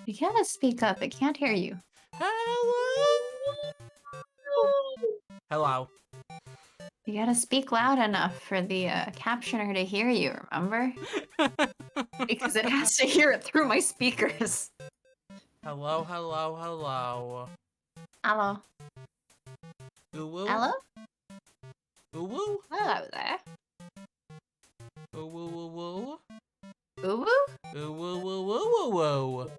You gotta speak up. I can't hear you. Hello. Hello. You gotta speak loud enough for the captioner to hear you, remember? Because it has to hear it through my speakers. Hello, hello, hello. Hello. Ooh woo. Hello? Ooh woo. Hello there. Ooh woo woo woo. Ooh woo? Ooh woo woo woo woo woo.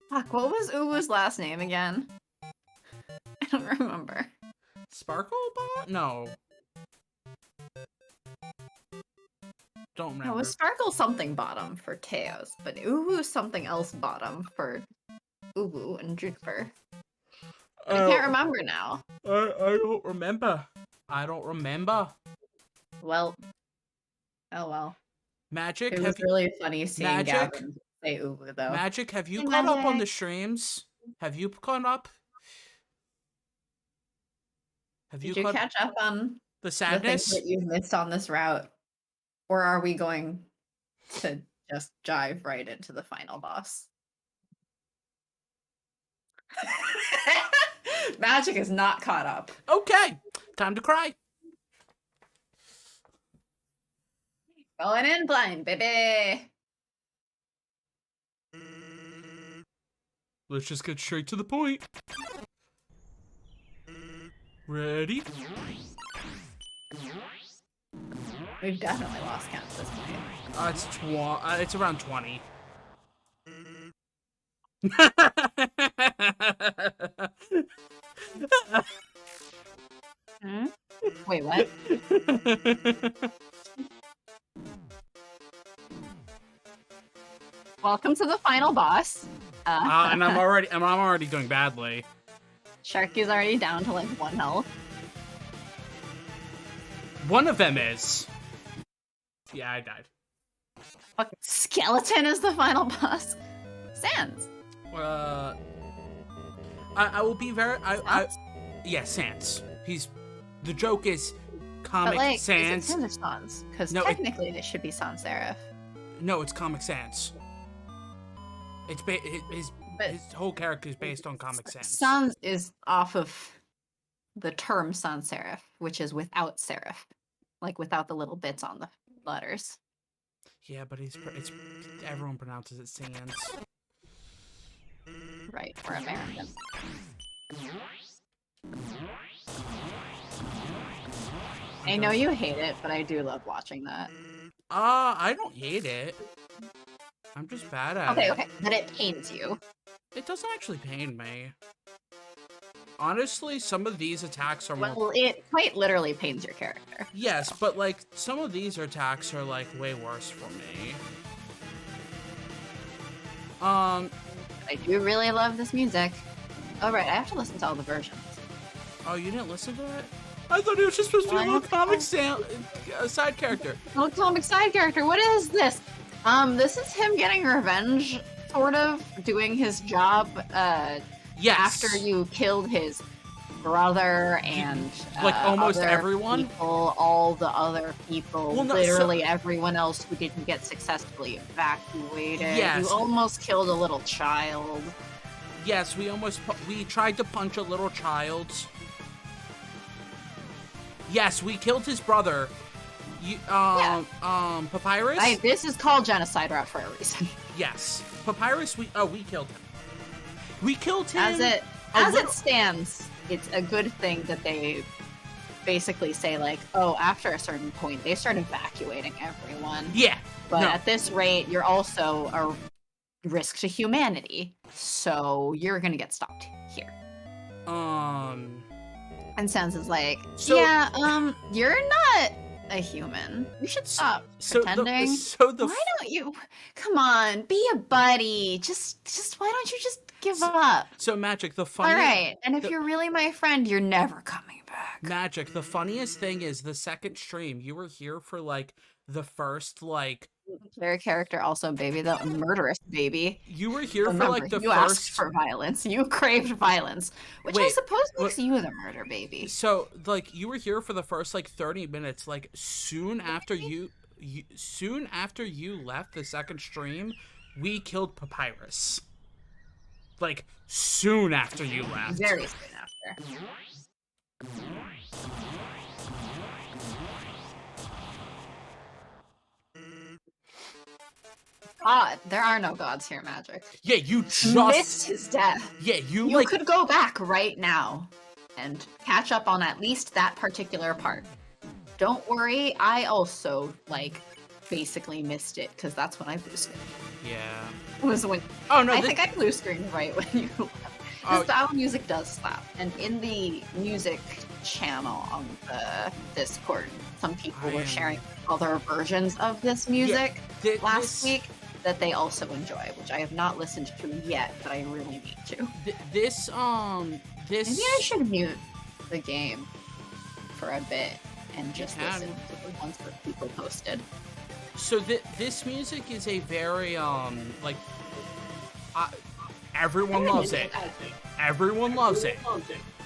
Fuck, what was Uwu's last name again? I don't remember. Sparkle Bot? No. Don't No, it remember. was Sparkle something bottom for Teos, but Uwu something else bottom for Uwu and Juniper. But I can't remember now. I don't remember. I don't remember. Well. Oh well. Magic, It was have you... really funny seeing Magic? Gavin say Uwu though. Magic, have you Hey, caught up on the Magic. streams? Have you caught up? Have Did you you caught catch up on the the things sadness? that you've missed on this route? Or are we going to just dive right into the final boss? Magic is not caught up. Okay, time to cry. Going in blind, baby. Let's just get straight to the point. Ready? We've definitely lost count at this point. It's around 20. Hmm? Wait, what? Welcome to the final boss. And I'm already doing badly. Sharky's already down to like 1 health. One of them is. Yeah, I died. Fucking skeleton is the final boss. Sans. I will be very. Sans? Yeah, Sans. The joke is Comic But like, Sans. is it Sans or Sans? Because No, technically this should be Sans Serif. No, it's Comic Sans. It's his whole character is based on Comic Sans. Sans is off of the term sans serif, which is without serif, like without the little bits on the letters. Yeah, but everyone pronounces it Sans. Right, we're American. I know you hate it, but I do love watching that. I don't hate it. I'm just bad at it. Okay, but it pains you. It doesn't actually pain me. Honestly, some of these attacks are more... Well, it quite literally pains your character. Yes, but like, some of these attacks are like way worse for me. I do really love this music. Oh right, I have to listen to all the versions. Oh, you didn't listen to it? I thought it was just supposed to be a little comic side character. Oh, comic side character, what is this? This is him getting revenge, sort of, doing his job, Yes. after you killed his brother and, like, almost other everyone? people, all the other people, Well, no, literally everyone else who didn't get successfully evacuated. Yes. You almost killed a little child. Yes, we tried to punch a little child. Yes, we killed his brother. Papyrus? This is called genocide route for a reason. Yes. Papyrus, we killed him. We killed him. As it stands, it's a good thing that they basically say, like, oh, after a certain point, they start evacuating everyone. Yeah. But at this rate, you're also a risk to humanity. So you're gonna get stopped here. And Sans is like, you're not a human. You should stop pretending. Why don't you? Come on, be a buddy. Just why don't you just give up? So Magic, the funny. All right, and if you're really my friend, you're never coming back. Magic, the funniest thing is the second stream. You were here for like the first like. Your character also baby, the murderous baby. You were here for like the you asked for violence. You craved violence, which I suppose makes you the murder baby. So like you were here for the first like 30 minutes. Like soon after you left the second stream, we killed Papyrus. Like, soon after you left. Very soon after. God, there are no gods here, Magic. Yeah, you just missed his death. Yeah, you like could go back right now and catch up on at least that particular part. Don't worry, I also like basically missed it because that's when I blue screened. Yeah. It was when I think I blue screened right when you left. The style of music does slap, and in the music channel on the Discord, some people were sharing other versions of this music last week that they also enjoy, which I have not listened to yet, but I really need to. Maybe I should mute the game for a bit and just listen to the ones that people posted. So this music is a very everyone loves it. Everyone loves it.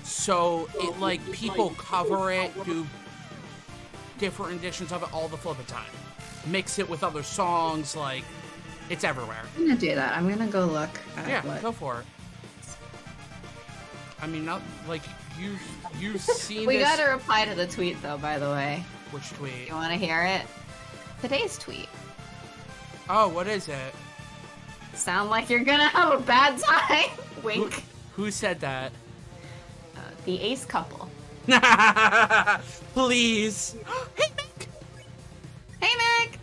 So it like people cover it, do different editions of it all the flipping time. Mix it with other songs, like it's everywhere. I'm gonna do that. I'm gonna go look at go for it. I mean, not like you've seen We gotta reply to the tweet though, by the way. Which tweet? You wanna hear it? Today's tweet. Oh, what is it? Sound like you're gonna have a bad time. Wink. Who said that? The ace couple. Please. Hey, Mick. Hey, Mick.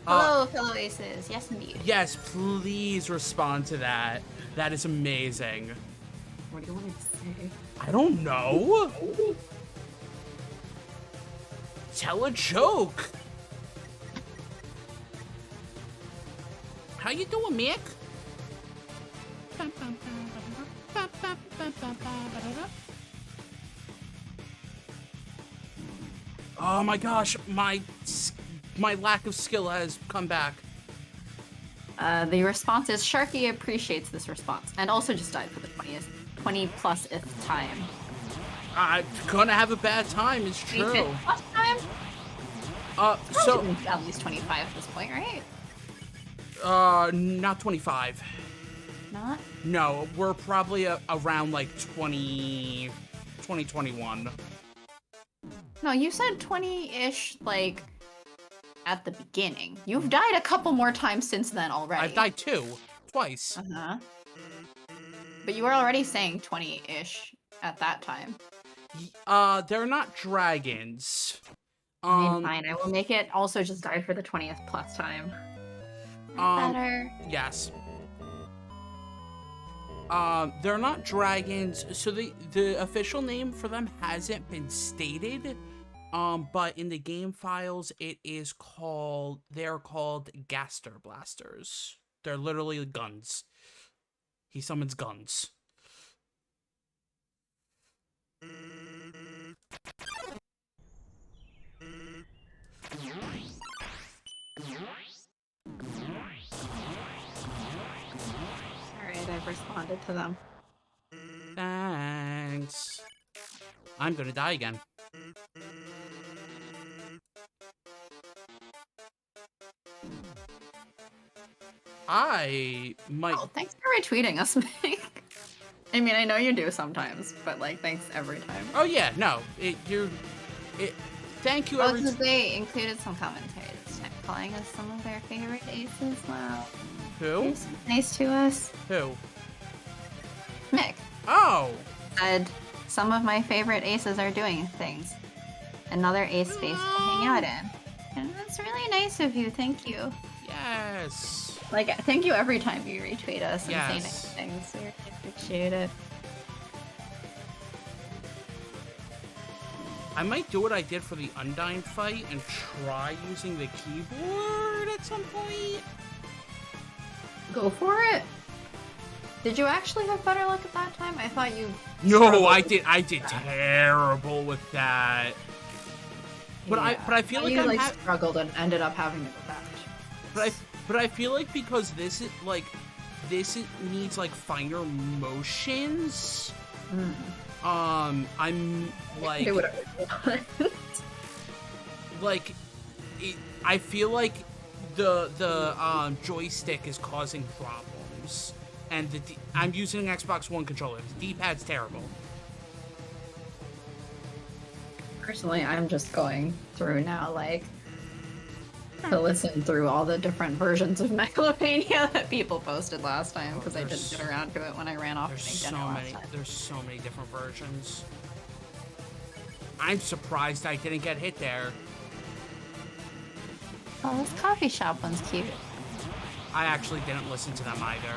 Hello, fellow aces. Yes, indeed. Yes, please respond to that. That is amazing. What do you want me to say? I don't know. Tell a joke. How you doing, Mick? Oh my gosh, my lack of skill has come back. The response is Sharky appreciates this response and also just died for the 20+th time. I'm gonna have a bad time, it's true. 25th time? So at least 25 at this point, right? Not 25. Not? No, we're probably around like 2021. No, you said 20-ish, like, at the beginning. You've died a couple more times since then already. I've died twice. Uh-huh. But you were already saying 20-ish at that time. They're not dragons. Fine, I will make it also just die for the 20th plus time. Better. Yes. They're not dragons, so the official name for them hasn't been stated. But in the game files, they're called Gaster Blasters. They're literally guns. He summons guns. Alright, I've responded to them. Thanks. I'm gonna die again. I might... Oh, thanks for retweeting us, Mick. I mean, I know you do sometimes, but, like, thanks every time. Oh, yeah, no. Thank you, every time. They included some commentary this time, calling us some of their favorite aces. Wow. Who? Nice to us. Who? Mick. Oh! Said, some of my favorite aces are doing things. Another ace space to hang out in. And that's really nice of you, thank you. Yes. Like, thank you every time you retweet us and say yes. nice things. We really appreciate it. I might do what I did for the Undyne fight and try using the keyboard at some point. Go for it. Did you actually have better luck at that time? I thought you... No, I did terrible with that. But yeah. I feel like I struggled and ended up having to go back. But I feel like because this needs like finer motions. I'm like do whatever you want. I feel like the joystick is causing problems, and I'm using an Xbox One controller. The D-pad's terrible. Personally, I'm just going through now, like, to listen through all the different versions of Megalomania that people posted last time, because I didn't get around to it when I ran off. There's so many different versions. I'm surprised I didn't get hit there. Oh, this coffee shop one's cute. I actually didn't listen to them either.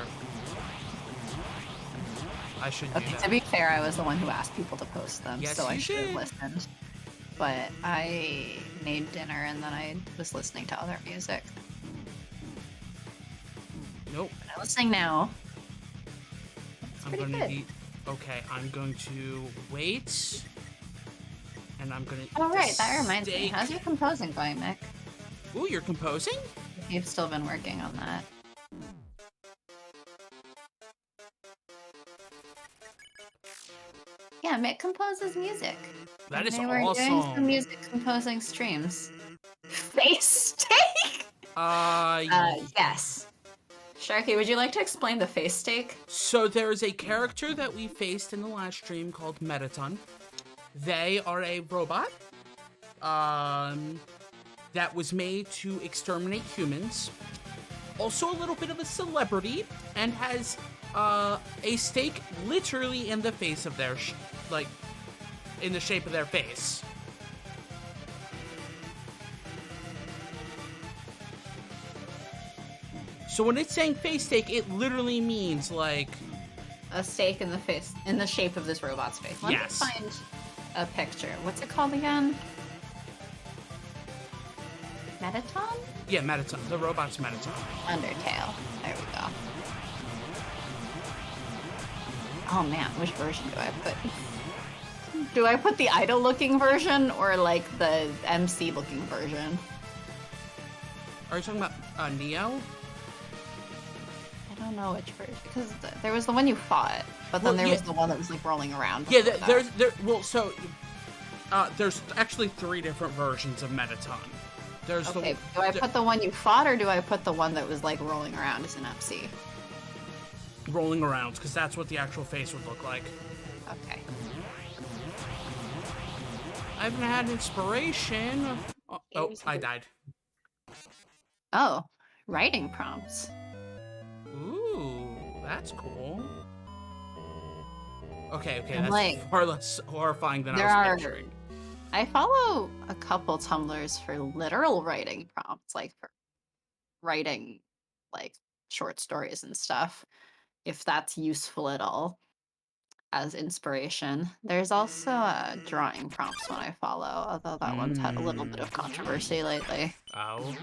I should do that. To be fair, I was the one who asked people to post them, yes, so I should have listened. But I made dinner and then I was listening to other music. Nope. I'm listening now. I'm gonna eat. Okay, I'm going to wait. And I'm gonna. Oh right, that reminds me. How's your composing going, Mick? Ooh, you're composing? You've still been working on that. Yeah, Mick composes music. That is awesome. We're doing some music composing streams. Face steak? Yes. Sharky, would you like to explain the face steak? So there is a character that we faced in the last stream called Metaton. They are a robot that was made to exterminate humans. Also a little bit of a celebrity, and has a steak literally in the face of their, in the shape of their face. So when it's saying face steak, it literally means like a steak in the face, in the shape of this robot's face. Let me find a picture. What's it called again? Metaton? Yeah, Metaton. The robot's Metaton. Undertale. There we go. Oh man, which version do I put? Do I put the idol-looking version or like the MC-looking version? Are you talking about Neo? I don't know which version, because there was the one you fought, but then there was the one that was like rolling around. Yeah, there's actually 3 different versions of Metaton. There's do I put the one you fought, or do I put the one that was like rolling around as an MC? Rolling around, because that's what the actual face would look like. Okay. I haven't had inspiration. Oh, I died. Oh, writing prompts. Ooh, that's cool. Okay, I'm that's like, far less horrifying than I was picturing. I follow a couple Tumblrs for literal writing prompts, like for writing like short stories and stuff, if that's useful at all as inspiration. There's also drawing prompts one I follow, although that one's had a little bit of controversy lately. Oh.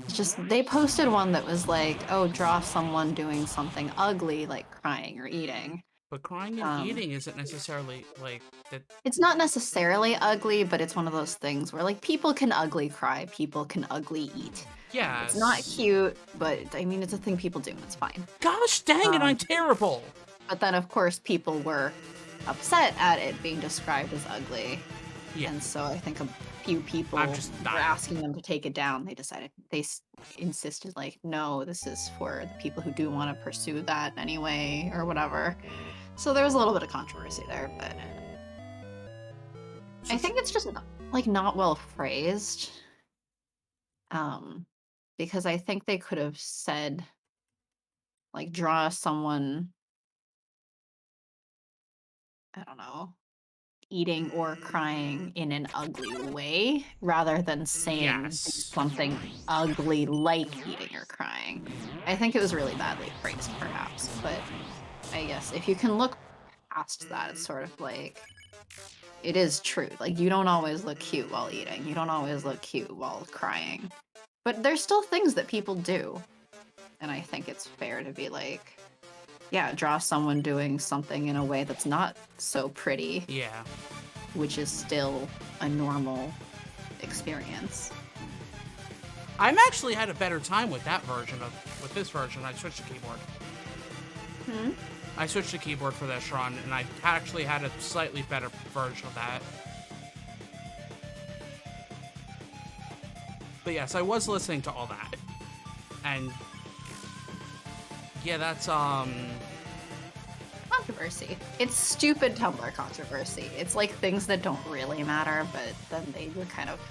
It's just, they posted one that was like, oh, draw someone doing something ugly, like crying or eating. But crying and eating isn't necessarily like that. It's not necessarily ugly, but it's one of those things where like people can ugly cry, people can ugly eat. Yeah. It's not cute, but I mean, it's a thing people do. It's fine. Gosh dang it, I'm terrible. But then, of course, people were upset at it being described as ugly. Yeah. And so I think a few people were asking them to take it down. They insisted, like, no, this is for the people who do want to pursue that anyway, or whatever. So there was a little bit of controversy there, but I think it's just like not well phrased. Because I think they could have said, like, draw someone, I don't know, eating or crying in an ugly way, rather than saying something ugly like eating or crying. I think it was really badly phrased, perhaps, but I guess if you can look past that, it's sort of like, it is true. Like, you don't always look cute while eating. You don't always look cute while crying. But there's still things that people do. And I think it's fair to be like, yeah, draw someone doing something in a way that's not so pretty. Yeah. Which is still a normal experience. I'm actually had a better time with that version with this version. I switched to keyboard. I switched to keyboard for this run, and I actually had a slightly better version of that. But yes, I was listening to all that. And yeah, that's controversy. It's stupid Tumblr controversy. It's like things that don't really matter, but then they were kind of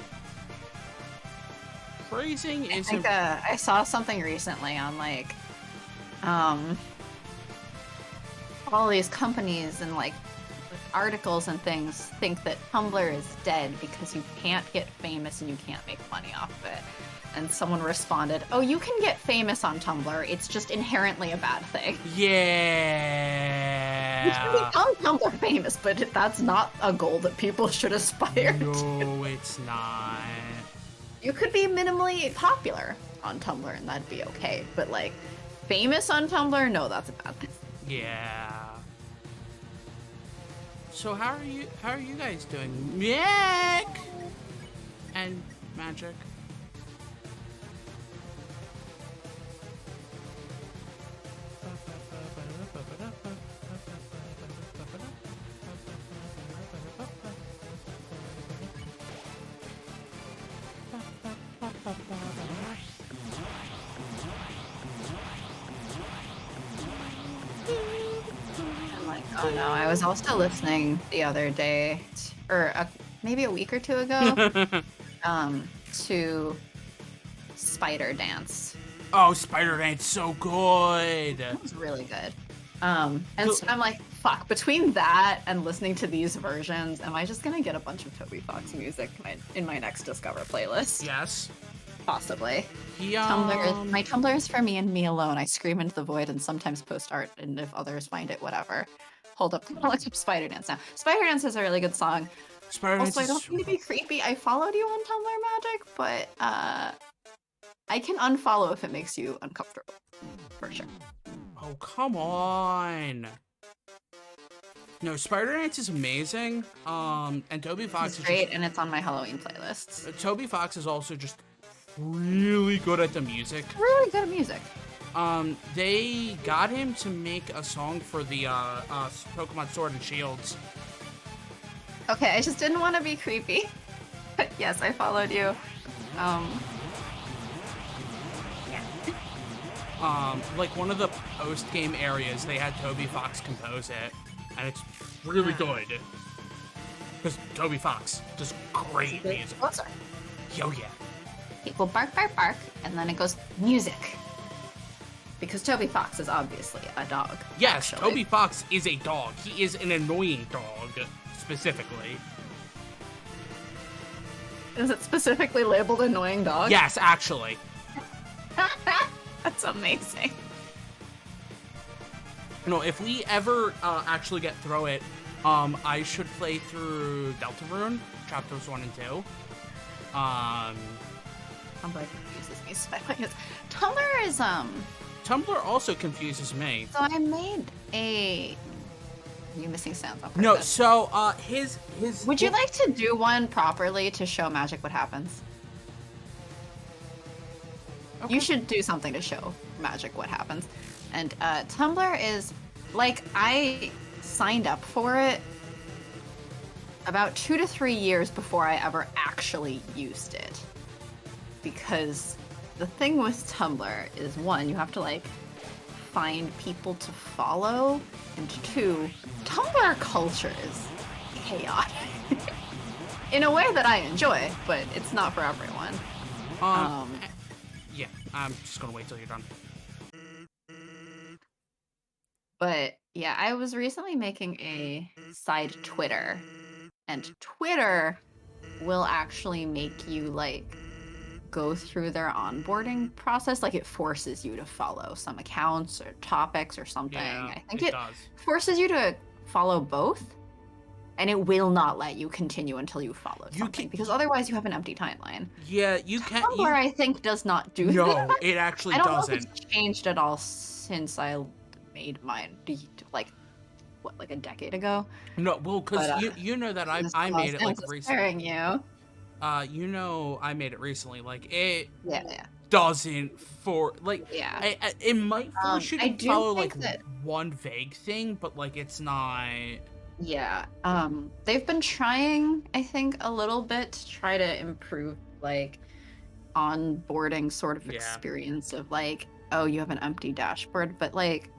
phrasing is. I think I saw something recently on like all these companies and like articles and things think that Tumblr is dead because you can't get famous and you can't make money off of it. And someone responded, "Oh, you can get famous on Tumblr. It's just inherently a bad thing." Yeah. You can become Tumblr famous, but that's not a goal that people should aspire to. No, it's not. You could be minimally popular on Tumblr and that'd be okay. But like, famous on Tumblr? No, that's a bad thing. Yeah. So how are you guys doing? Mick and Magic. Oh no, I was also listening the other day, or maybe a week or two ago, to Spider Dance. Oh, Spider Dance, so good. It was really good. And so I'm like, fuck, between that and listening to these versions, am I just gonna get a bunch of Toby Fox music in my next Discover playlist? Yes. Possibly. My Tumblr is for me and me alone. I scream into the void and sometimes post art, and if others find it, whatever. Hold up, I'll look up Spider Dance now. Spider Dance is a really good song. Also, I don't mean to be creepy. I followed you on Tumblr, Magic, but I can unfollow if it makes you uncomfortable, for sure. Oh, come on. No, Spider Dance is amazing. And Toby Fox is great, and it's on my Halloween playlists. Toby Fox is also just really good at the music. Really good at music. They got him to make a song for the Pokemon Sword and Shields. Okay, I just didn't want to be creepy. But yes, I followed you. Like one of the post-game areas, they had Toby Fox compose it, and it's really good. Because Toby Fox does great music. Yo, yeah. People bark, bark, bark, and then it goes music. Because Toby Fox is obviously a dog. Yes, actually. Toby Fox is a dog. He is an annoying dog, specifically. Is it specifically labeled annoying dog? Yes, actually. That's amazing. No, if we ever actually get through it, I should play through Deltarune, chapters 1 and 2. Tumblr confuses me so much. Tumblr is Tumblr also confuses me. So I made a. Are you missing sounds on purpose? No, so his. Would you like to do one properly to show Magic what happens? Okay. You should do something to show Magic what happens. And Tumblr is like, I signed up for it about 2 to 3 years before I ever actually used it. Because the thing with Tumblr is, one, you have to like find people to follow, and two, Tumblr culture is chaotic. In a way that I enjoy, but it's not for everyone. Yeah, I'm just gonna wait till you're done. But yeah, I was recently making a side Twitter, and Twitter will actually make you like go through their onboarding process. Like, it forces you to follow some accounts or topics or something. Yeah, I think it it does. Forces you to follow both, and it will not let you continue until you follow something, because otherwise you have an empty timeline. Yeah, you can't. Tumblr, I think, does not do that. No, it actually doesn't. I don't know if it's changed at all since I made mine, like, what, like a decade ago? No, well, because you know that I made it like recently. You. You know, I made it recently. Like, it Yeah. doesn't yeah. It might force you to follow like that one vague thing, but like it's not. Yeah. They've been trying, I think, a little bit to try to improve like onboarding sort of experience of like, oh, you have an empty dashboard, but like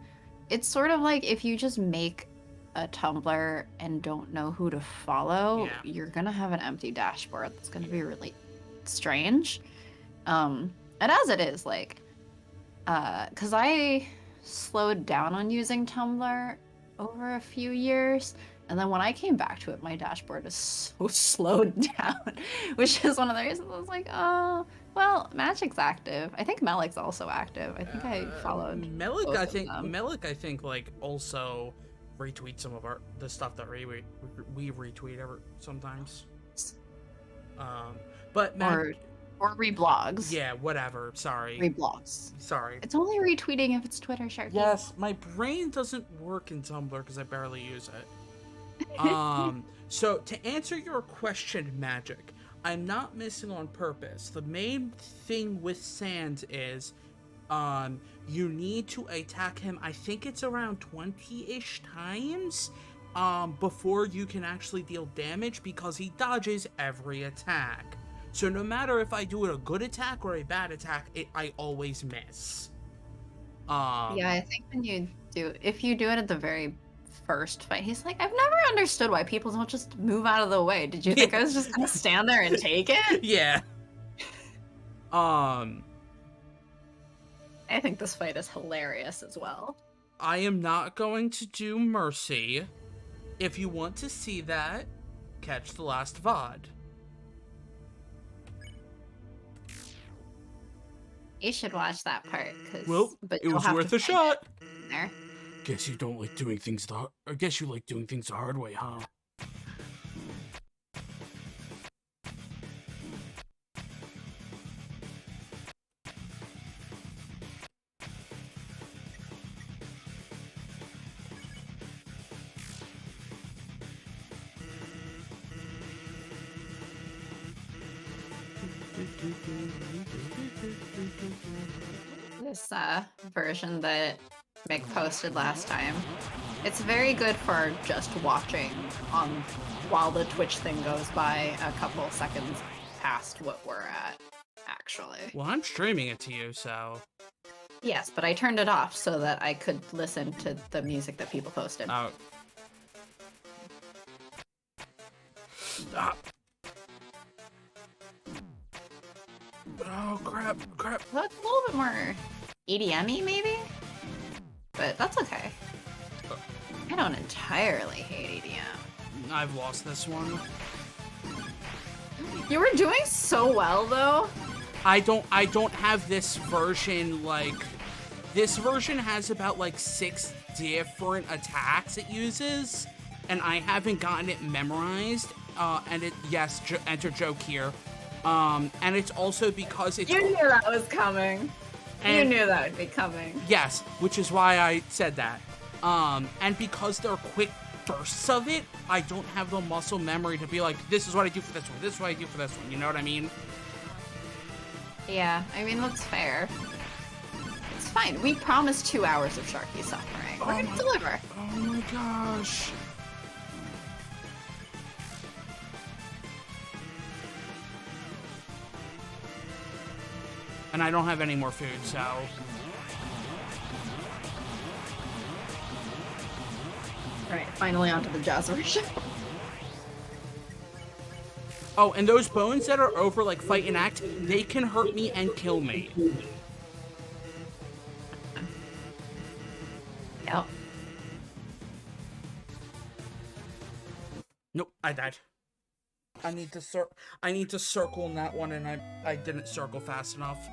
it's sort of like if you just make a Tumblr and don't know who to follow, you're gonna have an empty dashboard. That's gonna be really strange. And as it is, like, because I slowed down on using Tumblr over a few years, and then when I came back to it, my dashboard is so slowed down, which is one of the reasons I was like, oh, well, Magic's active. I think Melik's also active. I think I followed Melik. both I of think them. Melik. I think like also retweet some of the stuff that we retweet sometimes. But or reblogs. Yeah, whatever. Sorry. Reblogs. Sorry. It's only retweeting if it's Twitter, Sharky. Yes, my brain doesn't work in Tumblr because I barely use it. So to answer your question, Magic, I'm not missing on purpose. The main thing with Sans is, you need to attack him. I think it's around 20-ish times, before you can actually deal damage because he dodges every attack. So no matter if I do a good attack or a bad attack, I always miss. Yeah, I think if you do it at the very first fight, he's like, I've never understood why people don't just move out of the way. Did you think I was just gonna stand there and take it? Yeah. I think this fight is hilarious as well. I am not going to do Mercy. If you want to see that, catch the last VOD. You should watch that part. But it was worth a shot. There. Guess you don't like doing things I guess you like doing things the hard way, huh? This version that Mick posted last time, it's very good for just watching while the Twitch thing goes by a couple seconds past what we're at, actually. Well, I'm streaming it to you, so... Yes, but I turned it off so that I could listen to the music that people posted. Oh. Stop. Oh, crap. Well, it's a little bit more EDM-y, maybe? But that's okay. I don't entirely hate EDM. I've lost this one. You were doing so well, though. I don't have this version, like... This version has about, like, 6 different attacks it uses, and I haven't gotten it memorized, and it... Yes, enter joke here. And it's also because it's... You knew that was coming. You knew that would be coming. Yes, which is why I said that. And because they're quick bursts of it, I don't have the muscle memory to be like, this is what I do for this one, this is what I do for this one, you know what I mean? Yeah, I mean, that's fair. It's fine. We promised 2 hours of Sharky suffering. We're gonna deliver. Oh my gosh. And I don't have any more food, so... Alright, finally onto the jazz version. Oh, and those bones that are over, like, fight and act, they can hurt me and kill me. Yep. Nope, I died. I need to circle in that one, and I didn't circle fast enough.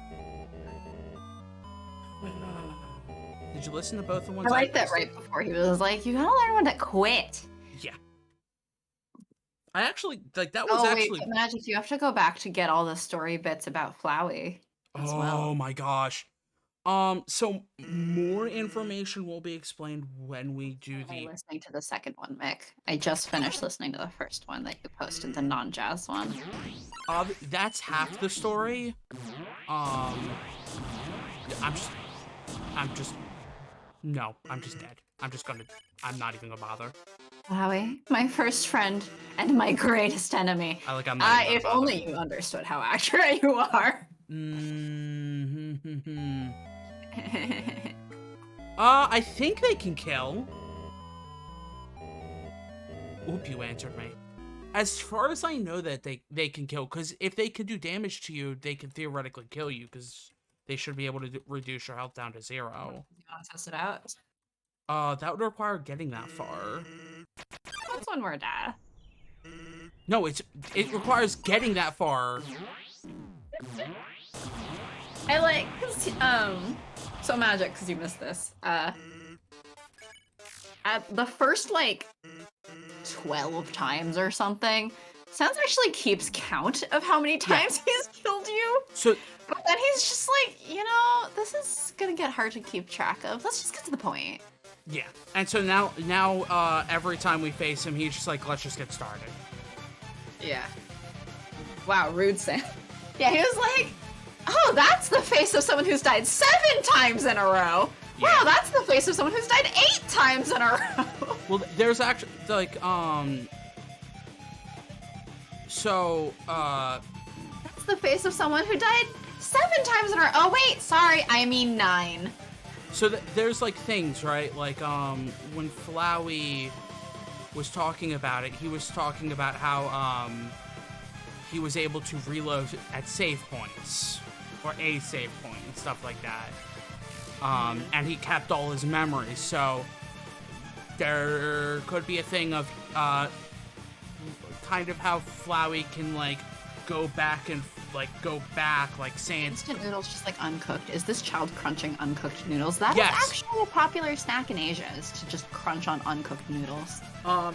Did you listen to both the ones I liked that right before he was like, you gotta learn when to quit. Yeah. I actually, like, that was actually... Wait, Magic, you have to go back to get all the story bits about Flowey as well. Oh my gosh. So more information will be explained when we do the... I'm listening to the second one, Mick. I just finished listening to the first one that you posted, the non-jazz one. That's half the story. I'm just dead. I'm not even gonna bother. Flowey, my first friend and my greatest enemy. I'm not even if only you understood how accurate you are. Mm-hmm. I think they can kill. Oop, you answered me. As far as I know that they can kill, because if they can do damage to you, they can theoretically kill you, because they should be able to reduce your health down to 0. You want to test it out? That would require getting that far. That's one more die. No, it requires getting that far. I like, so Magic, because you missed this. At the first, like, 12 times or something, Sans actually keeps count of how many times he's killed you. So, but then he's just like, this is gonna get hard to keep track of. Let's just get to the point. Yeah, and so now, every time we face him, he's just like, let's just get started. Yeah. Wow, rude Sans. Yeah, he was like, oh, that's the face of someone who's died 7 times in a row. Yeah. Wow, that's the face of someone who's died 8 times in a row. Well, there's actually, like, so, that's the face of someone who died 7 times in a row. Oh, wait, sorry, I mean 9. So there's, like, things, right? Like, when Flowey was talking about it, he was talking about how, he was able to reload at save points, or a save point, and stuff like that. And he kept all his memories, so there could be a thing of, kind of how Flowey can, like, go back, like, Sans. Instant noodles just, like, uncooked. Is this child crunching uncooked noodles? That yes. is actually a popular snack in Asia, is to just crunch on uncooked noodles.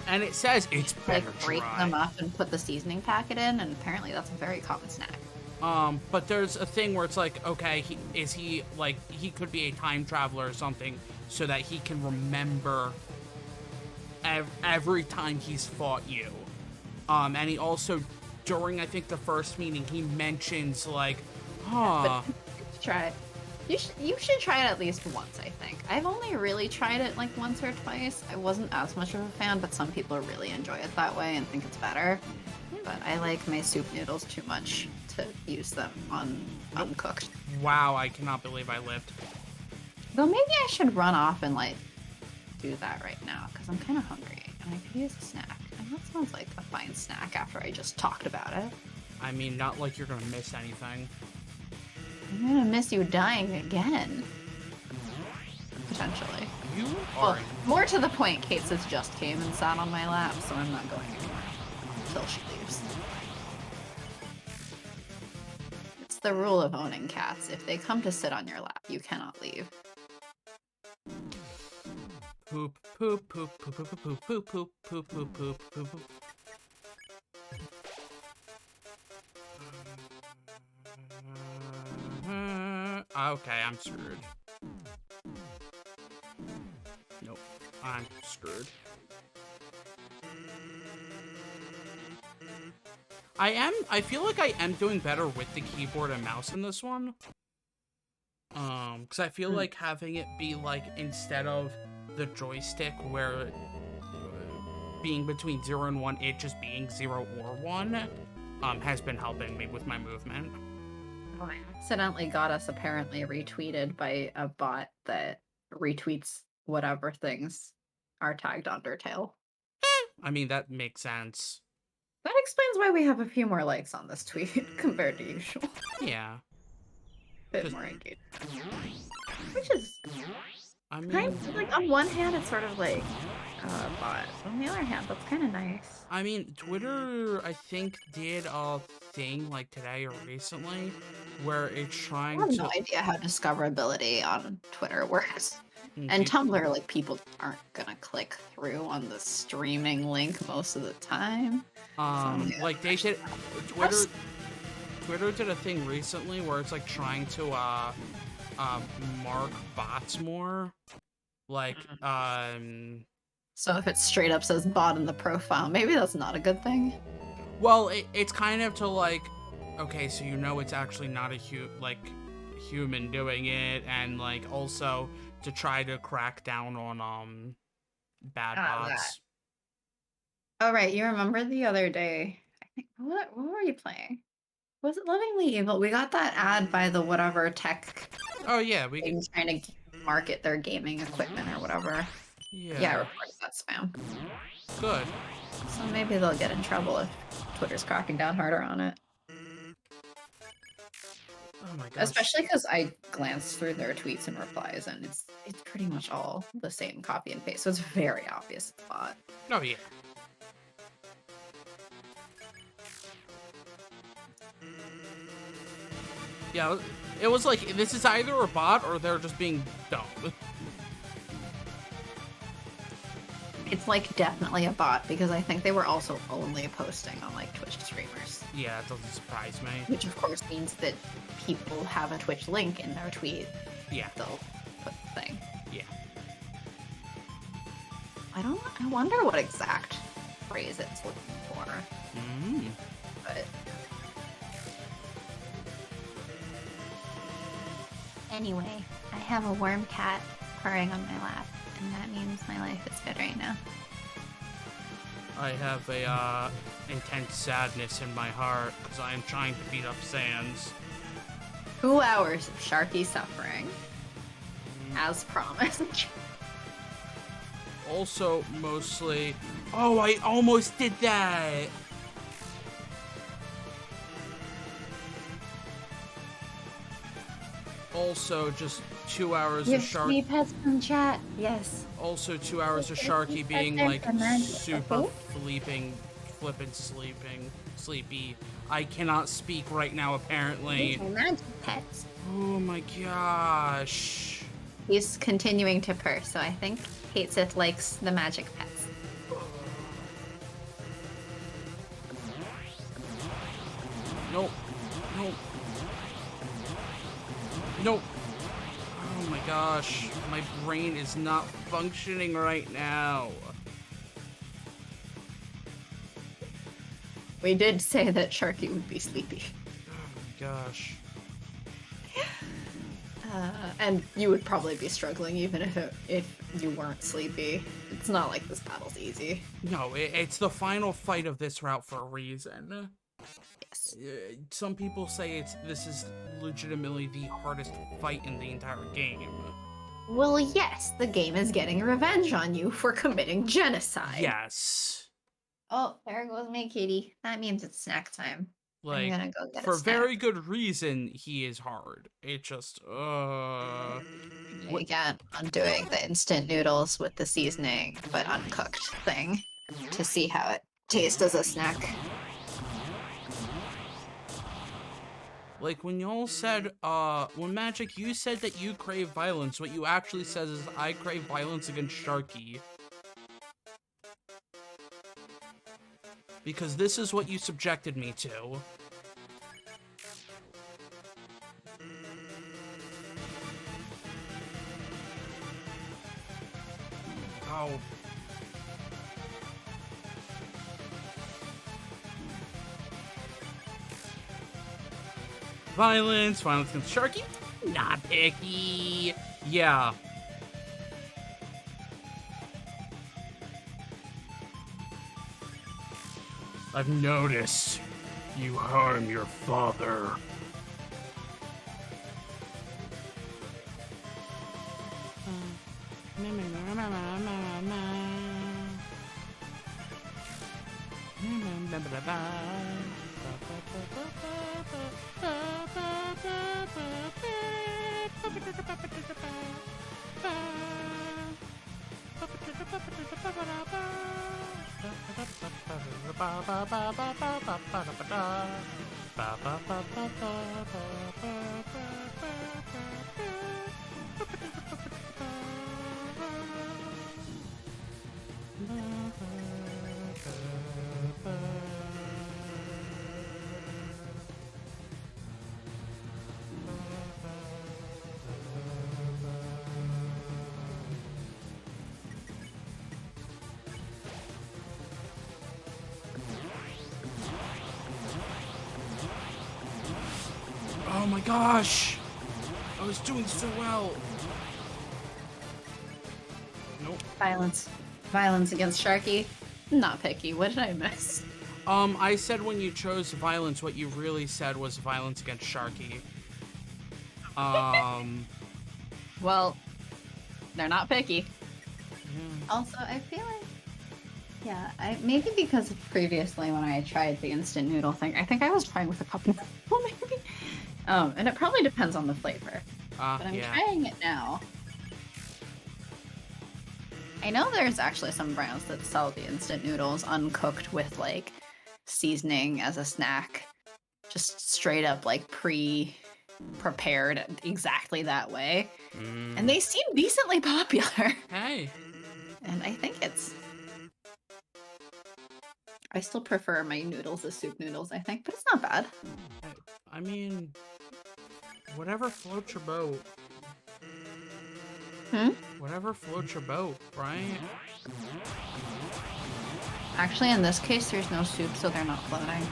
And it says it's better like, break dry. them up and put the seasoning packet in, and apparently that's a very common snack. But there's a thing where it's like, okay, he could be a time traveler or something, so that he can remember every time he's fought you. And he also, during, I think, the first meeting, he mentions, like, But try it. You should try it at least once, I think. I've only really tried it, like, once or twice. I wasn't as much of a fan, but some people really enjoy it that way and think it's better. But I like my soup noodles too much to use them on uncooked. Wow, I cannot believe I lived. Though maybe I should run off and, like, do that right now, because I'm kind of hungry, and I could use a snack. And that sounds like a fine snack after I just talked about it. I mean, not like you're gonna miss anything. I'm gonna miss you dying again. Potentially. You are. Well, more to the point, Kate says just came and sat on my lap, so I'm not going anymore until she leaves. It's the rule of owning cats. If they come to sit on your lap, you cannot leave. Poop, poop, poop, poop, poop, poop, poop, poop, poop, poop, poop, poop, poop. Okay, I'm screwed. Nope, I'm screwed. I feel like I am doing better with the keyboard and mouse in this one. Because I feel like having it be, like, instead of the joystick where being between 0 and 1, it just being 0 or 1, has been helping me with my movement. Oh, I accidentally got us apparently retweeted by a bot that retweets whatever things are tagged Undertale. I mean, that makes sense. That explains why we have a few more likes on this tweet compared to usual. Yeah. Bit more engaged. Which is, I mean, kind of, like, on one hand, it's sort of like bot. On the other hand, that's kind of nice. I mean, Twitter, I think, did a thing, like, today or recently, where it's trying to... I have no idea how discoverability on Twitter works. And Tumblr, like, people aren't gonna click through on the streaming link most of the time. Like, they did... Twitter did a thing recently where it's, like, trying to, mark bots more. Like, So if it straight up says bot in the profile, maybe that's not a good thing? Well, it's kind of to, like, okay, so you know it's actually not a human doing it, and, like, also to try to crack down on, bad bots. Oh, right, you remember the other day, I think, what were you playing? Was it Lovingly Evil? We got that ad by the whatever tech Oh yeah, we thing get. trying to market their gaming equipment or whatever. Yeah, I Yeah. reported that spam. Good. So maybe they'll get in trouble if Twitter's cracking down harder on it. Oh my gosh. Especially because I glanced through their tweets and replies, and it's pretty much all the same copy and paste. So it's very obvious it's a bot. Oh yeah. Yeah, it was like, this is either a bot or they're just being dumb. It's like definitely a bot because I think they were also only posting on like Twitch streamers. Yeah, it doesn't surprise me. Which of course means that people have a Twitch link in their tweet. Yeah. They'll put the thing. Yeah. I wonder what exact phrase it's looking for. But anyway, I have a worm cat purring on my lap, and that means my life is good right now. I have a intense sadness in my heart because I am trying to beat up Sans. 2 hours of Sharky suffering, as promised. Also, mostly... Oh, I almost did that! Also, just 2 hours of Sharky... pets from chat. Yes. Also, 2 hours of Sharky being, like, super sleepy. I cannot speak right now, apparently. Magic pets. Oh my gosh. He's continuing to purr, so I think Hatesith likes the magic pets. Nope. Nope. Nope. Oh my gosh. My brain is not functioning right now. We did say that Sharky would be sleepy. Oh my gosh. And you would probably be struggling even if you weren't sleepy. It's not like this battle's easy. No, it's the final fight of this route for a reason. Yes. Some people say this is legitimately the hardest fight in the entire game. Well, yes, the game is getting revenge on you for committing genocide. Yes. Oh, there goes my kitty. That means it's snack time. Like, I'm gonna go get for a snack. very good reason, he is hard. It just, Again, I'm doing the instant noodles with the seasoning, but uncooked thing to see how it tastes as a snack. Like, when y'all said, when Magic, you said that you crave violence, what you actually says is, I crave violence against Sharky. Because this is what you subjected me to. Oh. Violence against Sharky? Not picky. Yeah. I've noticed you harm your father. Oh my gosh! I was doing so well. Nope. Violence. Violence against Sharky. Not picky. What did I miss? I said when you chose violence, what you really said was violence against Sharky. Well, they're not picky. Yeah. Also, I feel like, yeah, maybe because previously when I tried the instant noodle thing, I think I was trying with a couple people, maybe. And it probably depends on the flavor. But I'm trying it now. I know there's actually some brands that sell the instant noodles uncooked with, like, seasoning as a snack. Just straight up, like, prepared exactly that way. And they seem decently popular. Hey. And I think I still prefer my noodles as soup noodles, I think, but it's not bad. I mean, whatever floats your boat. Whatever floats your boat, right? Actually, in this case, there's no soup, so they're not floating.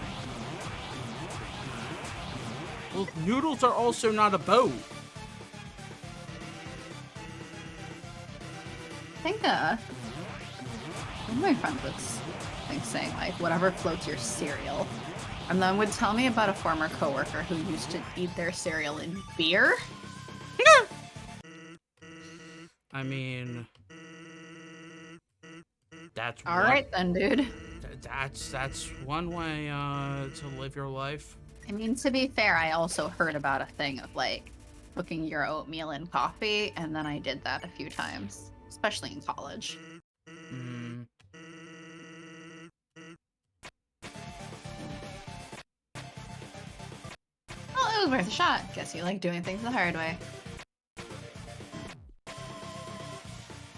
Well, noodles are also not a boat. I think, one of my friends was saying, like, whatever floats your cereal. And then would tell me about a former coworker who used to eat their cereal in beer. I mean, that's all right then, dude. That's one way to live your life. I mean, to be fair, I also heard about a thing of, like, cooking your oatmeal in coffee, and then I did that a few times, especially in college. Well, it was worth a shot. Guess you like doing things the hard way.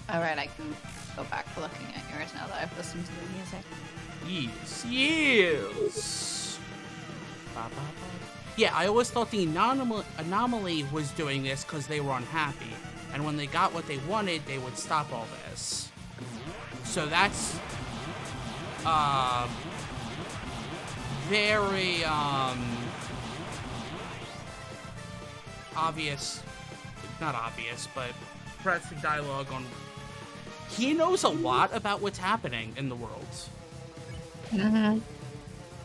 Alright, I can go back to looking at yours now that I've listened to the music. Yes. Yeah, I always thought the anomaly was doing this because they were unhappy. And when they got what they wanted, they would stop all this. So that's very obvious, not obvious, but pressing dialogue on. He knows a lot about what's happening in the world.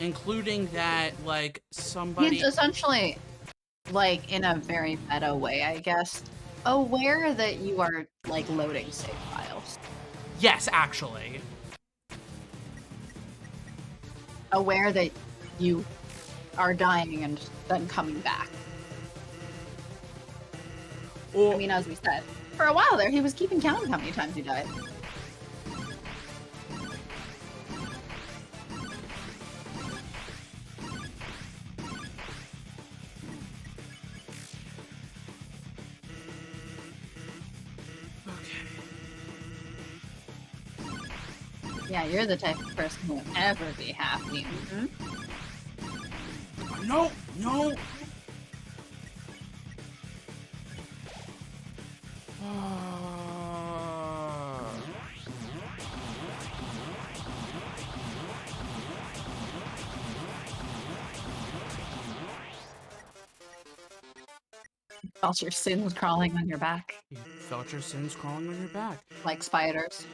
Including that, like, somebody... He's essentially, like, in a very meta way, I guess, aware that you are, like, loading save files. Yes, actually. Aware that you are dying and then coming back. Or, I mean, as we said, for a while there, he was keeping count of how many times he died. Yeah, you're the type of person who would ever be happy. No, no. Felt your sins crawling on your back. You felt your sins crawling on your back. Like spiders.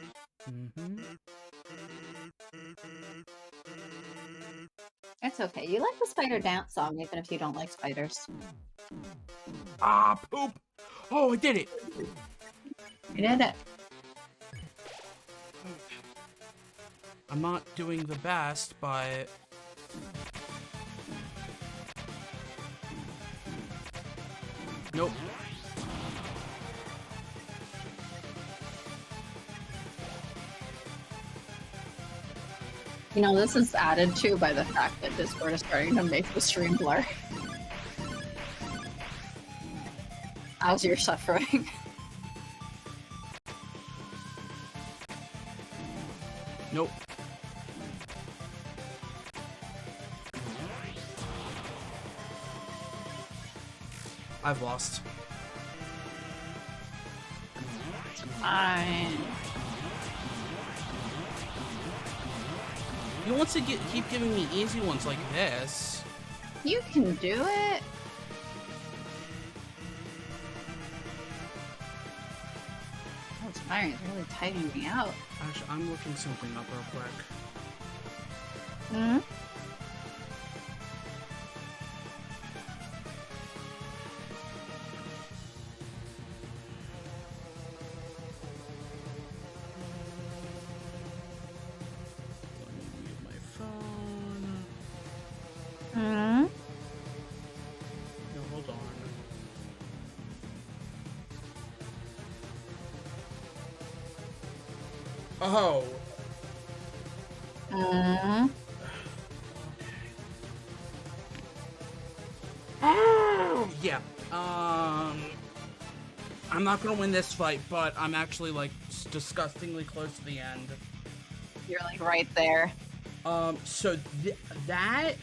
It's okay. You like the spider dance song, even if you don't like spiders. Ah, poop! Oh, I did it! You did it. I'm not doing the best, but... Nope. You know, this is added to by the fact that Discord is starting to make the stream blur. As you're suffering. Nope. I've lost. Fine. He wants to keep giving me easy ones like this. You can do it. Oh, it's fine. It's really tightening me out. Actually, I'm looking something up real quick. Mm-hmm. Mm-hmm. No, hold on. Oh. Mm-hmm. Yeah. I'm not gonna win this fight, but I'm actually like disgustingly close to the end. You're like right there. So that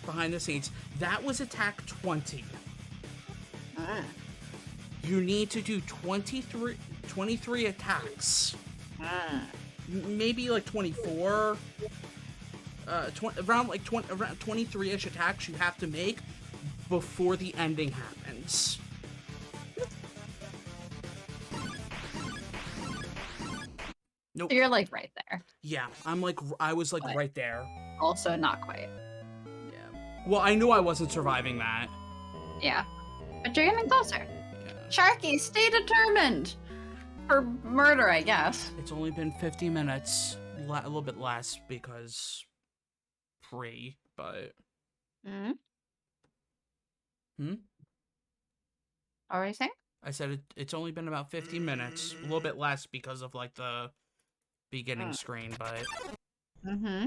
behind the scenes, that was attack 20. You need to do 23 attacks. Maybe like 24. Around 23-ish attacks you have to make before the ending happens. Nope. So you're like right there. Yeah, I was like right there. Also not quite. Yeah. Well, I knew I wasn't surviving that. Yeah. But you're getting closer. Yeah. Sharky, stay determined. For murder, I guess. It's only been 50 minutes. A little bit less because free, but... Hmm? Hmm? What were you saying? I said it's only been about 50 minutes. A little bit less because of like the beginning screen, but... Mm-hmm.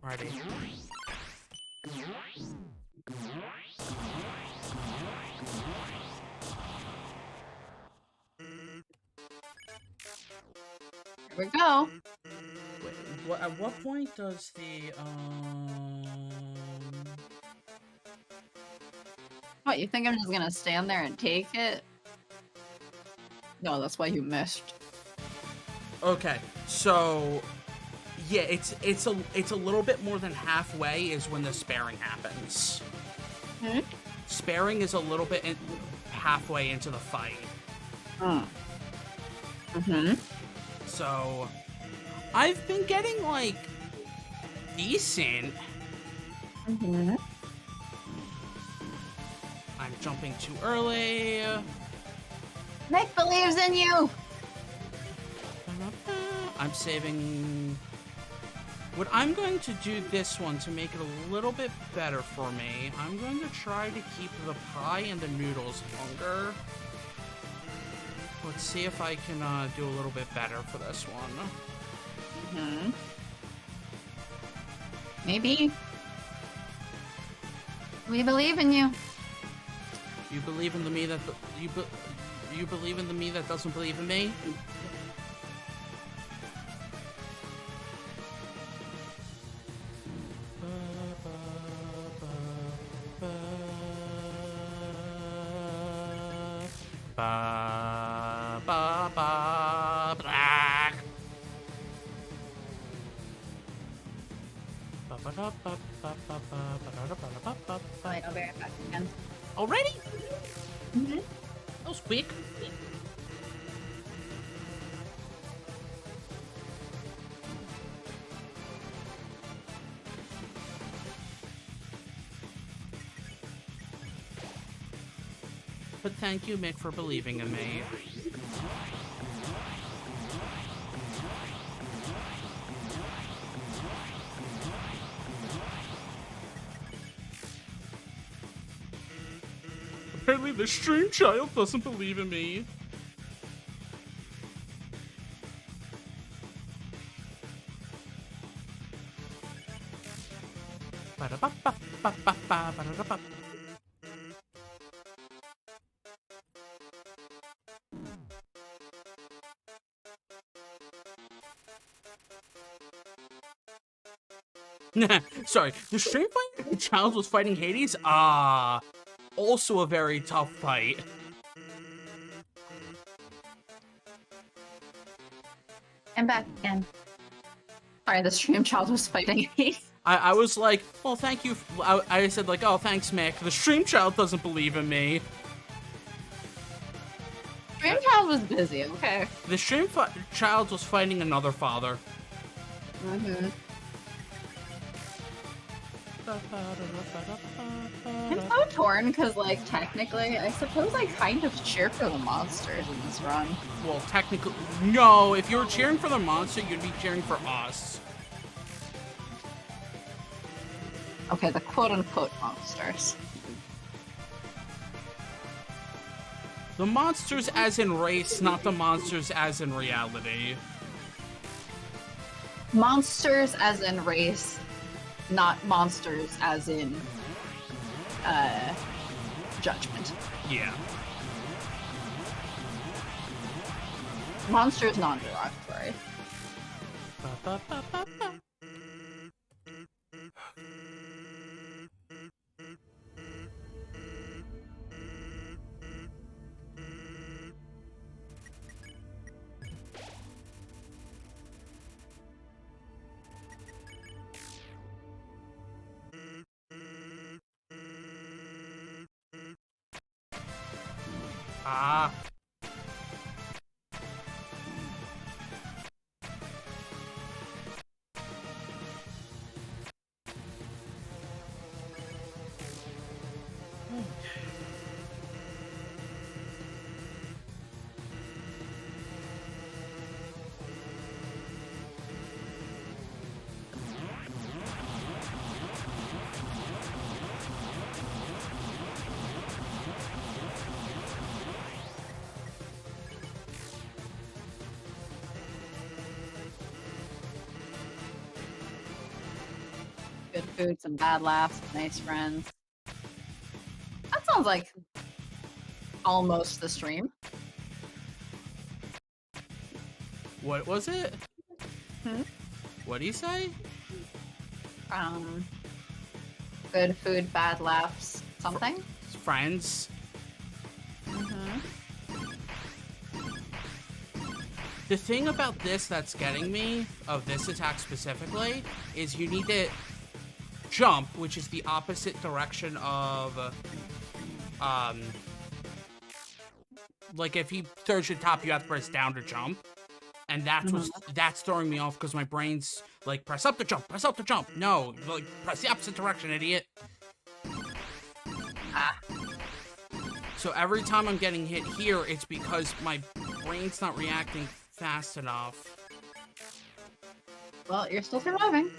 Alrighty. Here we go. Wait, at what point does the, What, you think I'm just gonna stand there and take it? No, that's why you missed. Okay, so... Yeah, it's a little bit more than halfway is when the sparing happens. Hmm? Sparing is a little bit halfway into the fight. Mm-hmm. So, I've been getting, like, decent. Mm-hmm. I'm jumping too early. Nick believes in you! I'm saving... What I'm going to do this one to make it a little bit better for me, I'm going to try to keep the pie and the noodles longer. Let's see if I can do a little bit better for this one. Mm-hmm. Maybe. We believe in you. You believe in the me that... You believe in the me that doesn't believe in me? Wait, I'll be right back again. Already? Mm-hmm. That was quick. But thank you, Mick, for believing in me. Apparently the stream child doesn't believe in me. Sorry, the stream fight the child was fighting Hades? Also a very tough fight. I'm back again. Sorry, the stream child was fighting me. I was like, well, thank you. I said like, oh, thanks, Mick. The stream child doesn't believe in me. Stream child child was busy, okay? The stream child was fighting another father. Mm-hmm. I'm so torn because, like, technically, I suppose I kind of cheer for the monsters in this run. Well, technically, no. If you were cheering for the monster, you'd be cheering for us. Okay, the quote-unquote monsters. The monsters as in race, not the monsters as in reality. Monsters as in race, not monsters as in judgment. Yeah. Monsters non-derogatory. Ah. Good food, some bad laughs, nice friends. That sounds like almost the stream. What was it? Hmm? What'd he say? Good food, bad laughs, something? Friends. Mm-hmm. The thing about this that's getting me, of this attack specifically, is you need to jump, which is the opposite direction of, like if he throws you top, you have to press down to jump. And that's throwing me off because my brain's like, press up to jump, press up to jump. No, like, press the opposite direction, idiot. Ah. So every time I'm getting hit here, it's because my brain's not reacting fast enough. Well, you're still surviving.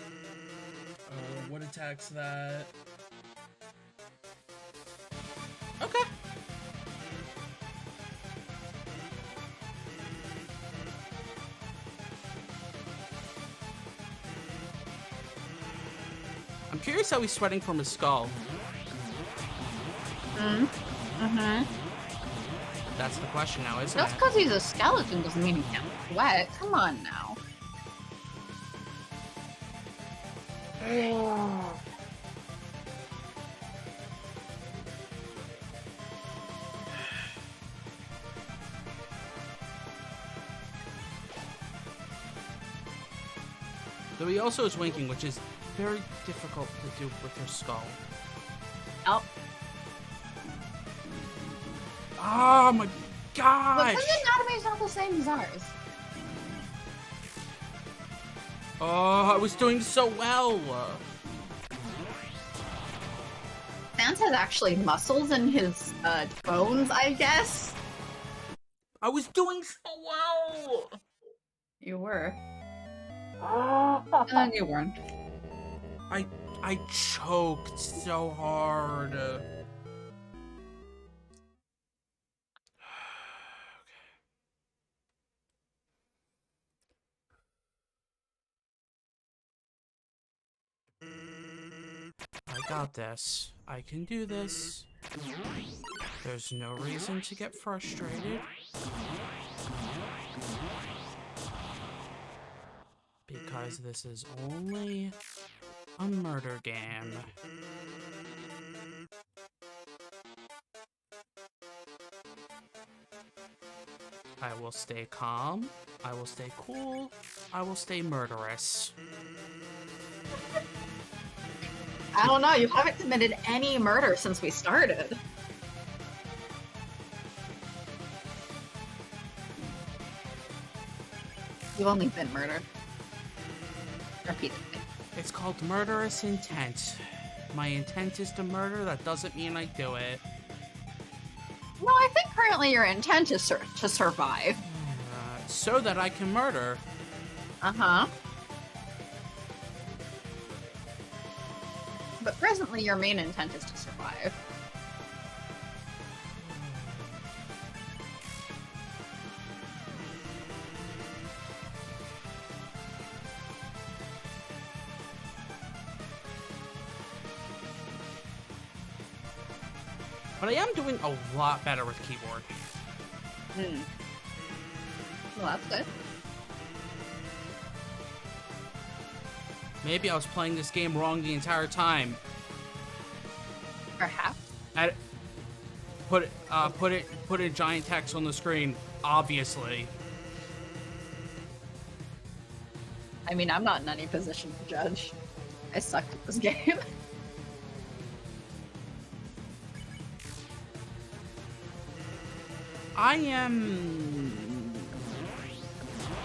What attacks that? Okay. I'm curious how he's sweating from his skull. Mm-hmm. That's the question now, isn't Just it? because he's a skeleton doesn't mean he can't sweat. Come on now. Though he also is winking, which is very difficult to do with your skull. Oh. Oh my gosh! But his anatomy is not the same as ours. Oh, I was doing so well. Sans has actually muscles in his bones, I guess. I was doing so well. You were. And then you weren't. I choked so hard. I got this. I can do this. There's no reason to get frustrated. Because this is only a murder game. I will stay calm. I will stay cool. I will stay murderous. I don't know, you haven't committed any murder since we started. You've only been murdered. Repeatedly. It's called murderous intent. My intent is to murder, that doesn't mean I do it. No, I think currently your intent is to survive. So that I can murder. Uh-huh. But presently your main intent is to survive. But I am doing a lot better with keyboard. Well, that's good. Maybe I was playing this game wrong the entire time. Perhaps. Put a giant text on the screen, obviously. I mean, I'm not in any position to judge. I sucked at this game. I am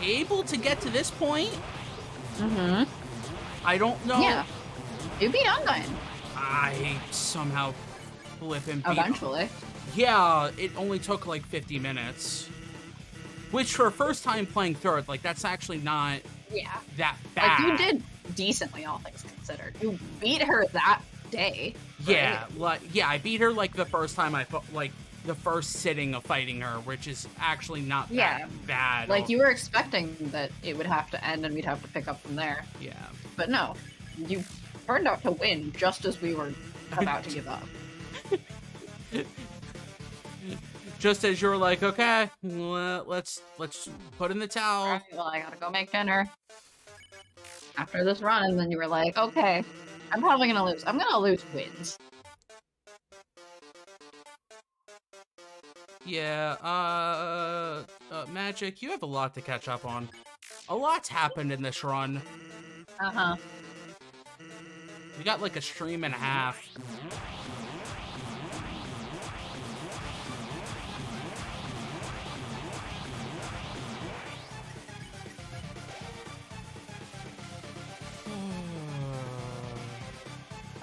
able to get to this point. I don't know. Yeah. You beat Undyne. I somehow flip and beat. Eventually. Yeah, it only took like 50 minutes. Which for a first time playing third, like that's actually not that bad. Like you did decently, all things considered. You beat her that day. Yeah, right? I beat her like the first time the first sitting of fighting her, which is actually not that bad. Like you were expecting that it would have to end and we'd have to pick up from there. Yeah. But no, you turned out to win just as we were about to give up. Just as you were like, okay, let's put in the towel. Right, well, I gotta go make dinner after this run, and then you were like, okay, I'm probably gonna lose. I'm gonna lose wins. Yeah, Magic, you have a lot to catch up on. A lot's happened in this run. Uh-huh. We got like a stream and a half.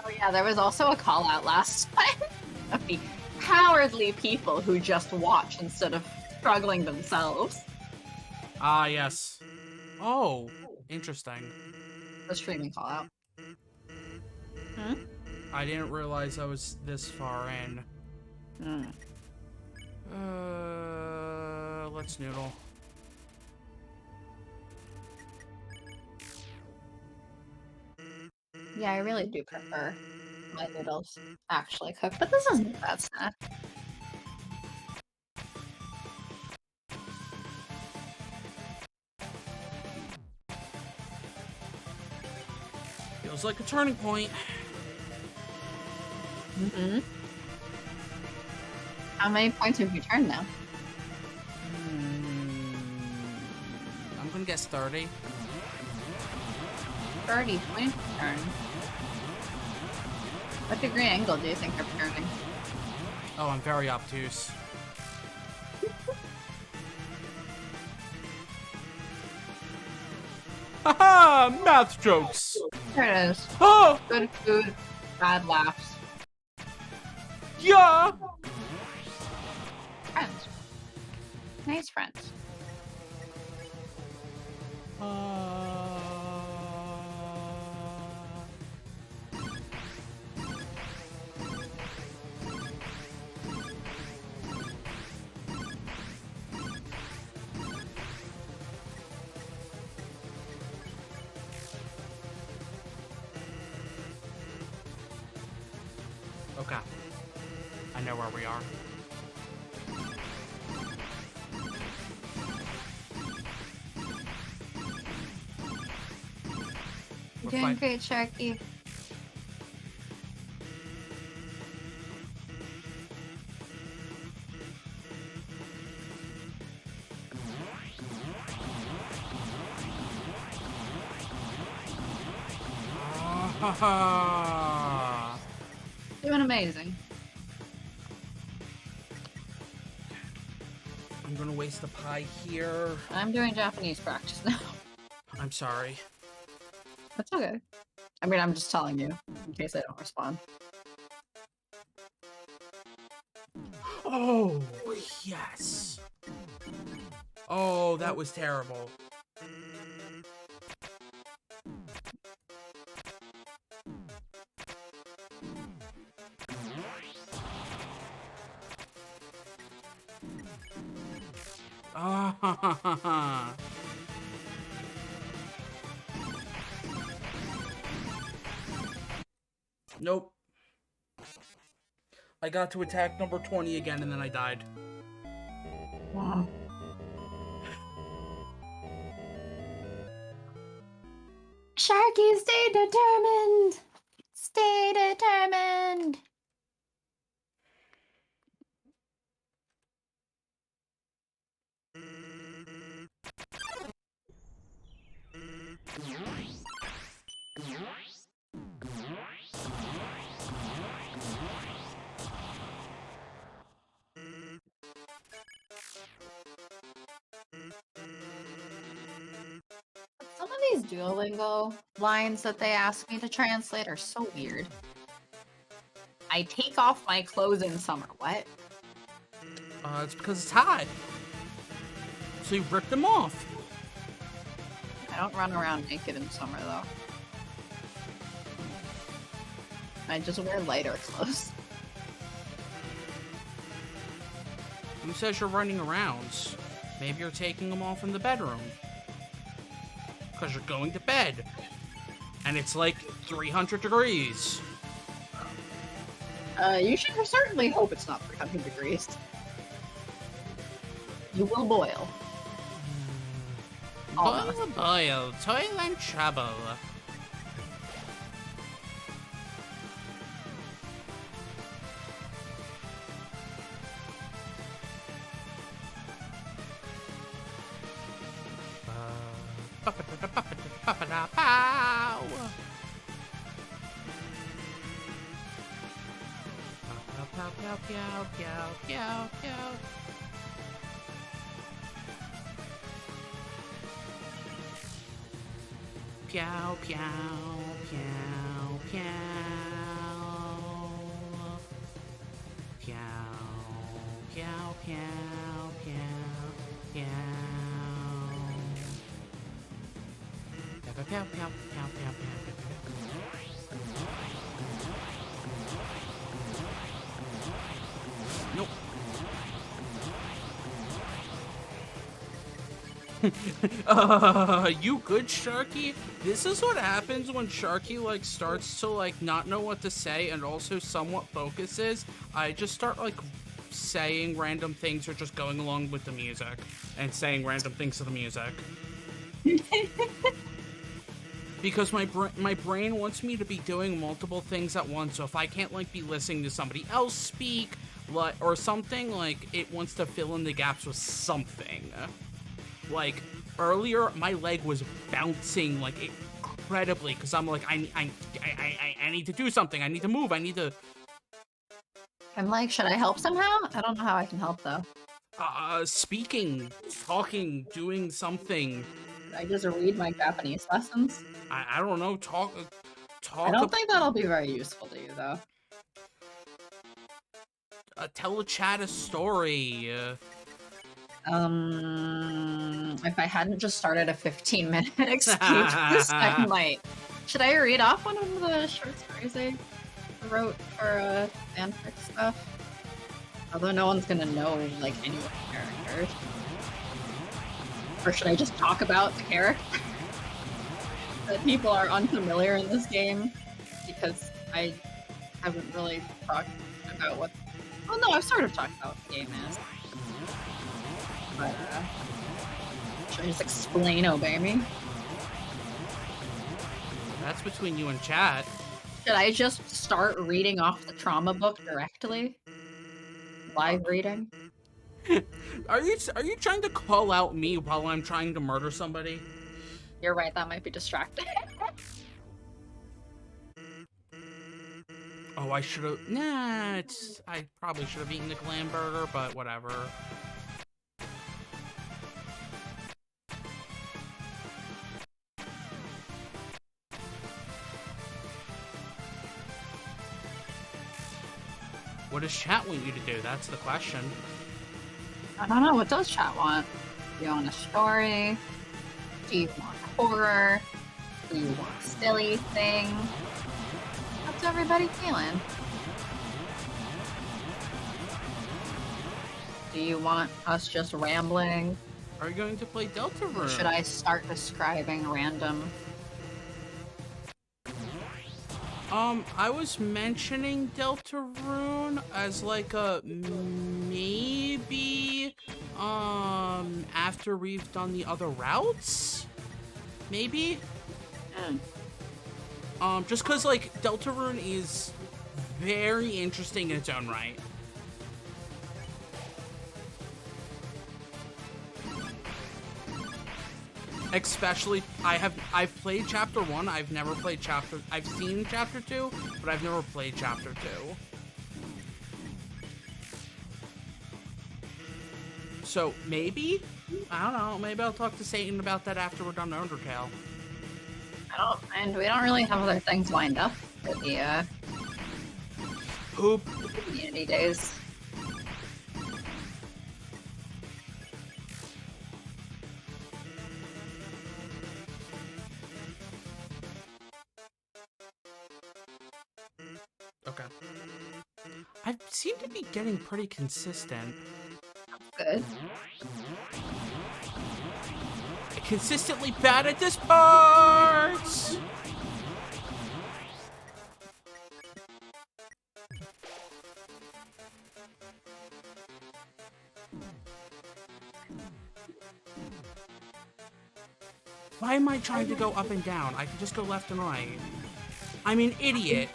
Oh yeah, there was also a call out last time of the cowardly people who just watch instead of struggling themselves. Ah, yes. Oh, interesting. The streaming call out. I didn't realize I was this far in. Let's noodle. Yeah, I really do prefer my noodles actually cooked, but this isn't a bad snack. Feels like a turning point. How many points have you turned now? I'm gonna guess 30. 30 points turn. What degree angle do you think you're turning? Oh, I'm very obtuse. Haha! Math jokes! There it is. Oh! Good food, bad laughs. Yeah! Friends. Nice friends. Okay. I know where we are. You're doing great, Sharky. Doing amazing. I'm gonna waste the pie here. I'm doing Japanese practice now. I'm sorry. That's okay. I mean, I'm just telling you, in case I don't respond. Oh, yes. Oh, that was terrible. Ah, nope. I got to attack number 20 again and then I died. Wow. Sharky, stay determined! Stay determined! Some of these Duolingo lines that they ask me to translate are so weird. I take off my clothes in summer. What? It's because it's hot. So you rip them off. I don't run around naked in summer, though. I just wear lighter clothes. Who says you're running around? Maybe you're taking them off in the bedroom. Because you're going to bed. And it's like 300 degrees. You should certainly hope it's not 300 degrees. You will boil. Boil, boil, toil and trouble. Pew, pew, pew, pew. Pew, pew, pew, pew, pew. Pew, pew, pew, pew, pew, pew. Nope. You good, Sharky? This is what happens when Sharky, like, starts to, like, not know what to say and also somewhat focuses. I just start, like, saying random things or just going along with the music and saying random things to the music. Because my brain wants me to be doing multiple things at once, so if I can't, like, be listening to somebody else speak, like, or something, like, it wants to fill in the gaps with something. Like, earlier, my leg was bouncing, like, incredibly, because I'm like, I need to do something, I need to move, I need to... I'm like, should I help somehow? I don't know how I can help, though. Speaking, talking, doing something. I just read my Japanese lessons. I don't know, talk. I don't think that'll be very useful to you, though. Tell a chat a story. If I hadn't just started a 15-minute excuse, I might. Should I read off one of the short stories I wrote for fanfic stuff? Although no one's gonna know, like, any of the characters. Or should I just talk about the characters? That people are unfamiliar in this game, because I haven't really talked about what... Well, no, I've sort of talked about what the game is. But, should I just explain Obey Me? That's between you and chat. Should I just start reading off the trauma book directly? Live reading? Are you trying to call out me while I'm trying to murder somebody? You're right, that might be distracting. Oh, I should have... Nah, I probably should have eaten the glam burger, but whatever. What does chat want you to do? That's the question. I don't know. What does chat want? Do you want a story? Do you want horror? Do you want a silly thing? What's everybody feeling? Do you want us just rambling? Are you going to play Deltarune? Or should I start describing random? I was mentioning Deltarune as like a maybe, after we've done the other routes? Maybe? Just cause like Deltarune is very interesting in its own right. Especially, I've played chapter 1, I've never played I've seen chapter 2, but I've never played chapter 2. So, maybe? I don't know, maybe I'll talk to Satan about that after we're done Undertale. And we don't really have other things lined up for the, Poop. community days. Okay. I seem to be getting pretty consistent. Good. Consistently bad at this part! Why am I trying to go up and down? I can just go left and right. I'm an idiot.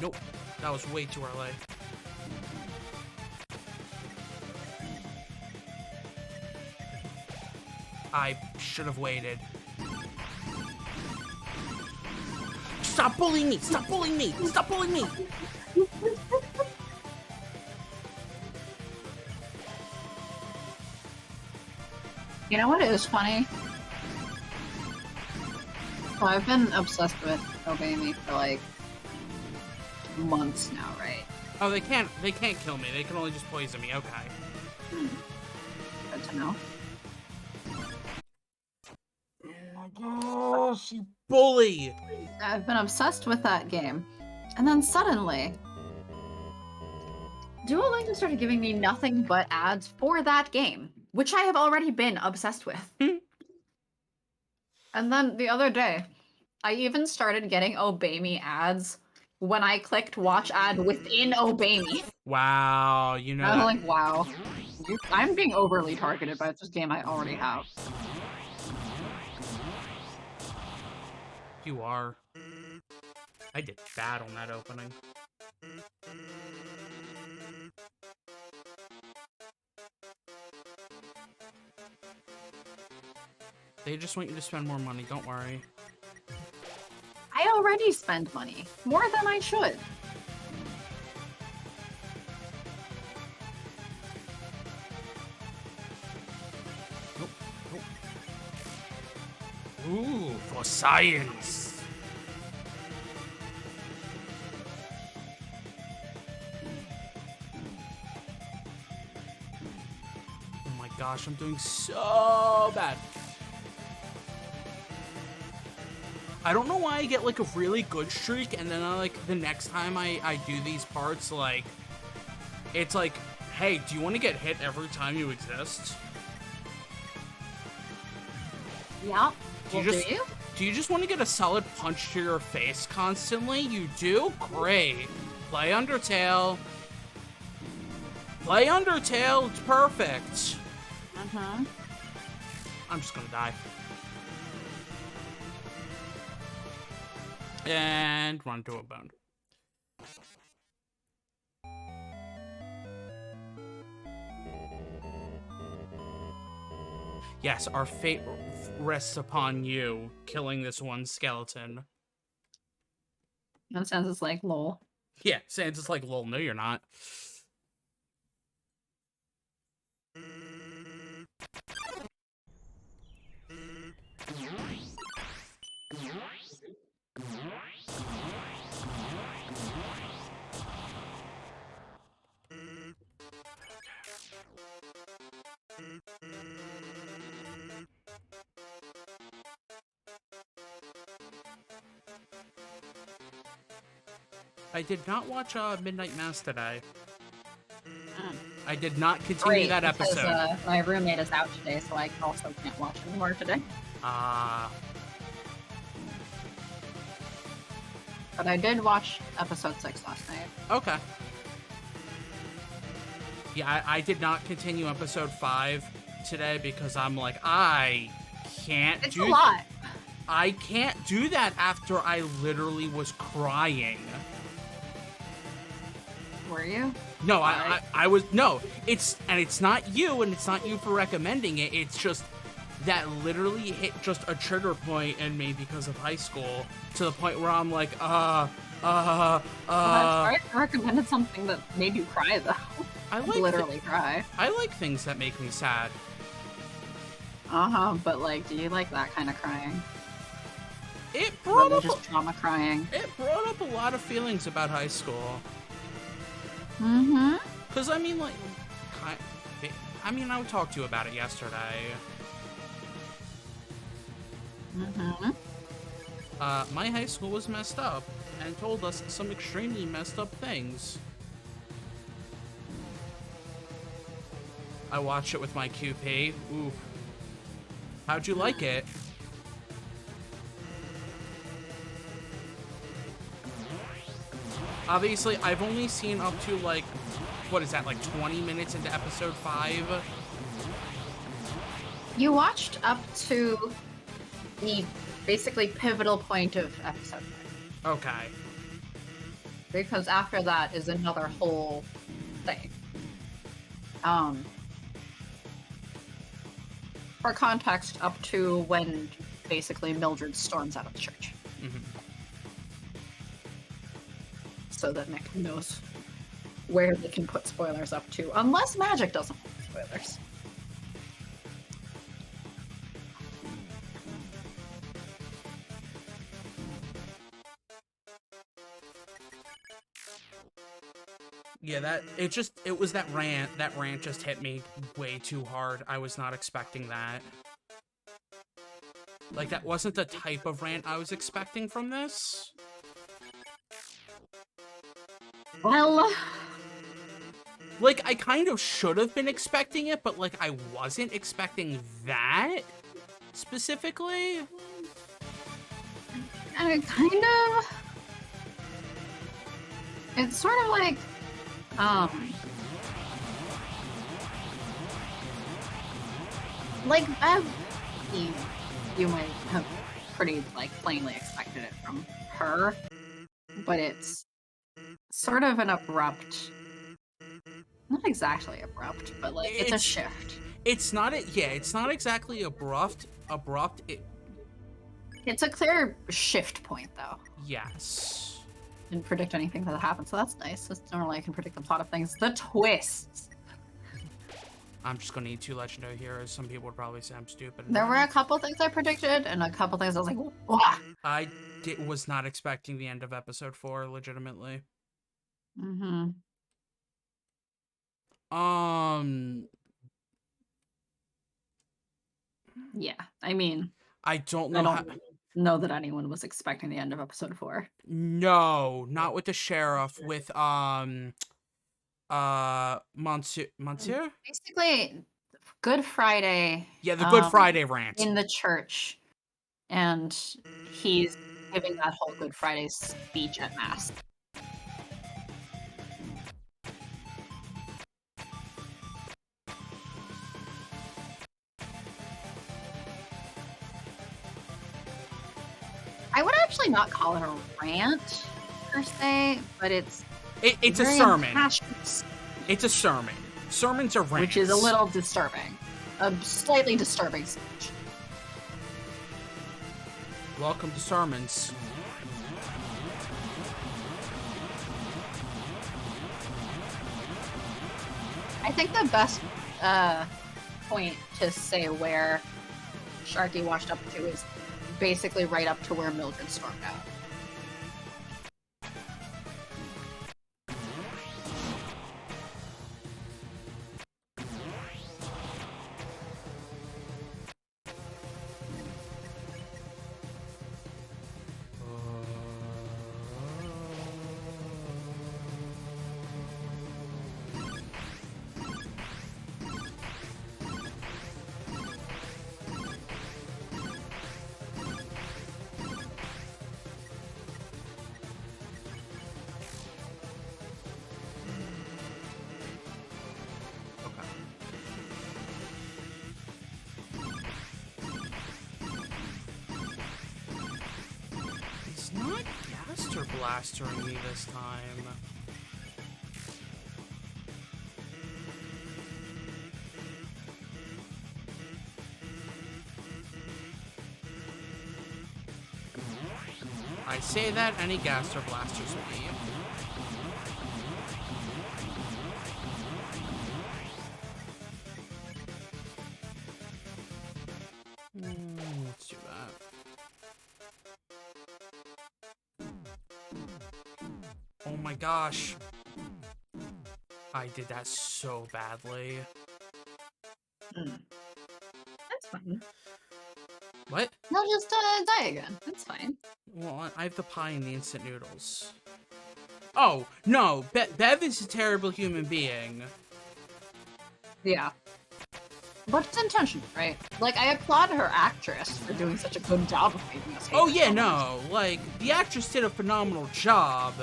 Nope. That was way too early. I should have waited. Stop bullying me! Stop bullying me! Stop bullying me! You know what is funny? So I've been obsessed with Obey Me for like months now, right? Oh, they can't kill me. They can only just poison me. Okay. Good to know. Oh my gosh, you bully! I've been obsessed with that game. And then suddenly, Duolingo started giving me nothing but ads for that game, which I have already been obsessed with. And then the other day, I even started getting Obey Me ads when I clicked watch ad within Obey Me. Wow, you know I was that. like, wow. I'm being overly targeted by this game I already have. You are. I did bad on that opening. They just want you to spend more money, don't worry. I already spend money. More than I should. Nope, nope. Ooh, for science! Oh my gosh, I'm doing so bad. I don't know why I get like a really good streak and then like the next time I do these parts, like it's like, hey, do you want to get hit every time you exist? Yeah. Do you just want to get a solid punch to your face constantly? You do? Great. Play Undertale. Play Undertale. It's perfect. Uh-huh. I'm just gonna die. And run to a bone. Yes, our fate rests upon you, killing this one skeleton. That sounds just like lol. Yeah, Sans is like, lol, no you're not. I did not watch Midnight Mass today. Mm. I did not continue that episode. Because my roommate is out today, so I also can't watch anymore today. But I did watch episode 6 last night. Okay. Yeah, I did not continue episode 5 today because I'm like, I can't It's a lot. I can't do that after I literally was crying. Were you? No, I was, no, it's not you, and it's not you for recommending it, it's just that literally hit just a trigger point in me because of high school, to the point where I'm like, I recommended something that made you cry, though. I like literally cry. I like things that make me sad. But like, do you like that kind of crying? It brought up just trauma crying. It brought up a lot of feelings about high school. Because, I mean, like, I would talk to you about it yesterday. My high school was messed up and told us some extremely messed up things. I watched it with my QP. Ooh. How'd you like it? Obviously, I've only seen up to, like, what is that, like 20 minutes into episode 5? You watched up to the basically pivotal point of episode 5. Okay. Because after that is another whole thing. For context, up to when basically Mildred storms out of the church. So that Nick knows where they can put spoilers up to, unless magic doesn't put spoilers. Yeah, it was that rant. That rant just hit me way too hard. I was not expecting that. Like, that wasn't the type of rant I was expecting from this. Well, like, I kind of should have been expecting it, but, like, I wasn't expecting that specifically. I kind of... It's sort of like, like, you might have pretty, like, plainly expected it from her, but it's sort of an abrupt, not exactly abrupt, but like it's a shift. It's not exactly abrupt. It's a clear shift point, though. Yes. Didn't predict anything that happened, so that's nice. That's normally I can predict the plot of things. The twists. I'm just gonna need 2 legendary heroes. Some people would probably say I'm stupid. There were a couple things I predicted, and a couple things I was like, wah! I was not expecting the end of episode 4, legitimately. Yeah, I mean, I don't know that anyone was expecting the end of episode 4. No, not with the sheriff, with Monsieur? Basically, Good Friday. Yeah, the Good Friday rant. In the church. And he's giving that whole Good Friday speech at Mass. I would actually not call it a rant, per se, but it's a sermon. It's a sermon. Sermons are rants. Which is a little disturbing. A slightly disturbing speech. Welcome to sermons. I think the best point to say where Sharky washed up to is basically right up to where Mildred stormed out. blastering me this time. I say that, any Gaster blasters me. Let's do that. Oh my gosh. I did that so badly. That's fine. What? No, just die again. That's fine. Well, I have the pie and the instant noodles. Oh, no. Bev is a terrible human being. Yeah. But it's intentional, right? Like, I applaud her actress for doing such a good job of making us hate Oh, her yeah, so no. much. Like, the actress did a phenomenal job.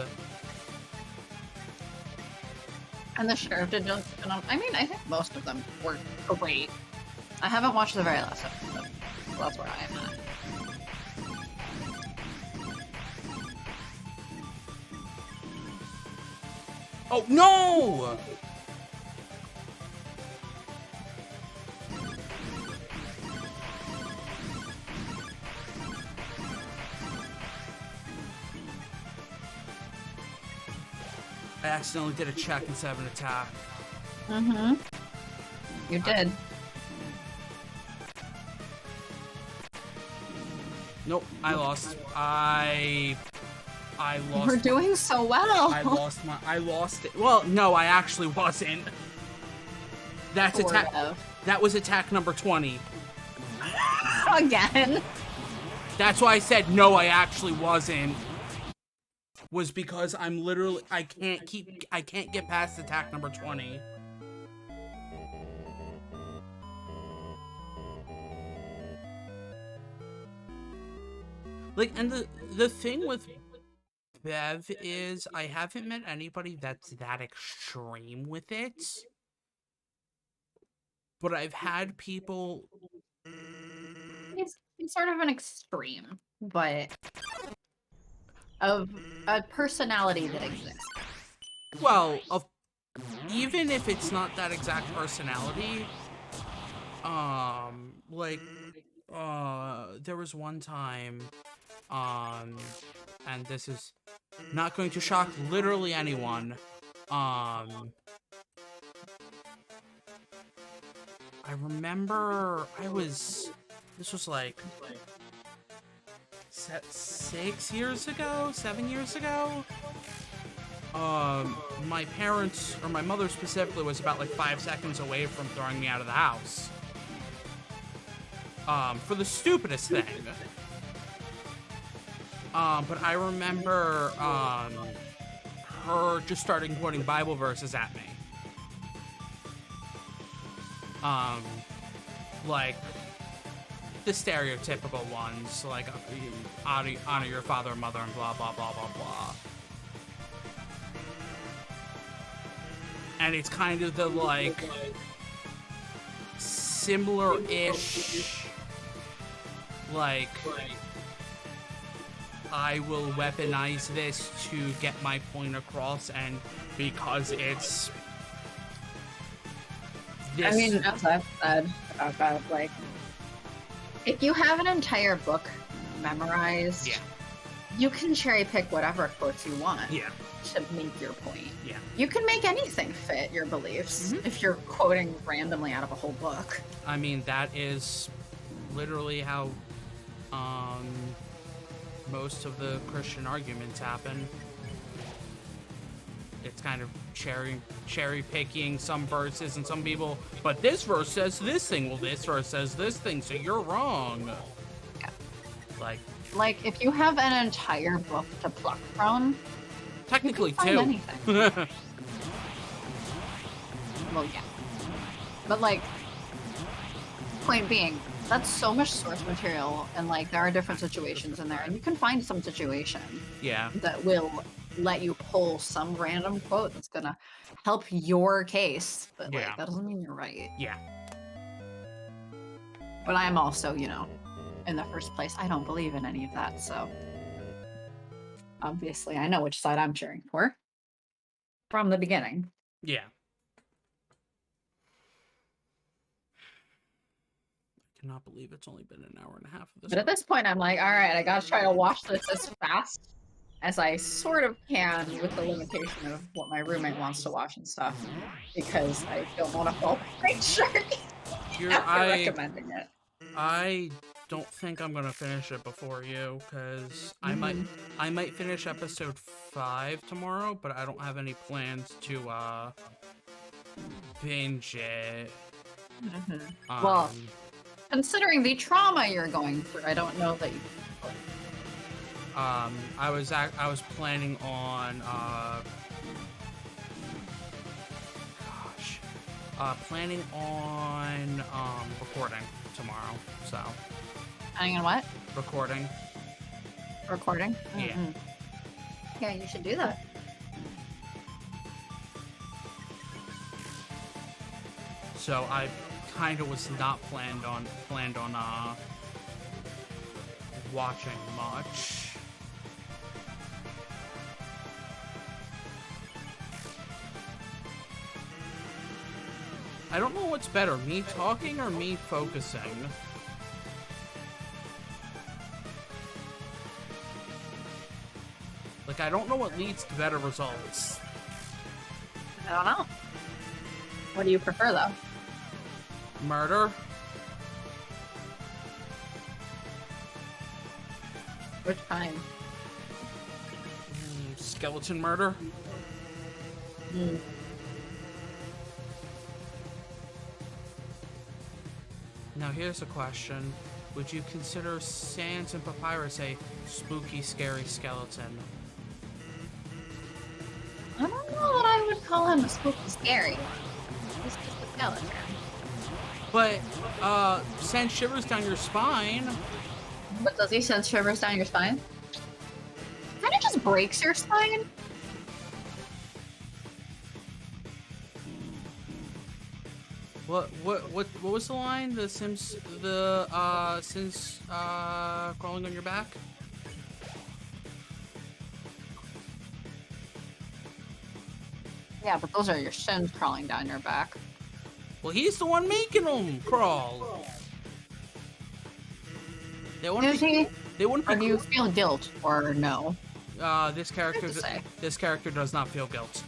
And the sheriff did just, I mean, I think most of them were great. I haven't watched the very last episode, so that's where I am at. Oh, no! I accidentally did a check instead of an attack. Mm-hmm. You did. Nope, I lost. I lost. We're doing so well. I lost it. Well, no, I actually wasn't. That's attack. That was attack number 20. Again. That's why I said no, I actually wasn't. Was because I'm literally I can't get past attack number 20. Like, and the thing with Bev is I haven't met anybody that's that extreme with it. But I've had people. It's sort of an extreme, but of a personality that exists. Well, even if it's not that exact personality, like, there was one time, and this is not going to shock literally anyone, I remember this was like 6 years ago, 7 years ago. My parents, or my mother specifically, was about like 5 seconds away from throwing me out of the house. For the stupidest thing. But I remember, her just starting quoting Bible verses at me. Like, the stereotypical ones, like, honor your father and mother and blah, blah, blah, blah, blah. And it's kind of the, like, similar-ish, like, I will weaponize this to get my point across, and because it's this... I mean, as I've said about, like, if you have an entire book memorized, yeah, you can cherry pick whatever quotes you want. Yeah. To make your point. Yeah. You can make anything fit your beliefs if you're quoting randomly out of a whole book. I mean, that is literally how most of the Christian arguments happen. It's kind of cherry picking some verses and some people, but this verse says this thing, well this verse says this thing, so you're wrong. Yeah. Like if you have an entire book to pluck from, technically two. Well, yeah. But, like, point being, that's so much source material, and, like, there are different situations in there, and you can find some situation that will let you pull some random quote that's gonna help your case, but, like, that doesn't mean you're right. Yeah. But I'm also, in the first place, I don't believe in any of that, so... Obviously, I know which side I'm cheering for. From the beginning. Yeah. I cannot believe it's only been an hour and a half of this. But at this point, I'm like, all right, I gotta try to watch this as fast as I sort of can with the limitation of what my roommate wants to watch and stuff. Because I don't want to fall behind Sharky after recommending it. I don't think I'm gonna finish it before you, because I might finish episode 5 tomorrow, but I don't have any plans to binge it. Well, considering the trauma you're going through, I don't know that you. I was planning on recording tomorrow. So. Planning on what? Recording. Recording? Yeah. Yeah, you should do that. So I kind of was not planned on watching much. I don't know what's better, me talking or me focusing. Like, I don't know what leads to better results. I don't know. What do you prefer, though? Murder? Which kind? Skeleton murder? Now here's a question. Would you consider Sans and Papyrus a spooky, scary skeleton? I don't know that I would call him a spooky scary. He's just a skeleton. But, send shivers down your spine. But does he send shivers down your spine? Kind of just breaks your spine. What was the line? The Sims crawling on your back? Yeah, but those are your Sims crawling down your back. Well, he's the one making them crawl. They wouldn't be. Or do you feel guilt or no? This character does not feel guilt.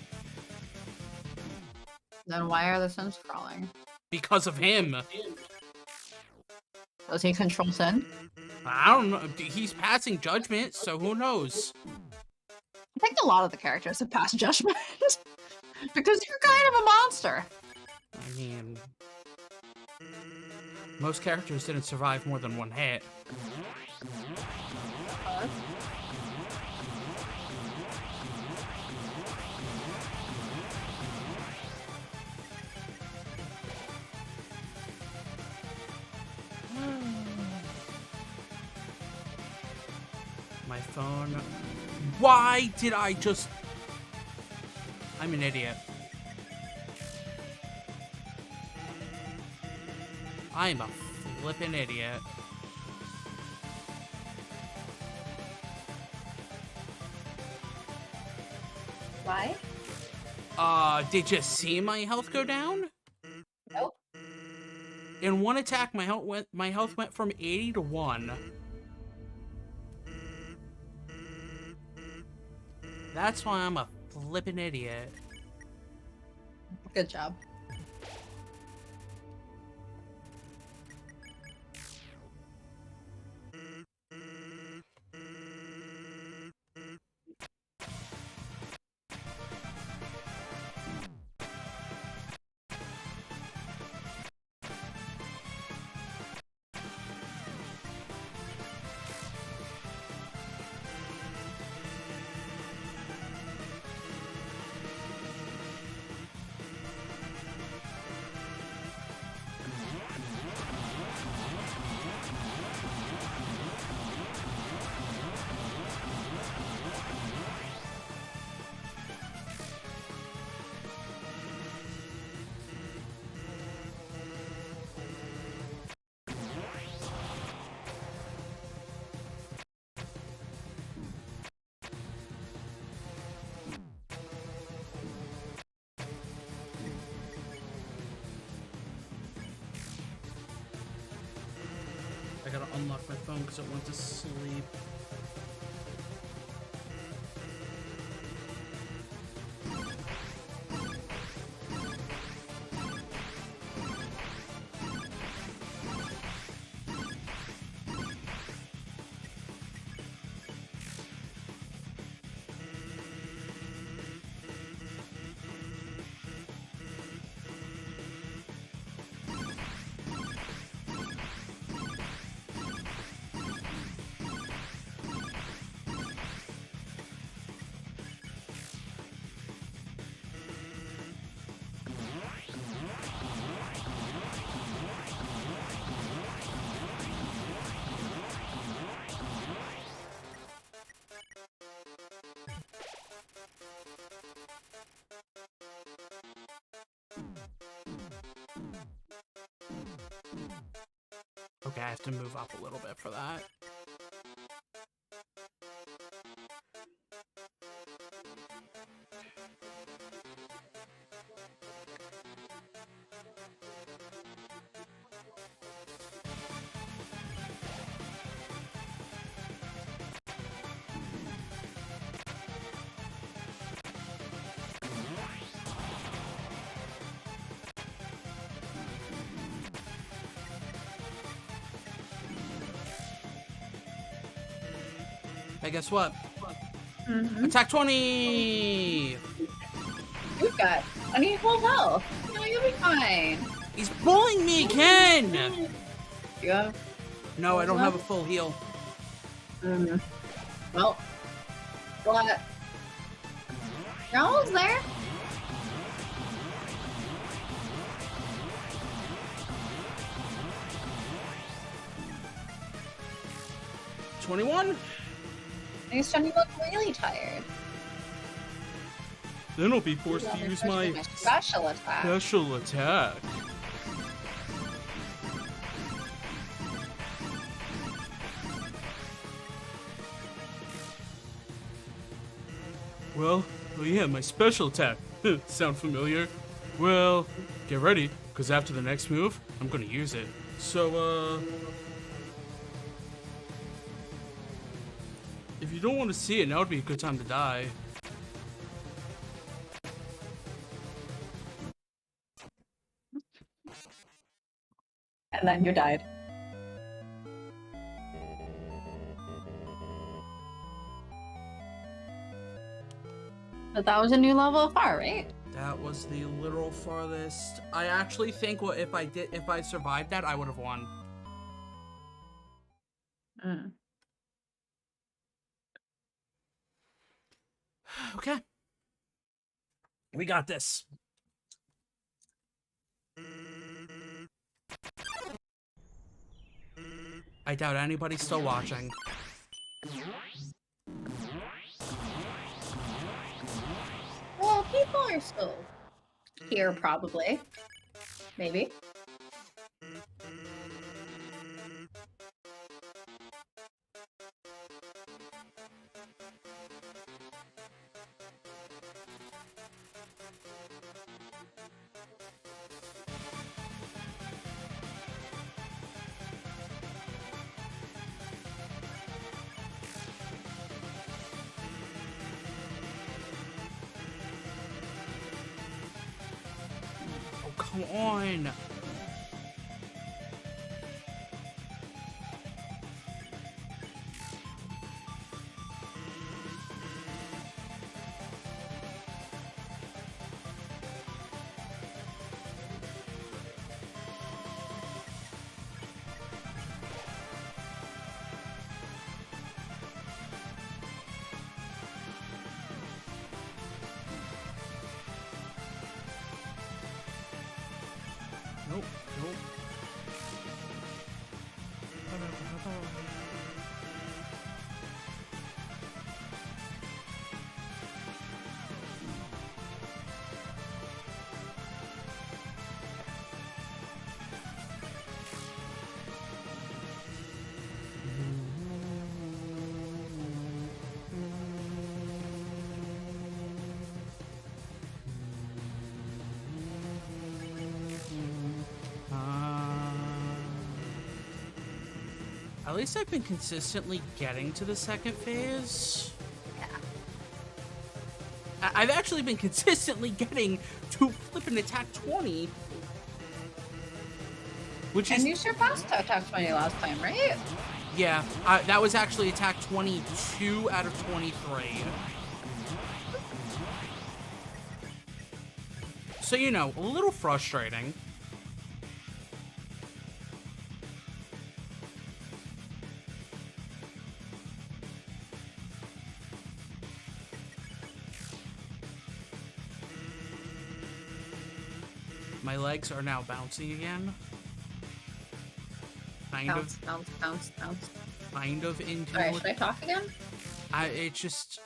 Then why are the Sims crawling? Because of him. Does he control Sin? I don't know. He's passing judgment, so who knows? I think a lot of the characters have passed judgment. Because you're kind of a monster. I mean, most characters didn't survive more than one hit. My phone. Why did I just... I'm an idiot. I am a flippin' idiot. Why? Did you see my health go down? Nope. In one attack, my health went from 80 to 1. That's why I'm a flippin' idiot. Good job. unlock my phone because it went to sleep. Okay, I have to move up a little bit for that. Hey, guess what? Attack 20! You've got 20 full health. No, you'll be fine. He's bullying me again! You have? No, I don't have a full heal. Well, what? You're almost there. $21? He's starting to look really tired. Then I'll be forced to use my special attack. Special attack. Well, oh yeah, my special attack. Sound familiar? Well, get ready, because after the next move, I'm gonna use it. So, if you don't want to see it, now would be a good time to die. And then you died. But that was a new level of far, right? That was the literal farthest. I actually think if I survived that, I would have won. Okay. We got this. I doubt anybody's still watching. Well, people are still here, probably. Maybe. Come on. Nope, nope. At least I've been consistently getting to the second phase. Yeah. I've actually been consistently getting to flipping attack 20. And you surpassed attack 20 last time, right? Yeah, that was actually attack 22 out of 23. So, you know, a little frustrating. My legs are now bouncing again. Bounce. Kind of into. Alright, should I talk again? It just.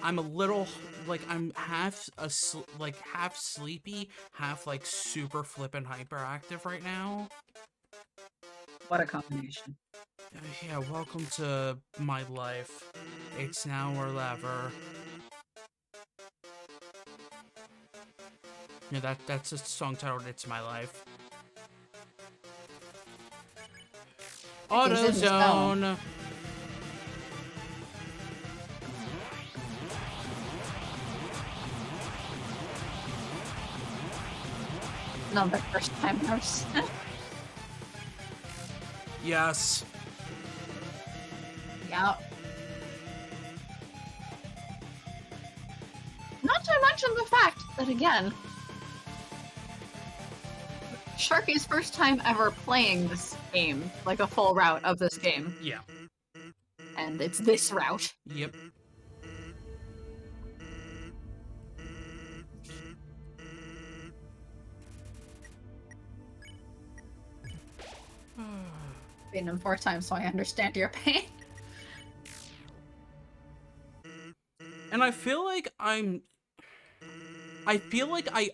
I'm a little like I'm half sleepy, half like super flippin' hyperactive right now. What a combination. Yeah, welcome to my life. It's now or never. Yeah, that's a song titled "It's My Life." AutoZone. No, the first timers. Yes. Yeah. Not to mention the fact that, again, Sharky's first time ever playing this game, like a full route of this game. Yeah. And it's this route. Yep. Beaten him 4 times, so I understand your pain. And I feel like I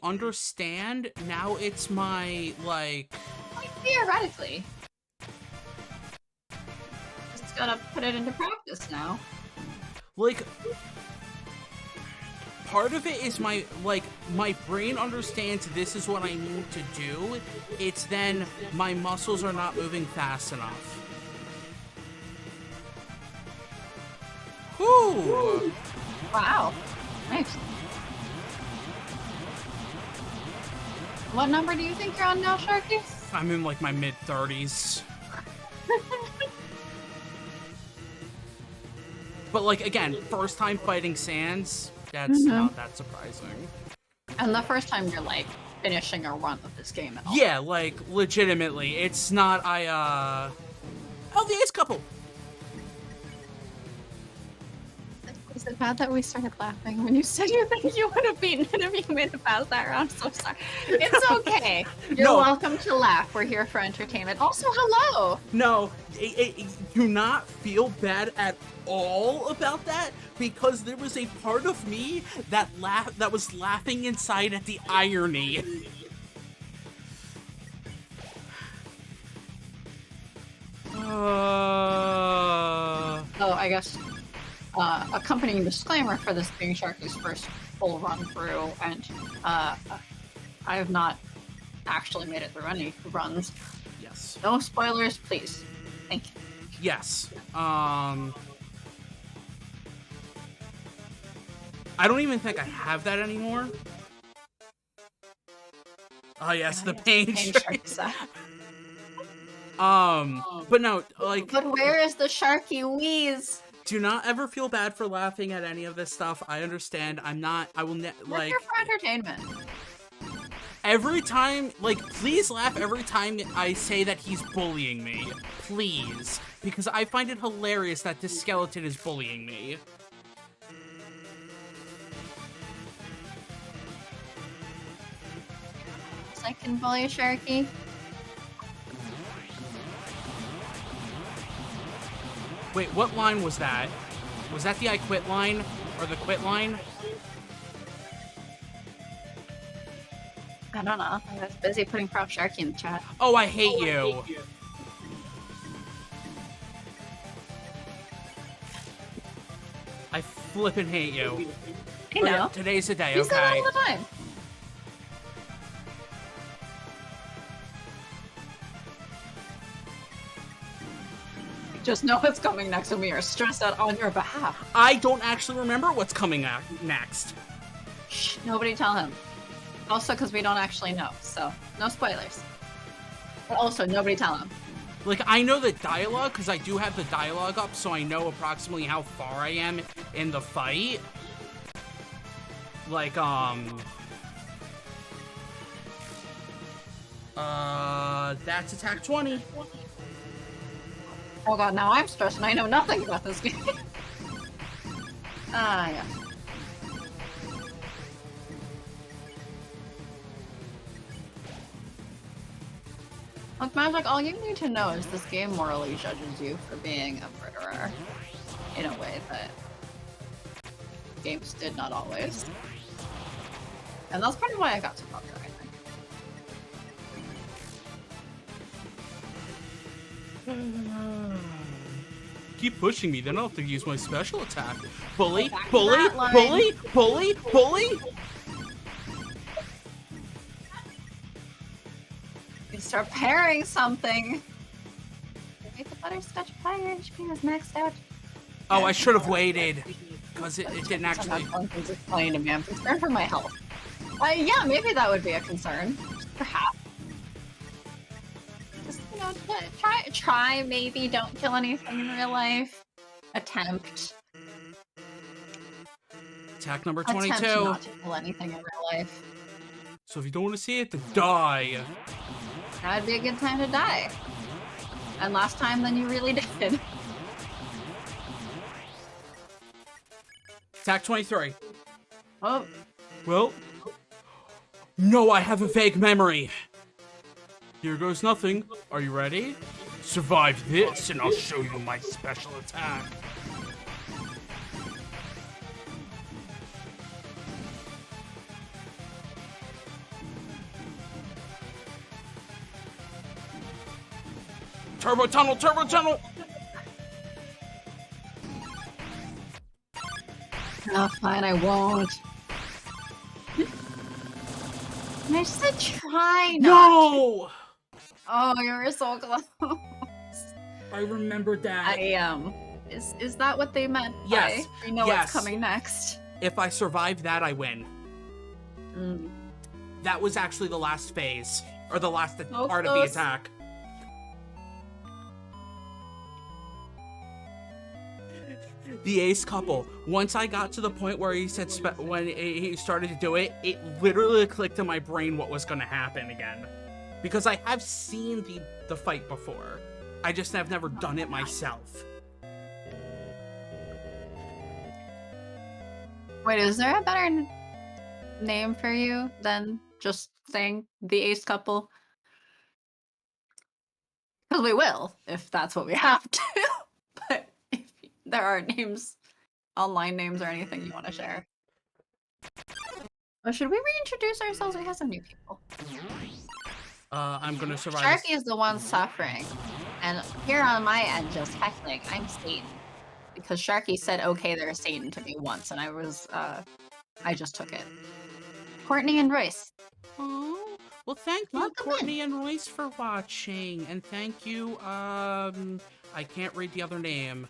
understand now. It's my like theoretically. Just gotta put it into practice now. Like, part of it is my brain understands this is what I need to do. It's then my muscles are not moving fast enough. Whew! Wow. Nice. What number do you think you're on now, Sharky? I'm in like my mid-30s. But like, again, first time fighting Sans, that's not that surprising. And the first time you're like finishing a run of this game at all. Yeah, like legitimately. It's not oh, the ace couple. Is it bad that we started laughing when you said you think you would have beaten it if you made it past that round? I'm so sorry. It's okay. You're welcome to laugh. We're here for entertainment. Also, hello. No, do not feel bad at all about that, because there was a part of me that was laughing inside at the irony. Oh, I guess accompanying disclaimer for this being Sharky's first full run through, and I have not actually made it through any runs. Yes. No spoilers, please. Thank you. Yes. I don't even think I have that anymore. Oh yes, the pain strikes. But no, like. But where is the Sharky wheeze? Do not ever feel bad for laughing at any of this stuff. I understand. I'm not. I will like. We're here for entertainment. Every time, like, please laugh every time I say that he's bullying me. Please. Because I find it hilarious that this skeleton is bullying me. I can bully Sharky. Wait, what line was that? Was that the I quit line? Or the quit line? I don't know. I was busy putting Prof. Sharky in the chat. Oh, I hate you. I flippin' hate you. I know. Yeah, today's the day, He's okay? that all the time. Just know what's coming next, and we are stressed out on your behalf. I don't actually remember what's coming next. Shh, nobody tell him. Also, because we don't actually know, so no spoilers. But also, nobody tell him. Like, I know the dialogue, because I do have the dialogue up, so I know approximately how far I am in the fight. Like, that's attack 20. Oh god, now I'm stressed and I know nothing about this game. Yeah. Look, Magic, all you need to know is this game morally judges you for being a murderer. In a way that games did not always. And that's part of why I got so popular, I think. Keep pushing me, then I'll have to use my special attack. Bully, bully, bully, bully, bully! You start pairing something. Wait, the butterscotch pie HP is maxed out. Oh, I should have waited. Because it didn't actually... Something's explained to me. I'm concerned for my health. Yeah, maybe that would be a concern. Perhaps. Just, you know, try, maybe don't kill anything in real life. Attempt. Attack number 22. Attempt not to kill anything in real life. So if you don't want to see it, then die. That'd be a good time to die. And last time, then you really did. Attack 23. Oh. Well. No, I have a vague memory. Here goes nothing. Are you ready? Survive this, and I'll show you my special attack. Turbo tunnel, turbo tunnel! Oh, fine, I won't. I said try not. No! Oh, you were so close. I remembered that. Is that what they meant? Yes. We know what's coming next. If I survive that, I win. Mm. That was actually the last phase, or the last part of the attack. The ace couple. Once I got to the point where he said when he started to do it, it literally clicked in my brain what was going to happen again. Because I have seen the fight before. I just have never done it myself. Wait, is there a better name for you than just saying the ace couple? Because we will, if that's what we have to. But if there are names, online names or anything you want to share. Or should we reintroduce ourselves? We have some new people. I'm gonna survive. Sharky is the one suffering. And here on my end, just heckling, I'm Satan. Because Sharky said, okay, there's Satan to me once, and I just took it. Courtney and Royce. Oh, well, thank you, Courtney and Royce, for watching. And thank you, I can't read the other name.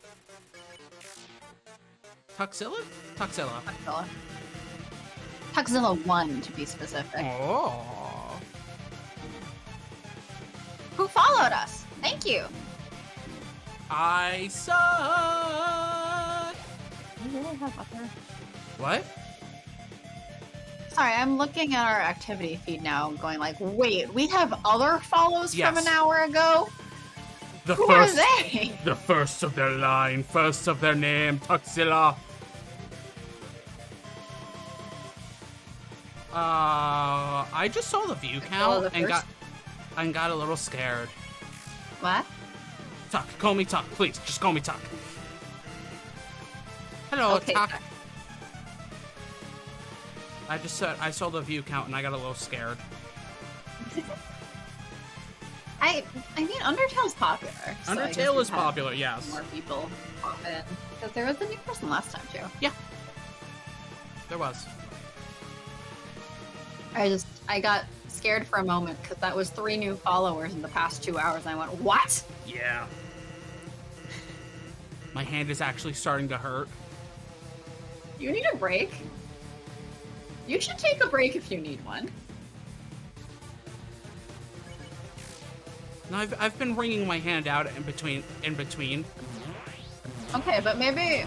Tuxilla? Tuxilla. Tuxilla. Tuxilla 1, to be specific. Oh. Who followed us? Thank you. I suck. You really have other... What? Sorry, I'm looking at our activity feed now, going like, wait, we have other follows from an hour ago? Who are they? The first of their line, first of their name, Tuxilla. I just saw the view count and got a little scared. What? Tuck, call me Tuck, please. Just call me Tuck. Hello, okay, Tuck. I just said I saw the view count and I got a little scared. I mean, Undertale's popular. So Undertale is popular, yes. More people pop in because there was a new person last time too. Yeah, there was. I got scared for a moment because that was 3 new followers in the past 2 hours, and I went, what? Yeah. My hand is actually starting to hurt. You need a break? You should take a break if you need one. No, I've been wringing my hand out in between. Okay, but maybe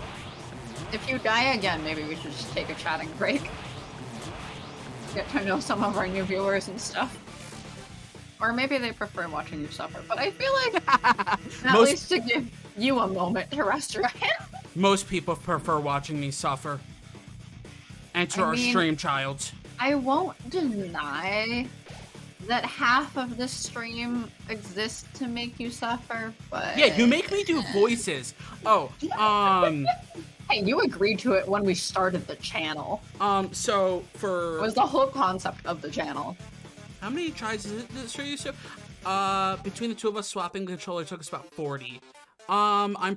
if you die again, maybe we should just take a chatting break. Get to know some of our new viewers and stuff. Or maybe they prefer watching you suffer. But I feel like at least to give you a moment to rest your hand. Most people prefer watching me suffer. Enter our stream, child. I won't deny that half of the stream exists to make you suffer, but... Yeah, you make me do voices. Oh, Hey, you agreed to it when we started the channel. So for... It was the whole concept of the channel. How many tries is it this show used to? Between the two of us swapping the controller took us about 40. Oh, the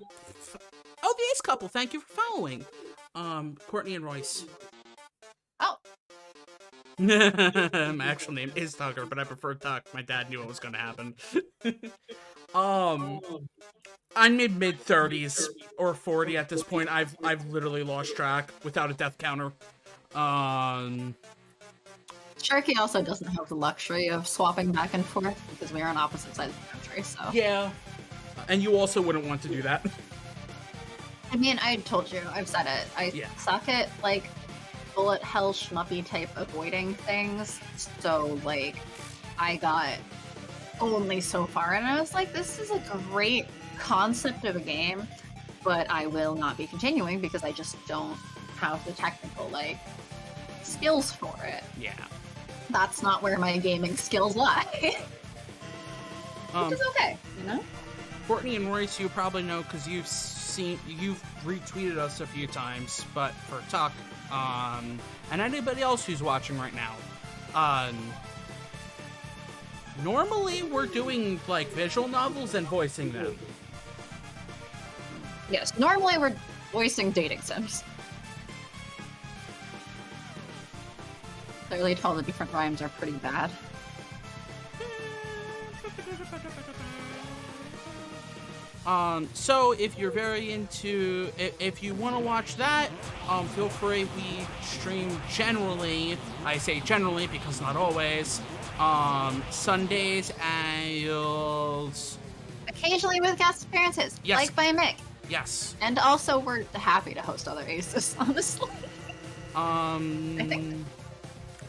Ace couple, thank you for following. Courtney and Royce. Oh. My actual name is Tucker, but I prefer Tuck. My dad knew it was gonna happen. I'm mid 30s or 40 at this point. I've literally lost track without a death counter. Sharky also doesn't have the luxury of swapping back and forth because we are on opposite sides of the country, so... Yeah. And you also wouldn't want to do that. I mean, I told you, I've said it. I suck at, like, bullet hell schmuppy type avoiding things, so, like, I got only so far, and I was like, this is a great concept of a game, but I will not be continuing because I just don't have the technical, like, skills for it. Yeah. That's not where my gaming skills lie. Which is okay, you know? Courtney and Royce, you probably know because you've retweeted us a few times, but for Tuck, and anybody else who's watching right now, normally we're doing, like, visual novels and voicing them. Yes, normally we're voicing dating sims. Clearly all the different rhymes are pretty bad. So if you're very into, if you want to watch that, feel free. We stream generally, I say generally because not always, Sundays and... Occasionally with guest appearances, yes. like by Mick. Yes. And also we're happy to host other aces, honestly. I think.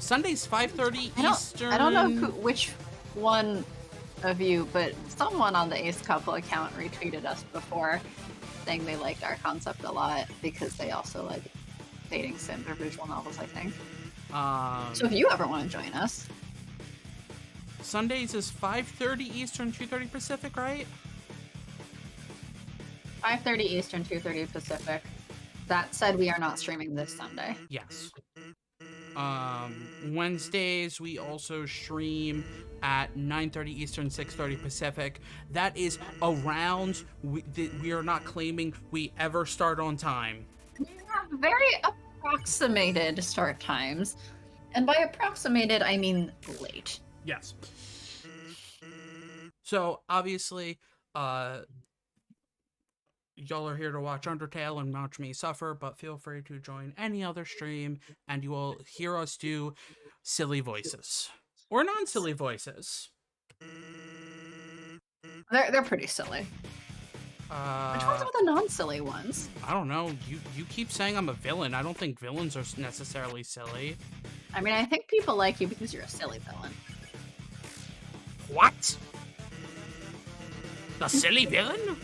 Sundays 5:30 Eastern. I don't know which one of you, but someone on the Ace Couple account retweeted us before saying they liked our concept a lot because they also like dating sims or visual novels, I think. So if you ever want to join us. Sundays is 5:30 Eastern, 2:30 Pacific, right? 5:30 Eastern, 2:30 Pacific. That said, we are not streaming this Sunday. Yes. Wednesdays we also stream at 9:30 Eastern, 6:30 Pacific. That is around. We are not claiming we ever start on time. We have very approximated start times, and by approximated I mean late. Yes. So obviously, y'all are here to watch Undertale and watch me suffer, but feel free to join any other stream and you will hear us do silly voices. Or non-silly voices. They're pretty silly. Which ones are the non-silly ones? I don't know. You keep saying I'm a villain. I don't think villains are necessarily silly. I mean, I think people like you because you're a silly villain. What? The silly villain?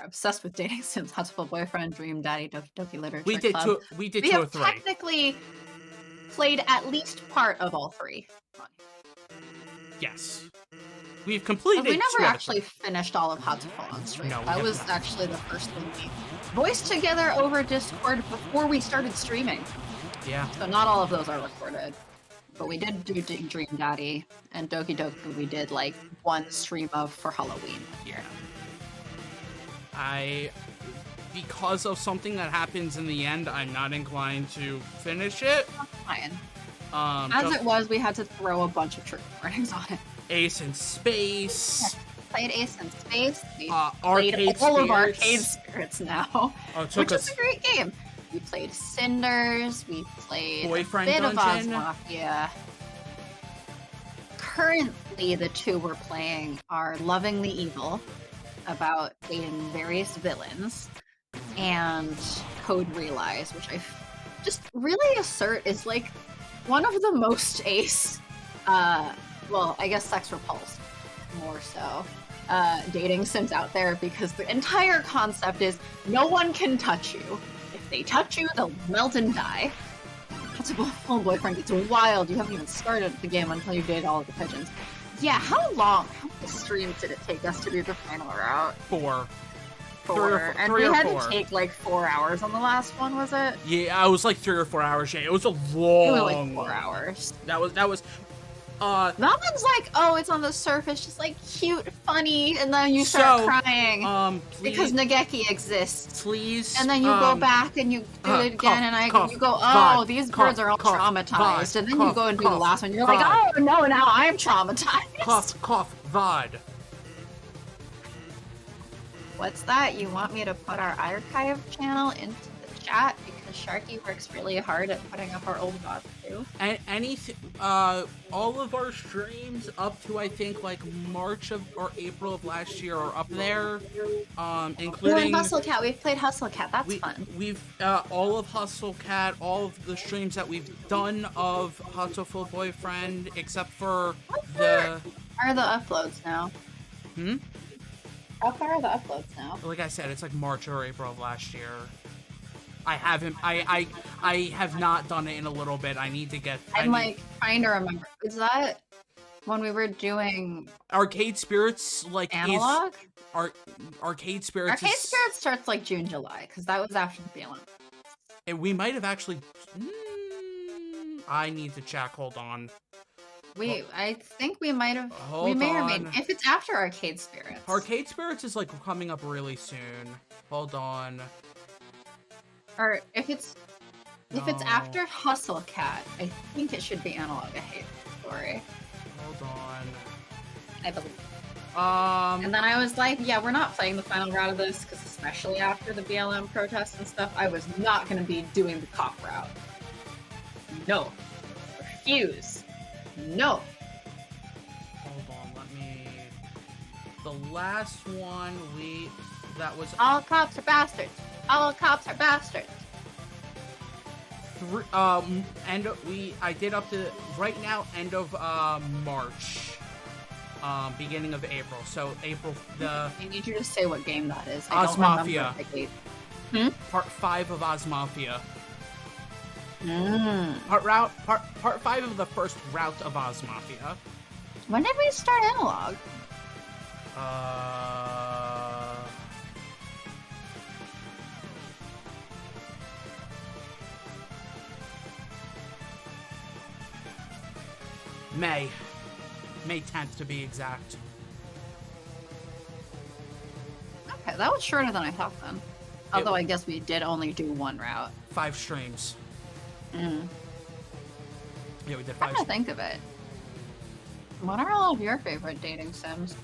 Obsessed with dating sims, Hustle Boyfriend, Dream Daddy, Doki Doki Literature we did Club. We did we 2 or have 3. Technically played at least part of all 3. Yes. We've completed. But we never actually finished all of How to Fall on Stream. No, that was actually the first thing we voiced together over Discord before we started streaming. Yeah. So not all of those are recorded. But we did do Dream Daddy and Doki Doki we did like 1 stream of for Halloween this year. Because of something that happens in the end, I'm not inclined to finish it. That's fine. As it was, we had to throw a bunch of trigger warnings on it. Ace in Space. played Ace in Space. We Arcade played all of Spirits. Arcade Spirits now, which is a great game. We played Cinders. We played Boyfriend a bit Dungeon. of Osmafia. Currently, the two we're playing are Lovingly Evil, about dating various villains, and Code Realize, which I just really assert is like one of the most Ace, well, I guess Sex Repulsed more so, dating sims out there, because the entire concept is no one can touch you. If they touch you, they'll melt and die. That's a full boyfriend. It's wild. You haven't even started the game until you did all of the pigeons. Yeah, how many streams did it take us to do the final route? 4. And we had to take like 4 hours on the last one, was it? Yeah, it was like 3 or 4 hours. Yeah, it was a long. It was like 4 hours. That was. That one's like, oh, it's on the surface, just like cute, funny, and then you start crying because Nageki exists. Please. And then you go back and you do it again, and you go, oh, these birds are all traumatized. And then you go and do the last one. You're like, oh no, now I'm traumatized. Cough, VOD. What's that? You want me to put our archive channel into the chat? Because Sharky works really hard at putting up our old VODs too. All of our streams up to I think like March or April of last year are up there, including Hustle Cat. We've played Hustle Cat. That's fun. We've all of Hustle Cat, all of the streams that we've done of Hustleful Boyfriend, except for are the uploads now? How far are the uploads now? Like I said, it's like March or April of last year. I haven't. I have not done it in a little bit. I need to get. I'm like trying to remember. Is that when we were doing Arcade Spirits? Like analog? Arcade Spirits. Arcade Spirits starts like June, July, because that was after the BLM. And we might have actually. I need to check. Hold on. I think we might have. Hold we may on. or may. If it's after Arcade Spirits. Arcade Spirits is like coming up really soon. Hold on. Or if it's after Hustle Cat, I think it should be Analog. I hate the story. Hold on. I believe. And then I was like, yeah, we're not playing the final route of this, because especially after the BLM protests and stuff, I was not going to be doing the cop route. No. Refuse. No. Hold on, let me. The last one that was. All cops are bastards. All cops are bastards. I did up to right now end of March, beginning of April. So April I need you to say what game that is. Osmafia. Hmm? Part 5 of Osmafia. Mm. Part 5 of the first route of Osmafia. When did we start Analog? May 10th to be exact. Okay, that was shorter than I thought then. Although I guess we did only do one route. 5 streams. Mm. Yeah, we did 5. I'm trying to think of it. What are all of your favorite dating sims?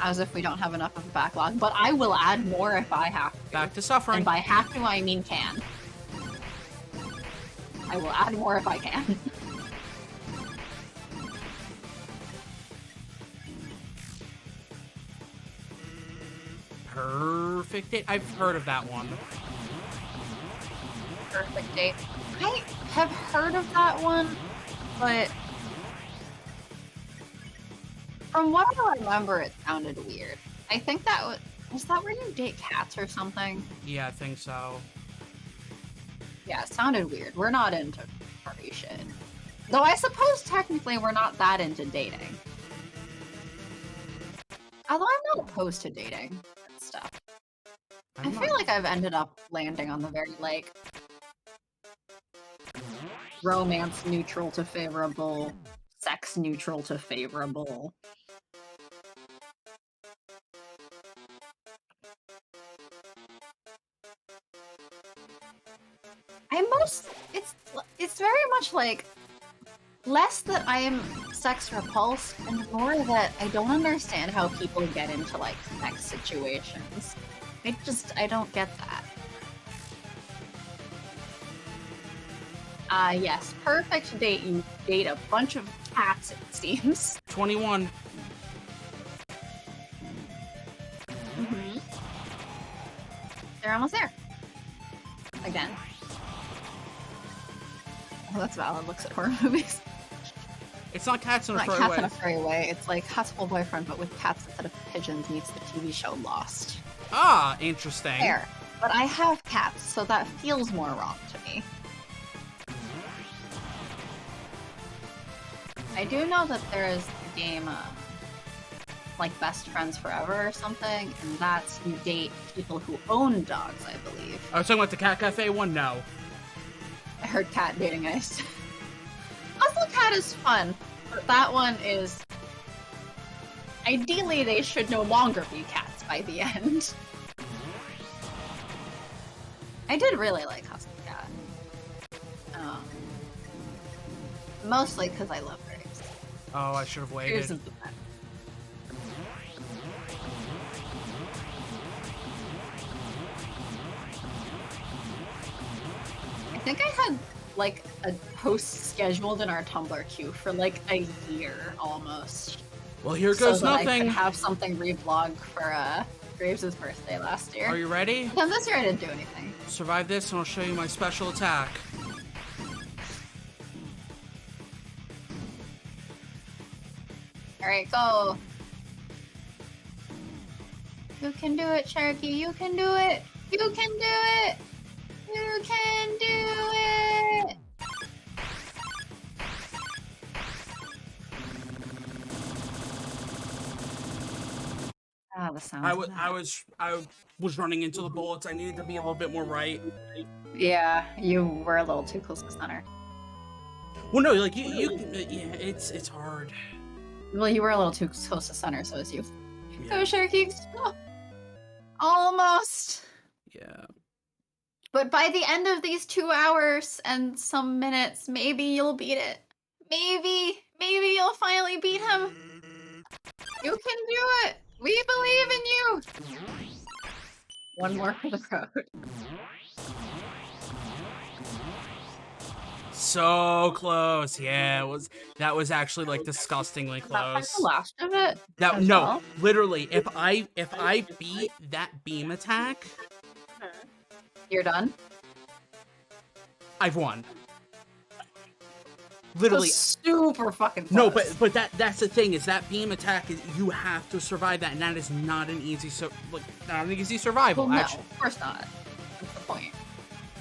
As if we don't have enough of a backlog, but I will add more if I have to. Back to suffering. And by have to, I mean can. I will add more if I can. Perfect Date. I've heard of that one. Perfect Date. I have heard of that one, but from what I remember, it sounded weird. I think that was that where you date cats or something? Yeah, I think so. Yeah, it sounded weird. We're not into party shit. Though I suppose technically we're not that into dating. Although I'm not opposed to dating and stuff. I feel like I've ended up landing on the very, like, romance neutral to favorable, sex neutral to favorable. It's very much like less that I am sex repulsed, and more that I don't understand how people get into, like, sex situations. I don't get that. Yes, perfect date. You date a bunch of cats, it seems. 21. Mm-hmm. They're almost there. Again. Oh, that's valid. Looks at horror movies. It's not Cats in a Furry Way. Cats in a Furry Way. It's like High School Boyfriend, but with cats instead of pigeons meets the TV show Lost. Ah, interesting. Fair. But I have cats, so that feels more wrong to me. I do know that there is a game, like Best Friends Forever or something, and that's you date people who own dogs, I believe. I was talking about the Cat Cafe one? No. I heard cat dating ice. Hustle Cat is fun, but that one is... Ideally, they should no longer be cats by the end. I did really like Hustle Cat. Mostly because I love Graves. Oh, I should have waited. Graves is the best. I think I had like a post scheduled in our Tumblr queue for like a year almost. Well, here goes so that nothing. I could have something revlogged for Graves' birthday last year. Are you ready? Because this year I didn't do anything. Survive this and I'll show you my special attack. Alright, go. You can do it, Sharky. You can do it. You can do it. You can do it. Ah, the sound. I was running into the bullets. I needed to be a little bit more right. Yeah, you were a little too close to center. Well, no, like yeah, it's hard. Well, you were a little too close to center, so is you. Yeah. Go, Sharky. Oh, almost. Yeah. But by the end of these 2 hours and some minutes, maybe you'll beat it. Maybe you'll finally beat him. You can do it. We believe in you. One more for the road. So close. Yeah, that was actually like disgustingly close. That's the last of it. No, literally, if I beat that beam attack, you're done. I've won. Literally, super fucking close. No, but that's the thing is that beam attack is you have to survive that, and that is not an easy survival. Well, no, actually. Of course not. That's the point.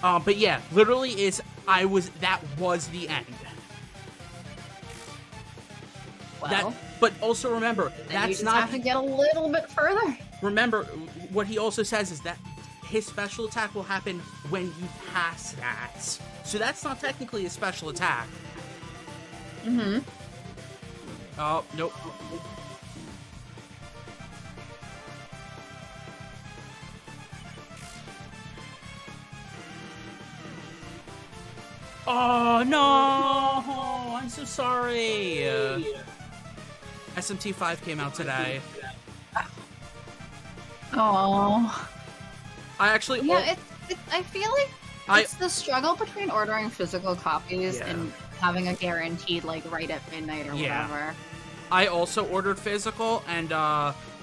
But yeah, literally that was the end. Well, but also remember, that's you just not have to get a little bit further. Remember, what he also says is that his special attack will happen when you pass that. So that's not technically a special attack. Mm-hmm. Oh, nope. Oh, no! I'm so sorry! SMT5 came out today. Oh. I actually... Yeah, I feel like it's the struggle between ordering physical copies and having a guaranteed, like, right at midnight or whatever. I also ordered physical, and,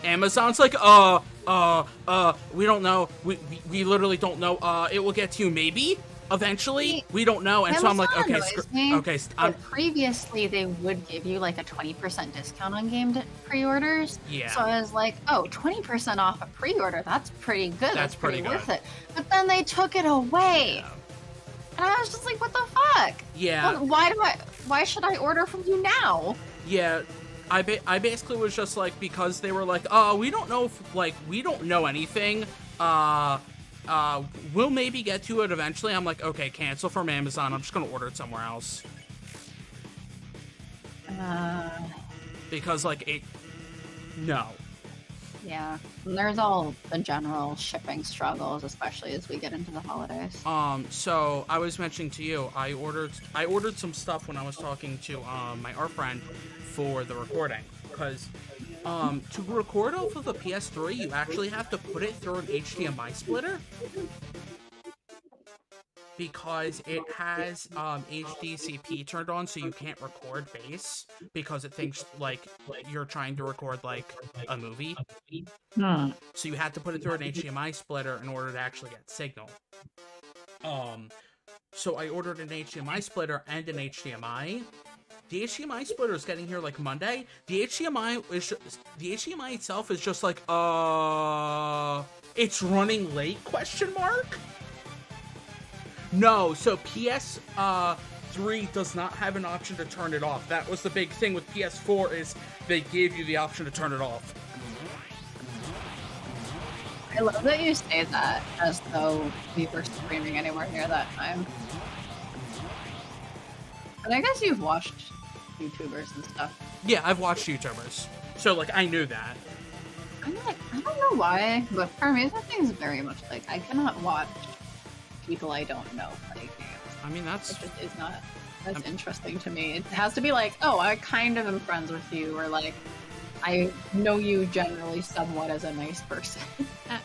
Amazon's like, we don't know. We literally don't know. It will get to you maybe, eventually. We don't know. And Amazon so I'm like, okay, but previously they would give you, like, a 20% discount on game pre-orders. Yeah. So I was like, oh, 20% off a pre-order, that's pretty good. That's pretty worth it. But then they took it away. Yeah. And I was just like, what the fuck? Yeah. Well, why should I order from you now? Yeah. I basically was just like, because they were like, oh, we don't know we don't know anything. We'll maybe get to it eventually. I'm like, okay, cancel from Amazon. I'm just gonna order it somewhere else. Uh. Because no. Yeah. And there's all the general shipping struggles, especially as we get into the holidays. So I was mentioning to you, I ordered some stuff when I was talking to my art friend for the recording, because to record off of the PS3, you actually have to put it through an HDMI splitter, because it has HDCP turned on, so you can't record bass because it thinks like you're trying to record like a movie. So you have to put it through an HDMI splitter in order to actually get signal. So I ordered an HDMI splitter and an HDMI. The HDMI splitter is getting here like Monday. The HDMI itself is just like it's running late ? No, so PS3 does not have an option to turn it off. That was the big thing with PS4, is they gave you the option to turn it off. I love that you say that as though we were streaming anywhere near that time. But I guess you've watched YouTubers and stuff. Yeah, I've watched YouTubers. So, like, I knew that. I'm like, I don't know why, but for me, that thing's very much like, I cannot watch people I don't know play games. I mean, that's... It just is not as interesting to me. It has to be like, oh, I kind of am friends with you, or like, I know you generally somewhat as a nice person.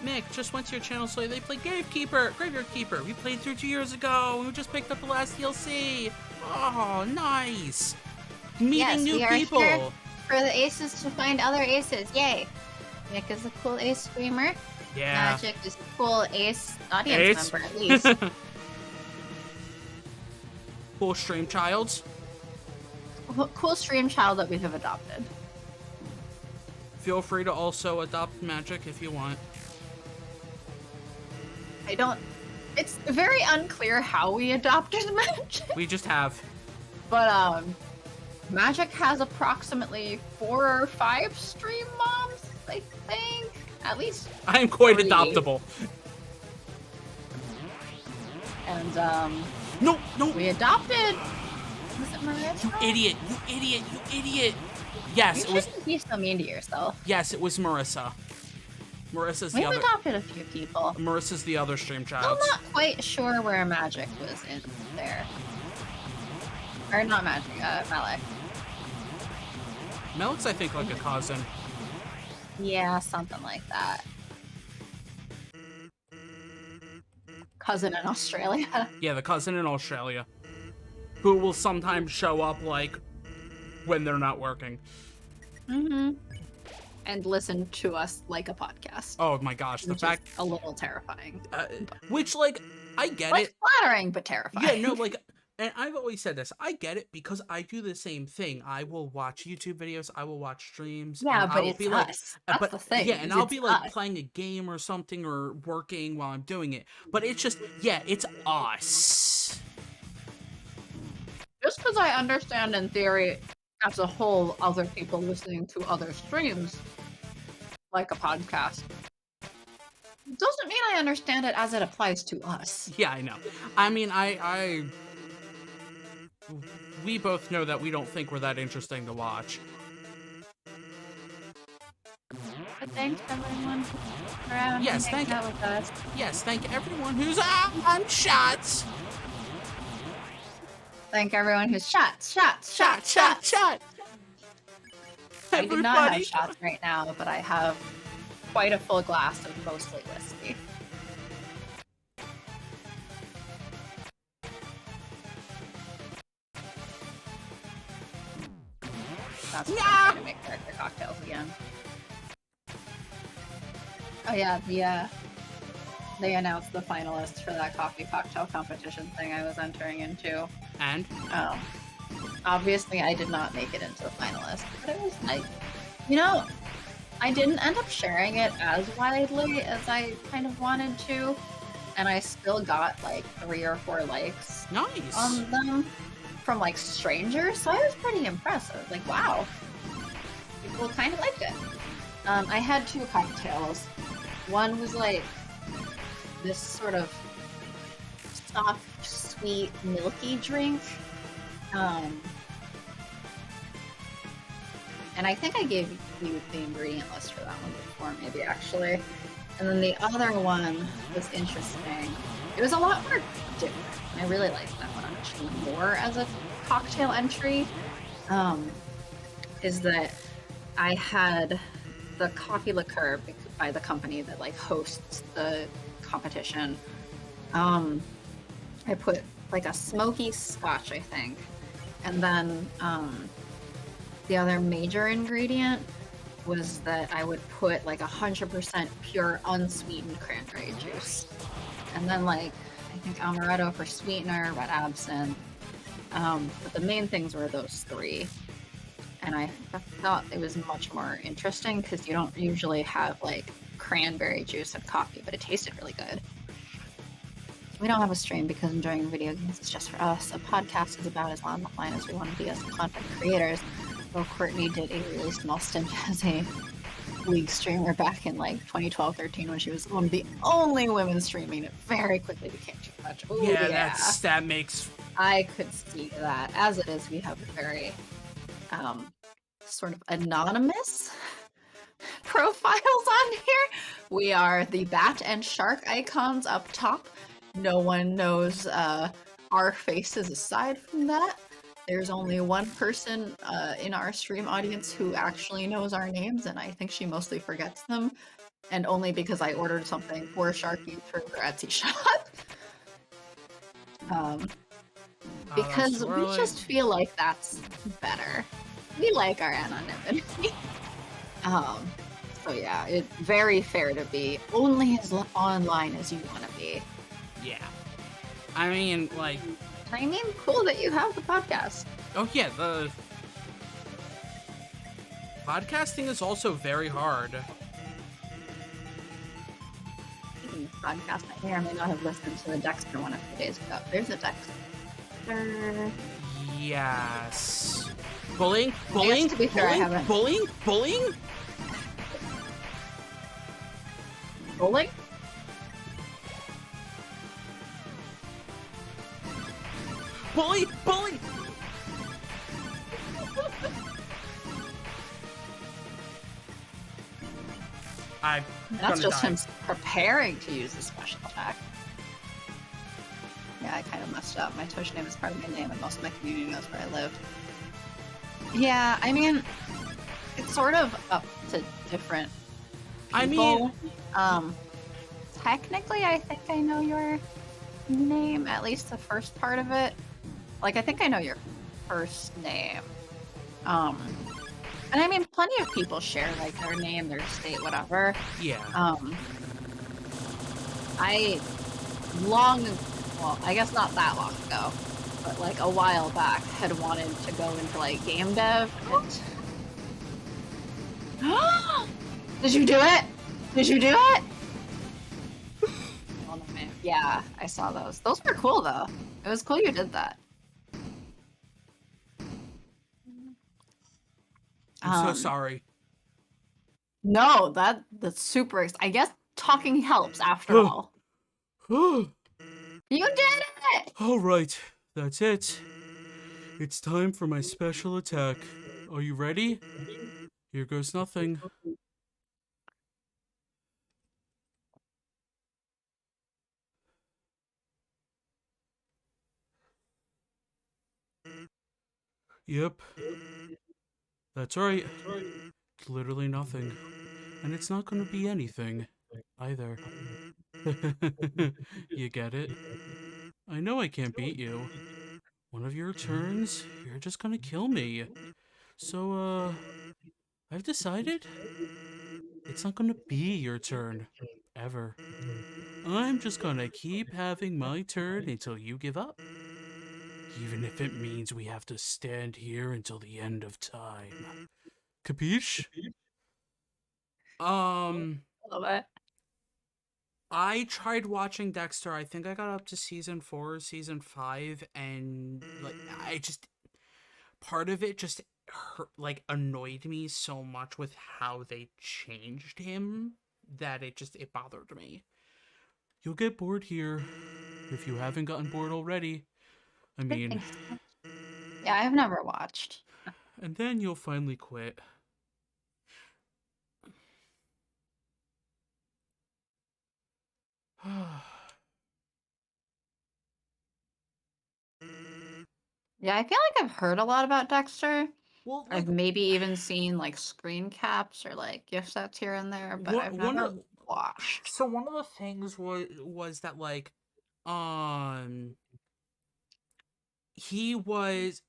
Mick, just went to your channel, so they played Graveyard Keeper. We played through 2 years ago. We just picked up the last DLC. Oh, nice. Meeting new people. Here for the aces to find other aces. Yay. Mick is a cool ace streamer. Yeah. Magic is a cool ace audience member, at least. Cool stream child. Cool stream child that we have adopted. Feel free to also adopt Magic if you want. It's very unclear how we adopted Magic. We just have. But, Magic has approximately 4 or 5 stream moms, I think. At least I am quite 3. adoptable. And, No! we adopted... Was it Marissa? You idiot! Yes, You shouldn't be so mean to yourself. Yes, it was Marissa. Marissa's the other... We've adopted a few people. Marissa's the other stream child. I'm not quite sure where Magic was in there. Or not Magic, Malik. Malik's, I think, like a cousin. Yeah, something like that. Cousin in Australia. Yeah, the cousin in Australia. Who will sometimes show up, like, when they're not working. Mm-hmm. And listen to us like a podcast. Oh my gosh, the fact... a little terrifying. Which, like, I get like, it. Flattering, but terrifying. Yeah, no, like... And I've always said this. I get it because I do the same thing. I will watch YouTube videos. I will watch streams. Yeah, and but I will it's be like, us. That's the thing. Yeah, and I'll be like us. playing a game or something or working while I'm doing it. But it's just, yeah, it's us. Just because I understand in theory, as a whole, other people listening to other streams, like a podcast, doesn't mean I understand it as it applies to us. Yeah, I know. I mean, we both know that we don't think we're that interesting to watch. But thanks everyone for hanging out with us. Yes, thank everyone who's on shots. Thank everyone who's shot. I do not have shots right now, but I have quite a full glass of mostly whiskey. That's why I'm gonna make character cocktails again. Oh yeah, they announced the finalists for that coffee cocktail competition thing I was entering into. And? Obviously I did not make it into the finalists, but it was I didn't end up sharing it as widely as I kind of wanted to, and I still got like 3 or 4 likes on them from like strangers, so I was pretty impressed. I was like, wow, people kind of liked it. I had 2 cocktails. One was like this sort of soft, sweet, milky drink. And I think I gave you the ingredient list for that one before, maybe, actually. And then the other one was interesting. It was a lot more different. I really liked that one, actually, more as a cocktail entry. Is that I had the coffee liqueur by the company that like hosts the competition. I put like a smoky scotch, I think, and then the other major ingredient was that I would put like 100% pure unsweetened cranberry juice, and then like I think amaretto for sweetener, red absinthe. But the main things were those three. And I thought it was much more interesting because you don't usually have like cranberry juice and coffee, but it tasted really good. We don't have a stream because enjoying video games is just for us. A podcast is about as long line as we want to be as content creators. Well, Courtney did a really small stint as a League streamer back in like 2012-13 when she was one of the only women streaming. It very quickly became too much. Ooh, yeah, that makes... I could see that. As it is, we have a very sort of anonymous profiles on here. We are the bat and shark icons up top. No one knows our faces aside from that. There's only one person in our stream audience who actually knows our names, and I think she mostly forgets them, and only because I ordered something for Sharky through her Etsy shop. Because we just feel like that's better. We like our anonymity. So yeah, it's very fair to be only as online as you want to be. Yeah. I mean, like... cool that you have the podcast. Oh yeah, the... podcasting is also very hard. Podcast, I may or may not have listened to the Dexter one a few days ago. There's a Dexter. Yes. Bullying? To be fair, I haven't. Bullying? Bullying? Bully! That's just him preparing to use the special attack. Yeah, I kind of messed up. My Twitch name is part of my name, and most of my community knows where I live. Yeah, I mean, it's sort of up to different people. Technically, I think I know your name, at least the first part of it. Like, I think I know your first name. And I mean, plenty of people share, like, their name, their state, whatever. Yeah. Well, I guess not that long ago, but like a while back, had wanted to go into like game dev. Did you do it? Oh, no, man. Yeah, I saw those. Those were cool though. It was cool you did that. I'm so sorry. No, that's super. I guess talking helps after all. You did it! All right, that's it. It's time for my special attack. Are you ready? Here goes nothing. Yep. That's right. It's literally nothing. And it's not gonna be anything, either. You get it? I know I can't beat you. One of your turns, you're just gonna kill me. So, I've decided it's not gonna be your turn. Ever. I'm just gonna keep having my turn until you give up. Even if it means we have to stand here until the end of time. Capiche? Love it. I tried watching Dexter. I think I got up to season 4, season 5, and like part of it just annoyed me so much with how they changed him that it bothered me. You'll get bored here if you haven't gotten bored already. I mean, yeah, I've never watched. And then you'll finally quit. Yeah, I feel like I've heard a lot about Dexter. Well, I've like maybe even seen like screen caps or like gift sets here and there, but I've one never of watched. so one of the things was that like um he was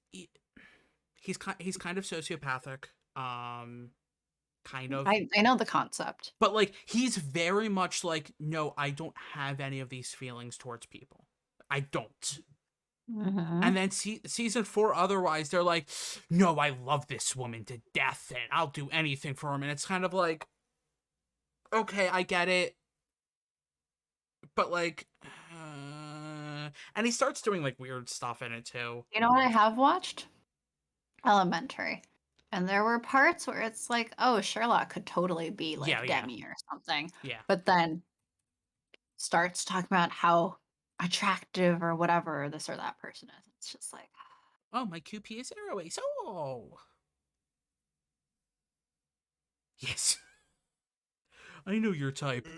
he's kind of sociopathic, kind of, I know the concept. but like he's very much like, no, I don't have any of these feelings towards people, I don't. Hmm. And then season 4 otherwise they're like, no, I love this woman to death and I'll do anything for him, and it's kind of like, okay, I get it, but like and he starts doing like weird stuff in it too. You know what I have watched? Elementary. And there were parts where it's like, oh, Sherlock could totally be Yeah, like yeah, Demi or something. yeah. But then starts talking about how attractive or whatever this or that person is. It's just like, Oh, my QP is airways. Oh, yes. I know your type.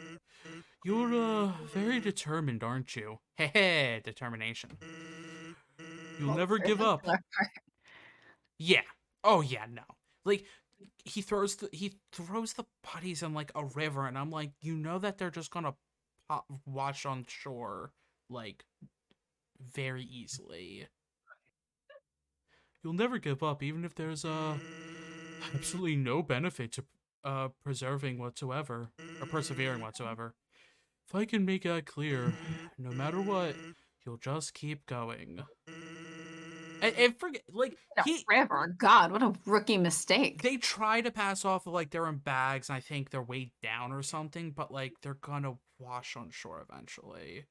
You're, very determined, aren't you? Heh, determination. You'll what was never your give up. particular part? Yeah. Oh, yeah, no. Like, he throws the putties in, like, a river, and I'm like, you know that they're just gonna wash on shore, like, very easily. You'll never give up, even if there's, absolutely no benefit to, preserving whatsoever, or persevering whatsoever. If I can make that clear, no matter what, you'll just keep going. And forget, like, No, river. God, what a rookie mistake. they try to pass off of, like, they're in bags, and I think they're weighed down or something, but, like, they're gonna wash on shore eventually.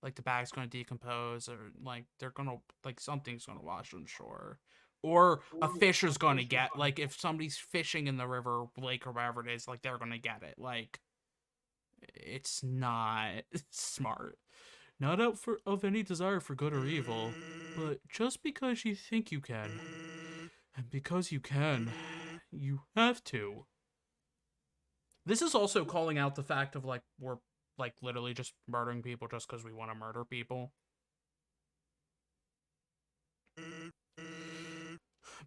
Like, the bag's gonna decompose, or, like, they're gonna, like, something's gonna wash on shore. Or a fish is gonna get, like, if somebody's fishing in the river, lake, or wherever it is, like, they're gonna get it. Like, it's not smart. Not out of any desire for good or evil, but just because you think you can. And because you can, you have to. This is also calling out the fact of, like, we're, like, literally just murdering people just because we want to murder people.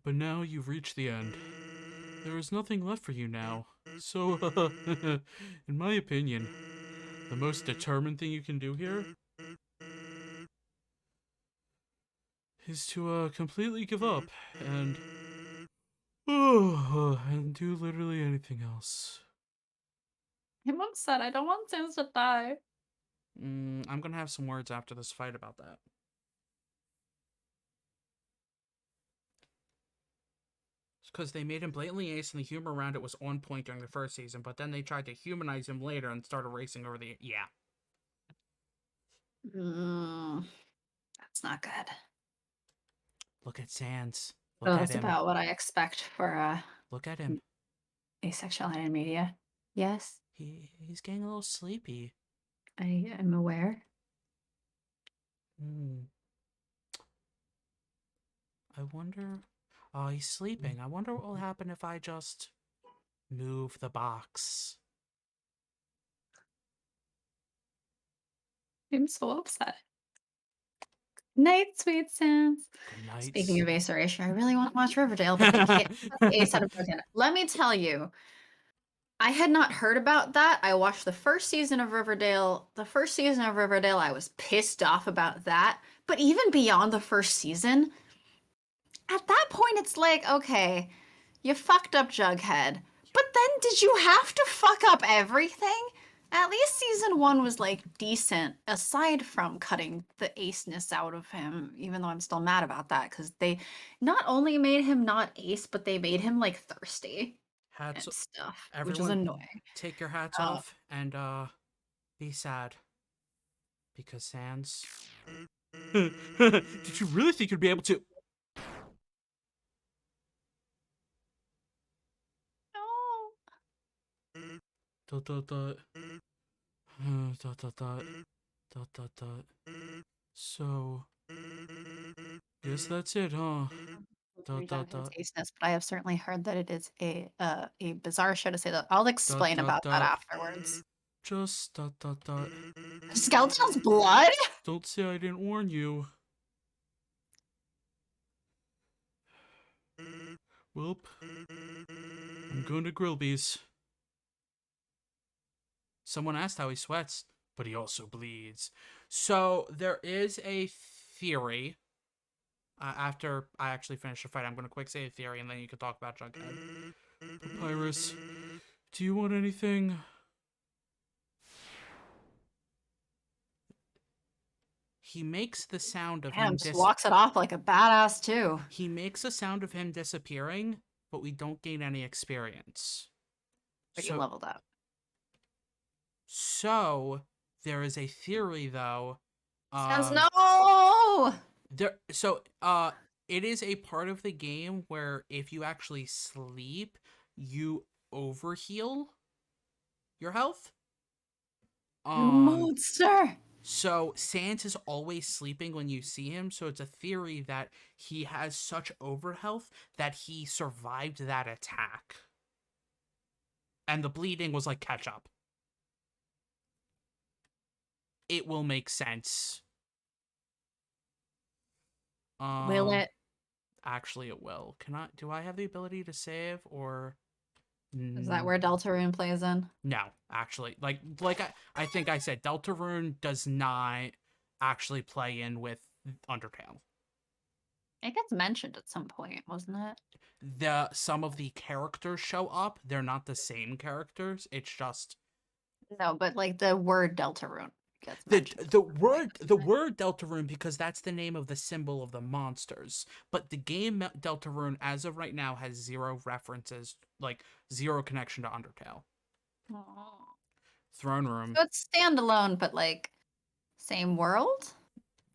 But now you've reached the end. There is nothing left for you now. So, in my opinion, the most determined thing you can do here is to completely give up and and do literally anything else. I'm upset. I don't want Sans to die. I'm gonna have some words after this fight about that. Because they made him blatantly ace and the humor around it was on point during the first season, but then they tried to humanize him later and started racing over the. Yeah. Mm, that's not good. Look at Sans. Look Well, at that's him. about what I expect for Look at him. asexuality in media. Yes, He's getting a little sleepy. I am aware. Hmm. I wonder. Oh, he's sleeping. I wonder what will happen if I just move the box. I'm so upset. Night, sweet Sans. Good Speaking night. of Ace Erasure, I really want to watch Riverdale, but I can't put the Ace out of broken. Let me tell you, I had not heard about that. I watched the first season of Riverdale. The first season of Riverdale, I was pissed off about that. But even beyond the first season, at that point, it's like, okay, you fucked up Jughead. But then did you have to fuck up everything? At least season one was like decent, aside from cutting the aceness out of him, even though I'm still mad about that, because they not only made him not ace, but they made him like thirsty Hats. and stuff, which is Everyone, annoying. take your hats Uh, off and be sad. Because Sans. Did you really think you'd be able to? no. Dot dot dot. Dot dot dot. Dot dot dot. So, guess that's it, huh? Dot dot His dot. aceness, but I have certainly heard that it is a bizarre show to say that. I'll Dot explain dot about that dot. afterwards. Just ... Skeleton's blood? Don't say I didn't warn you. Welp, I'm going to Grillby's. Someone asked how he sweats, but he also bleeds. So there is a theory. After I actually finish the fight, I'm going to quick say a theory, and then you can talk about Jughead. Papyrus, do you want anything? He makes the sound of him just walks it off like a badass too. He makes a sound of him disappearing, but we don't gain any experience. But you leveled up. So there is a theory though. Sounds no. It is a part of the game where if you actually sleep, you overheal your health. Monster. So Sans is always sleeping when you see him, so it's a theory that he has such overhealth that he survived that attack. And the bleeding was like catch up. It will make sense. Will it? Actually, it will. Do I have the ability to save, or is that where Deltarune plays in? No, actually. Like I think I said, Deltarune does not actually play in with Undertale. It gets mentioned at some point, wasn't it? Some of the characters show up. They're not the same characters. It's just no, but like the word Deltarune. The word Deltarune, because that's the name of the symbol of the monsters. But the game Deltarune, as of right now, has zero references, like zero connection to Undertale. Oh. Throne Room. So it's standalone, but like same world?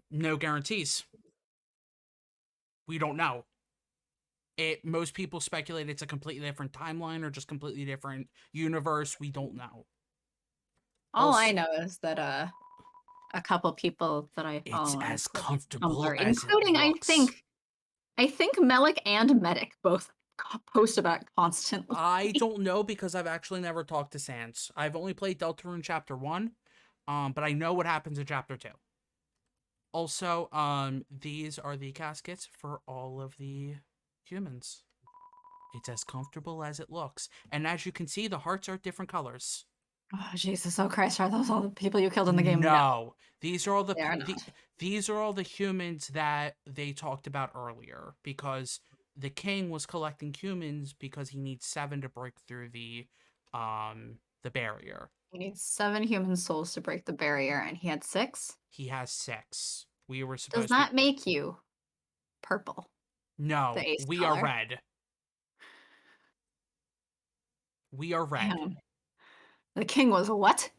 No guarantees. We don't know. Most people speculate it's a completely different timeline or just completely different universe. We don't know. All I know is that a couple people that I follow, it's as comfortable as including it looks. I think Melik and Medic both post about it constantly. I don't know because I've actually never talked to Sans. I've only played Deltarune Chapter 1, but I know what happens in Chapter 2. Also, these are the caskets for all of the humans. It's as comfortable as it looks. And as you can see, the hearts are different colors. Oh, Jesus. Oh, Christ. Are those all the people you killed in the game? No. These are all these are all the humans that they talked about earlier, because the king was collecting humans because he needs 7 to break through the barrier. He needs 7 human souls to break the barrier, and he had 6? He has 6. We were supposed to... Does that make you purple? No, we are red. We are red. Damn. The king was what?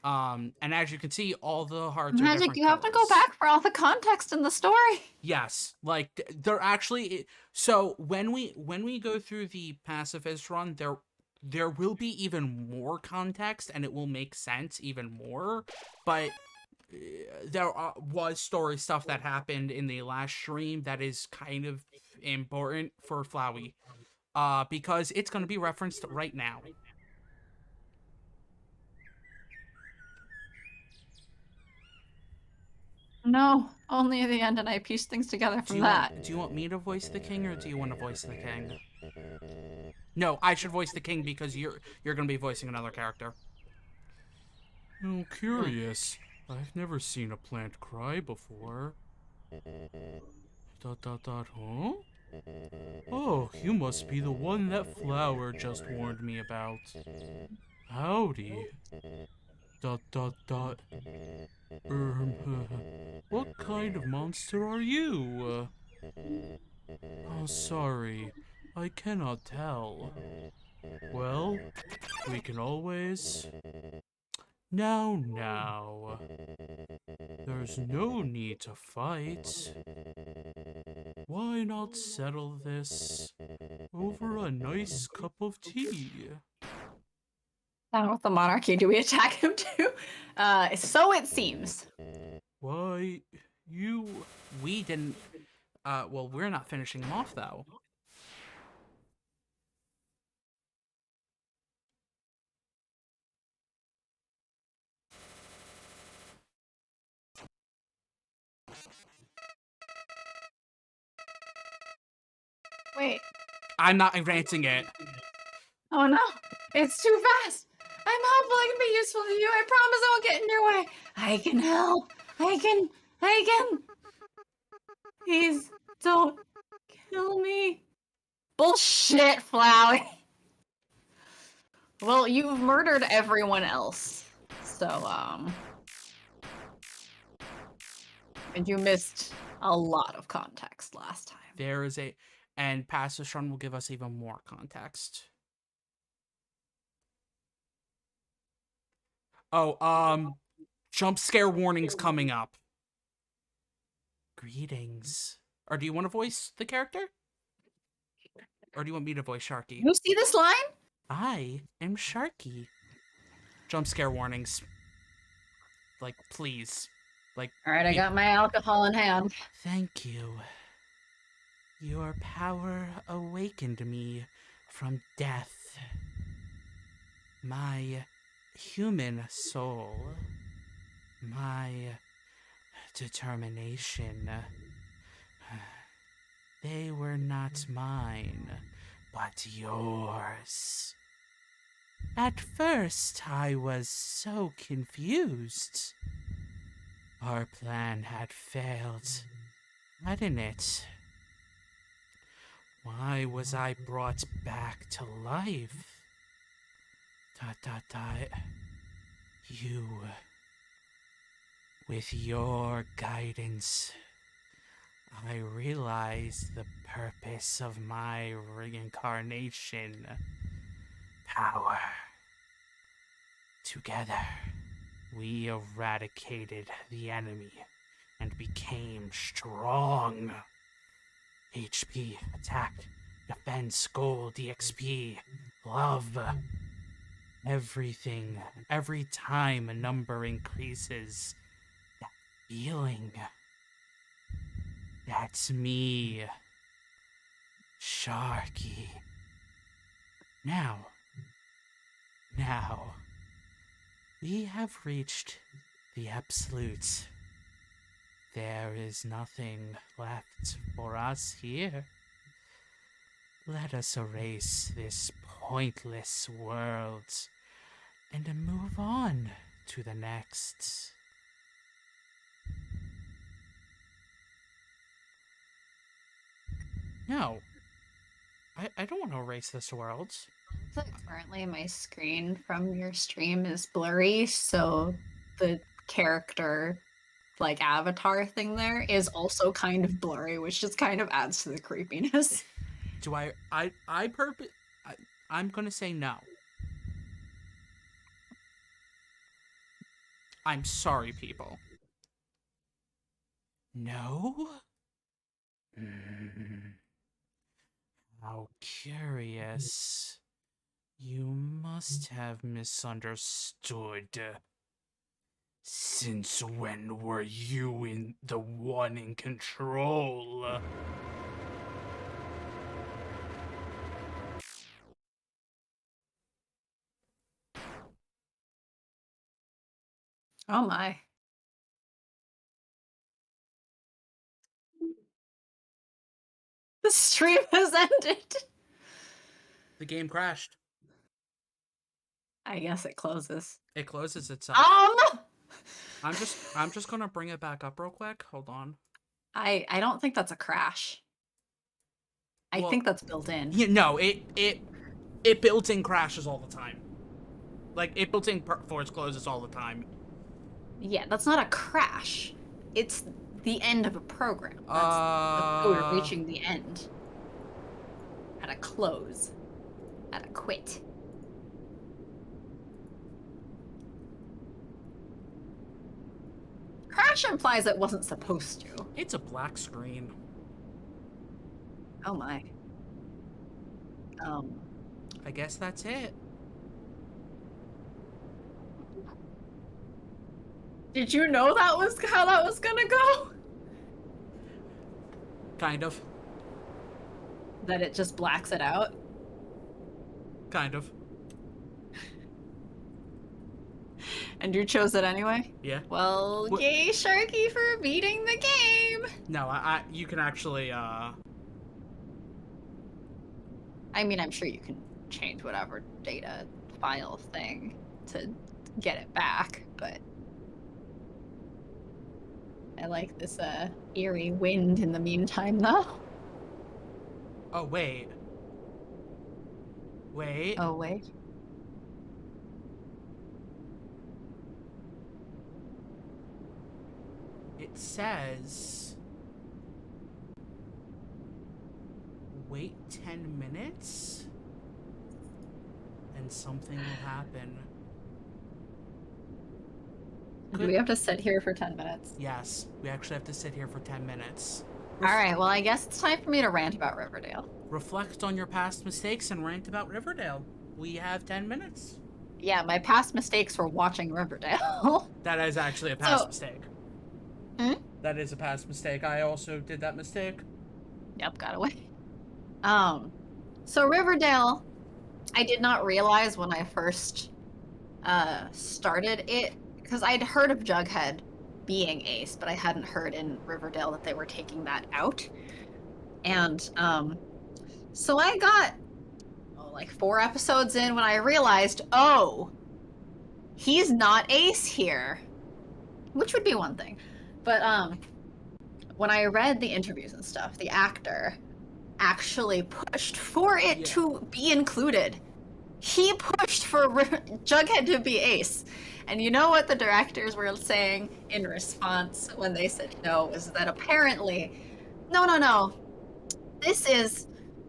And as you can see, all the hearts are Magic, different you have to go back for all the context in the story. Yes, like they're actually so when we go through the pacifist run, there will be even more context and it will make sense even more. But there was story stuff that happened in the last stream that is kind of important for Flowey, because it's going to be referenced right now. No, only at the end, and I pieced things together from that. Do you want me to voice the king, or do you want to voice the king? No, I should voice the king because you're going to be voicing another character. Oh, curious. I've never seen a plant cry before. ... huh? Oh, you must be the one that Flower just warned me about. Howdy. ... what kind of monster are you? Oh, sorry. I cannot tell. Well, we can always... Now. There's no need to fight. Why not settle this over a nice cup of tea? Down with the monarchy. Do we attack him too? So it seems. Why, we didn't... well, we're not finishing him off, though. Wait. I'm not advancing it. Oh no, it's too fast. I'm hopeful I can be useful to you. I promise I won't get in your way. I can help. I can. Please don't kill me. Bullshit, Flowey. Well, you've murdered everyone else. So, and you missed a lot of context last time. There is a... And Pastor Sean will give us even more context. Oh, jump scare warnings coming up. Greetings. Or do you want to voice the character? Or do you want me to voice Sharky? You see this line? I am Sharky. Jump scare warnings. Like, please. Like. Alright, I got my alcohol in hand. Thank you. Your power awakened me from death. My human soul. My determination. They were not mine, but yours. At first, I was so confused. Our plan had failed, hadn't it? Why was I brought back to life? You, with your guidance, I realized the purpose of my reincarnation. Power. Together, we eradicated the enemy and became strong. HP, attack, defense, gold, EXP, love. Everything. Every time a number increases, that feeling. That's me. Sharky. Now, we have reached the absolute. There is nothing left for us here. Let us erase this pointless world and move on to the next. No. I don't want to erase this world. So currently my screen from your stream is blurry, so the character like avatar thing there is also kind of blurry, which just kind of adds to the creepiness. Do I'm gonna say no. I'm sorry, people. No? How curious. You must have misunderstood. Since when were you the one in control? Oh my. The stream has ended. The game crashed. I guess it closes. It closes itself. I'm just gonna bring it back up real quick. Hold on. I don't think that's a crash. I think that's built in. Yeah, no, it built in crashes all the time. Like, it built in force closes all the time. Yeah, that's not a crash. It's the end of a program. That's we're reaching the end. At a close. At a quit. Crash implies it wasn't supposed to. It's a black screen. Oh my. I guess that's it. Did you know that was how that was gonna go? Kind of. That it just blacks it out? Kind of. And you chose it anyway? Yeah. Well, yay, Sharky, for beating the game! No, you can actually, I mean, I'm sure you can change whatever data file thing to get it back, but I like this eerie wind in the meantime, though. Oh, wait. Wait. Oh, wait. It says... Wait 10 minutes? And something will happen. Do we have to sit here for 10 minutes? Yes, we actually have to sit here for 10 minutes. Alright, well, I guess it's time for me to rant about Riverdale. Reflect on your past mistakes and rant about Riverdale. We have 10 minutes. Yeah, my past mistakes were watching Riverdale. That is actually a past mistake. Hmm? That is a past mistake. I also did that mistake. Yep, got away. So Riverdale, I did not realize when I first started it, because I'd heard of Jughead being Ace, but I hadn't heard in Riverdale that they were taking that out. And so I got like 4 episodes in when I realized, oh, he's not Ace here, which would be one thing. But when I read the interviews and stuff, the actor actually pushed for it to be included. He pushed for Jughead to be Ace. And you know what the directors were saying in response when they said no, was that apparently, no, this is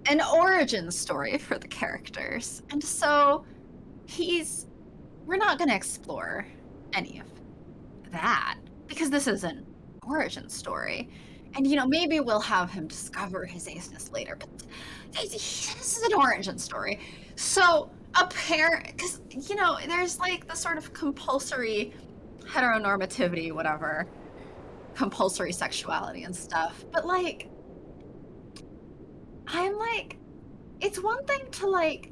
an origin story for the characters. And so we're not going to explore any of that because this is an origin story. And, maybe we'll have him discover his aceness later, but this is an origin story. So, because, there's like the sort of compulsory heteronormativity, whatever, compulsory sexuality and stuff. But, like, I'm like, it's one thing to, like,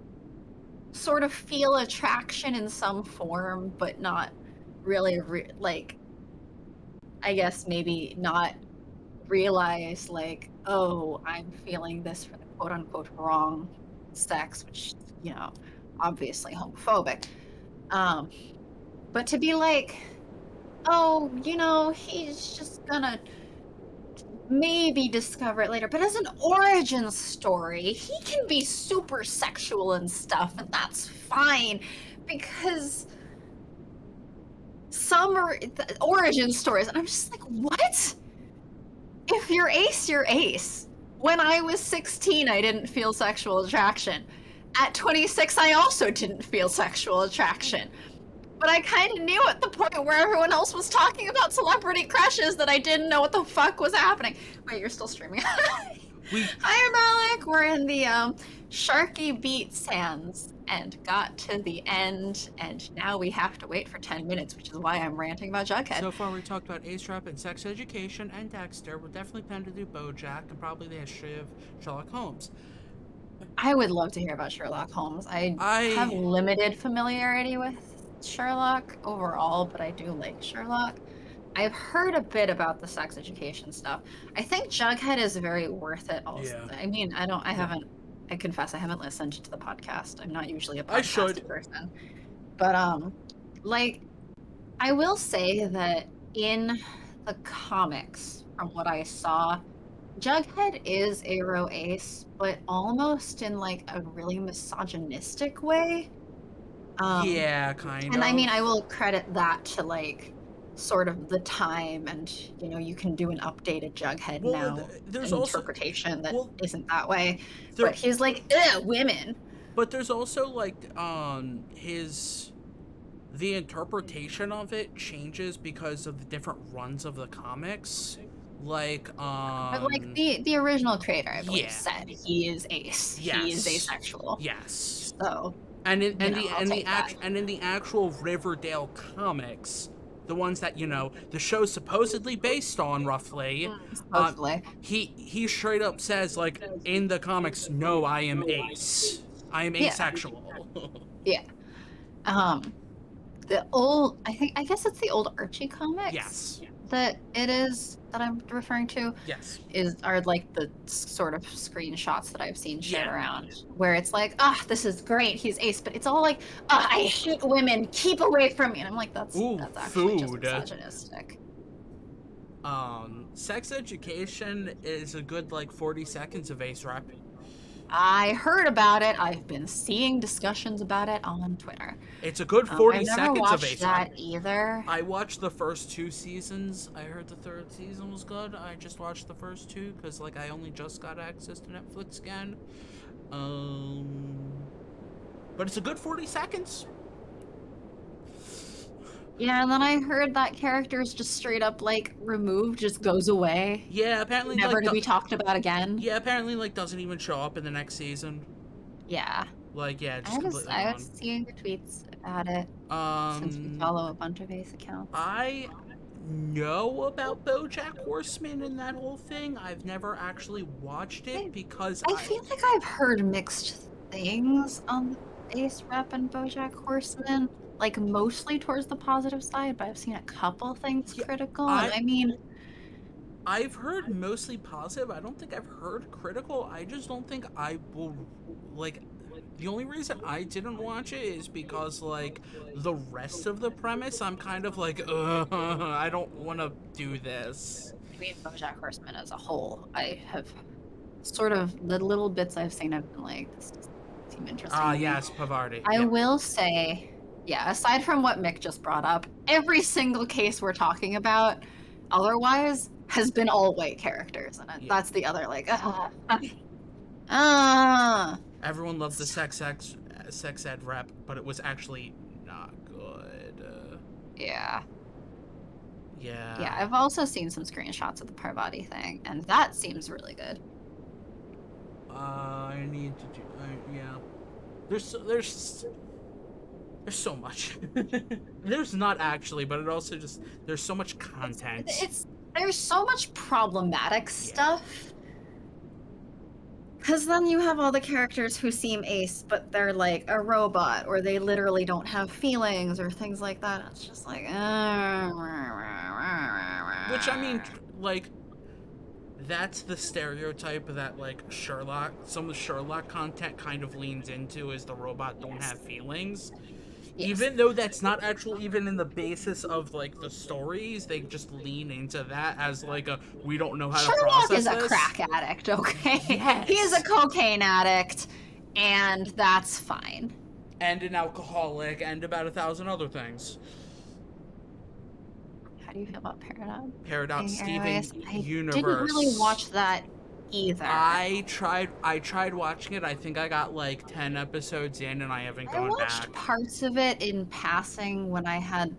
sort of feel attraction in some form, but not really, I guess maybe not realize, like, oh, I'm feeling this for the quote-unquote wrong sex, which, obviously homophobic. But to be like, oh, he's just gonna maybe discover it later. But as an origin story, he can be super sexual and stuff, and that's fine, because some are origin stories, and I'm just like, what? If you're Ace, you're Ace. When I was 16, I didn't feel sexual attraction. At 26, I also didn't feel sexual attraction. But I kind of knew at the point where everyone else was talking about celebrity crushes that I didn't know what the fuck was happening. Wait, you're still streaming? Hi, Malik. We're in the Sharky beat sands and got to the end, and now we have to wait for 10 minutes, which is why I'm ranting about Jughead. So far, we talked about Ace Trap and Sex Education and Dexter. We're definitely planning to do BoJack and probably the history of Sherlock Holmes. I would love to hear about Sherlock Holmes. I have limited familiarity with Sherlock overall, but I do like Sherlock. I've heard a bit about the sex education stuff. I think Jughead is very worth it also. Yeah. I mean, I confess I haven't listened to the podcast. I'm not usually a podcast person. But like, I will say that in the comics, from what I saw, Jughead is Aro Ace, but almost in like a really misogynistic way. Yeah, kind of. And I mean, I will credit that to like sort of the time, and you can do an updated Jughead now. There's an interpretation that isn't that way. But he's like, women. But there's also like the interpretation of it changes because of the different runs of the comics. Like, but like the original creator, I believe, said he is Ace. Yes. He is asexual. Yes. So. And in the actual Riverdale comics, the ones that the show's supposedly based on, roughly, supposedly, he straight up says, like, in the comics, no, I am Ace. I am asexual. Yeah. I guess it's the old Archie comics. Yes. that it is that I'm referring to Yes. are like the sort of screenshots that I've seen shared Yeah. around, where it's like, this is great, he's ace, but it's all like, I hate women, keep away from me, and I'm like, that's Ooh, actually just food. misogynistic. Sex education is a good like 40 seconds of Ace Rep. I heard about it. I've been seeing discussions about it on Twitter. It's a good 40 I've never seconds of watched Ace Rep. that either. I watched the first 2 seasons. I heard the 3rd season was good. I just watched the first 2 because like I only just got access to Netflix again. But it's a good 40 seconds. Yeah, and then I heard that character is just straight up like removed, just goes away. Yeah, apparently Never like to be talked about again. yeah, apparently like doesn't even show up in the next season. Yeah. Like yeah, just completely I gone. was seeing the tweets about it since we follow a bunch of Ace accounts. I know about BoJack Horseman and that whole thing. I've never actually watched it because I feel like I've heard mixed things on the Ace Rep and BoJack Horseman, like mostly towards the positive side, but I've seen a couple things critical. And I mean, I've heard mostly positive. I don't think I've heard critical. I just don't think I will like. The only reason I didn't watch it is because like the rest of the premise, I'm kind of like, I don't want to do this. I mean, BoJack Horseman as a whole, I have sort of the little bits I've seen. I've been like, this doesn't seem interesting. Yes, Pavardi. I will say, yeah, aside from what Mick just brought up, every single case we're talking about otherwise has been all white characters, and that's the other like everyone loved the sex ed rep, but it was actually not good. Yeah, yeah, I've also seen some screenshots of the Parvati thing, and that seems really good. I need to do yeah, there's so much. There's not actually, but it also just there's so much content. There's so much problematic stuff. Because then you have all the characters who seem ace, but they're like a robot, or they literally don't have feelings, or things like that. It's just like, which I mean, like, that's the stereotype that like Sherlock, some of the Sherlock content kind of leans into, is the robot don't have feelings. Yes. Even though that's not actually even in the basis of like the stories, they just lean into that as like a we don't know how Sherlock to process is a this. crack addict, okay? Yes. He is a cocaine addict, and that's fine. And an alcoholic, and about 1,000 other things. How do you feel about Paradox? Paradox Steven Universe. I didn't really watch that either. I tried watching it. I think I got like 10 episodes in and I haven't gone back. I watched parts of it in passing when I had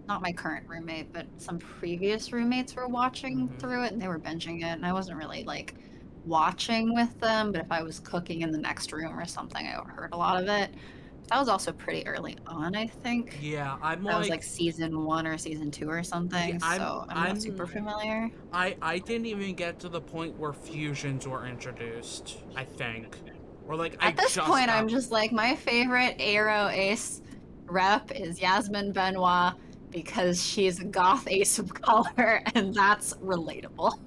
not my current roommate, but some previous roommates were watching through it and they were binging it, and I wasn't really like watching with them, but if I was cooking in the next room or something, I overheard a lot of it. That was also pretty early on, I think. Yeah, that was like season 1 or season 2 or something, yeah, so I'm not super familiar. I didn't even get to the point where fusions were introduced, I think. Or like at this point, I'm just like, my favorite Aero Ace rep is Yasmin Benoit because she's a goth ace of color, and that's relatable.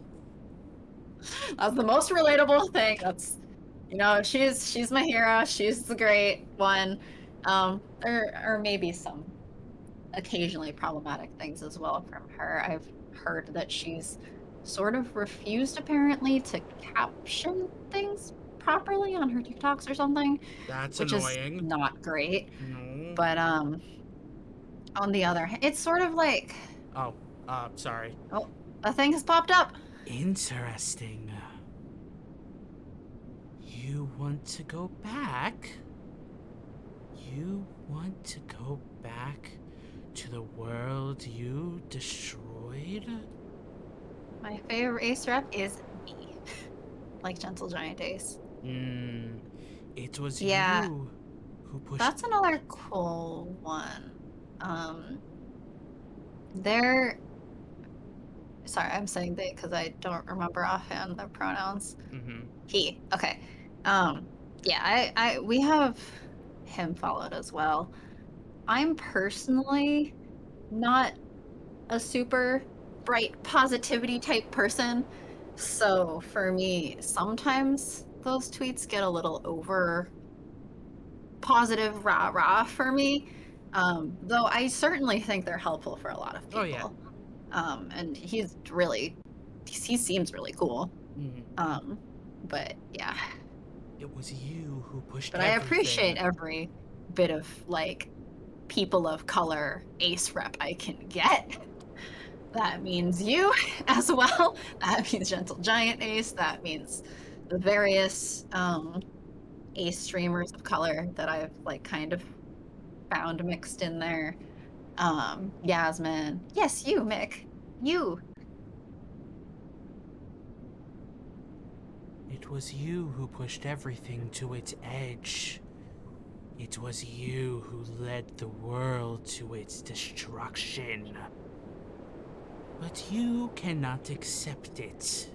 That's the most relatable thing. That's, you know, she's my hero. She's the great one. There are maybe some occasionally problematic things as well from her. I've heard that she's sort of refused apparently to caption things properly on her TikToks or something. That's which annoying. Is not great. No. But on the other hand, it's sort of like, sorry. Oh, a thing has popped up. Interesting. You want to go back? You want to go back to the world you destroyed? My favorite ace rep is me. Like Gentle Giant Ace. It was you who pushed. That's another cool one. Sorry, I'm saying they because I don't remember offhand the pronouns. He. Okay. Yeah, we have him followed as well. I'm personally not a super bright positivity type person. So for me, sometimes those tweets get a little over positive rah-rah for me. Though I certainly think they're helpful for a lot of Oh yeah. people. And he seems really cool. But yeah. It was you who pushed But I everything. appreciate every bit of like people of color ace rep I can get. That means you as well. That means Gentle Giant Ace. That means the various ace streamers of color that I've like kind of found mixed in there. Yasmin. Yes, you, Mick. You. It was you who pushed everything to its edge. It was you who led the world to its destruction. But you cannot accept it.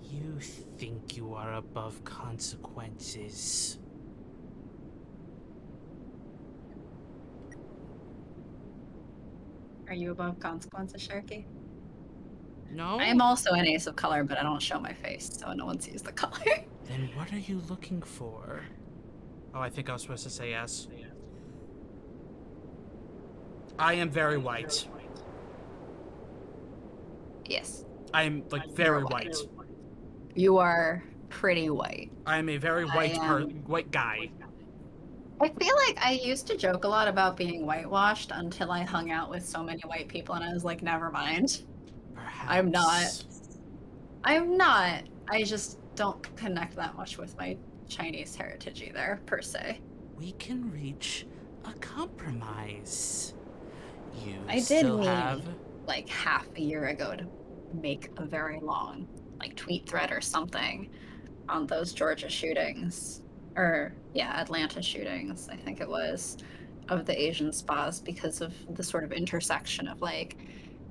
You think you are above consequences. Are you above consequences, Sharky? No? I am also an ace of color, but I don't show my face, so no one sees the color. Then what are you looking for? Oh, I think I was supposed to say yes. I am very white. Yes. I am, like, very white. You are pretty white. I am a very white guy. I feel like I used to joke a lot about being whitewashed until I hung out with so many white people and I was like, never mind. Perhaps. I'm not. I'm not. I just don't connect that much with my Chinese heritage either, per se. We can reach a compromise. I did mean, like, half a year ago to make a very long, like, tweet thread or something on those Georgia shootings. Or, yeah, Atlanta shootings, I think it was, of the Asian spas because of the sort of intersection of, like,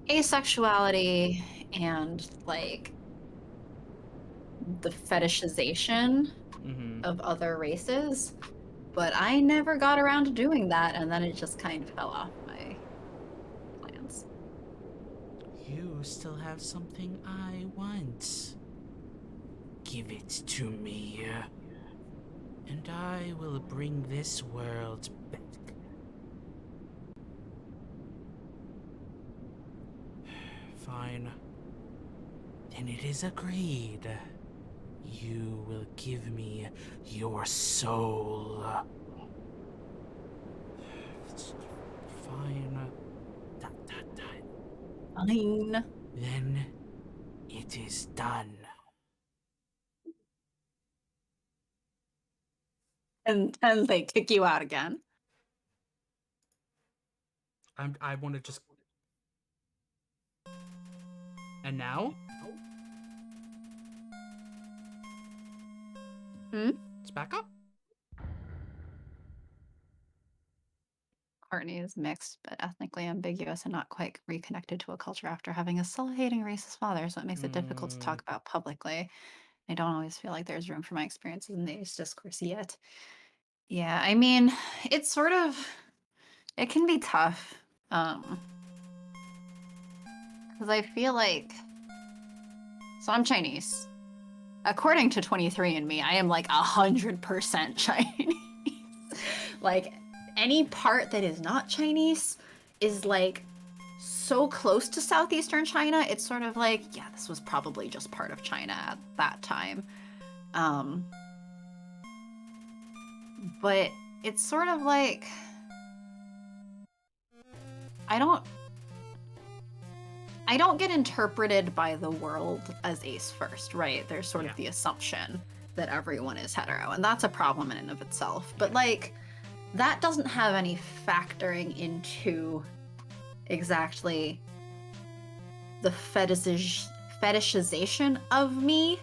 asexuality and, like, the fetishization of other races. But I never got around to doing that, and then it just kind of fell off my plans. You still have something I want. Give it to me, and I will bring this world back. Fine. Then it is agreed. You will give me your soul. Fine. Fine. Then it is done. And they kick you out again. I want to just... And now? It's back up. Courtney is mixed, but ethnically ambiguous and not quite reconnected to a culture after having a still-hating racist father, so it makes it difficult to talk about publicly. I don't always feel like there's room for my experiences in the ace discourse yet. Yeah, I mean, it's sort of... It can be tough. Because I feel like... So I'm Chinese. According to 23andMe, I am like 100% Chinese. Like, any part that is not Chinese is like so close to southeastern China, it's sort of like, yeah, this was probably just part of China at that time. But it's sort of like, I don't get interpreted by the world as ace first, right? There's sort of the assumption that everyone is hetero, and that's a problem in and of itself. But like, that doesn't have any factoring into exactly the fetishization of me.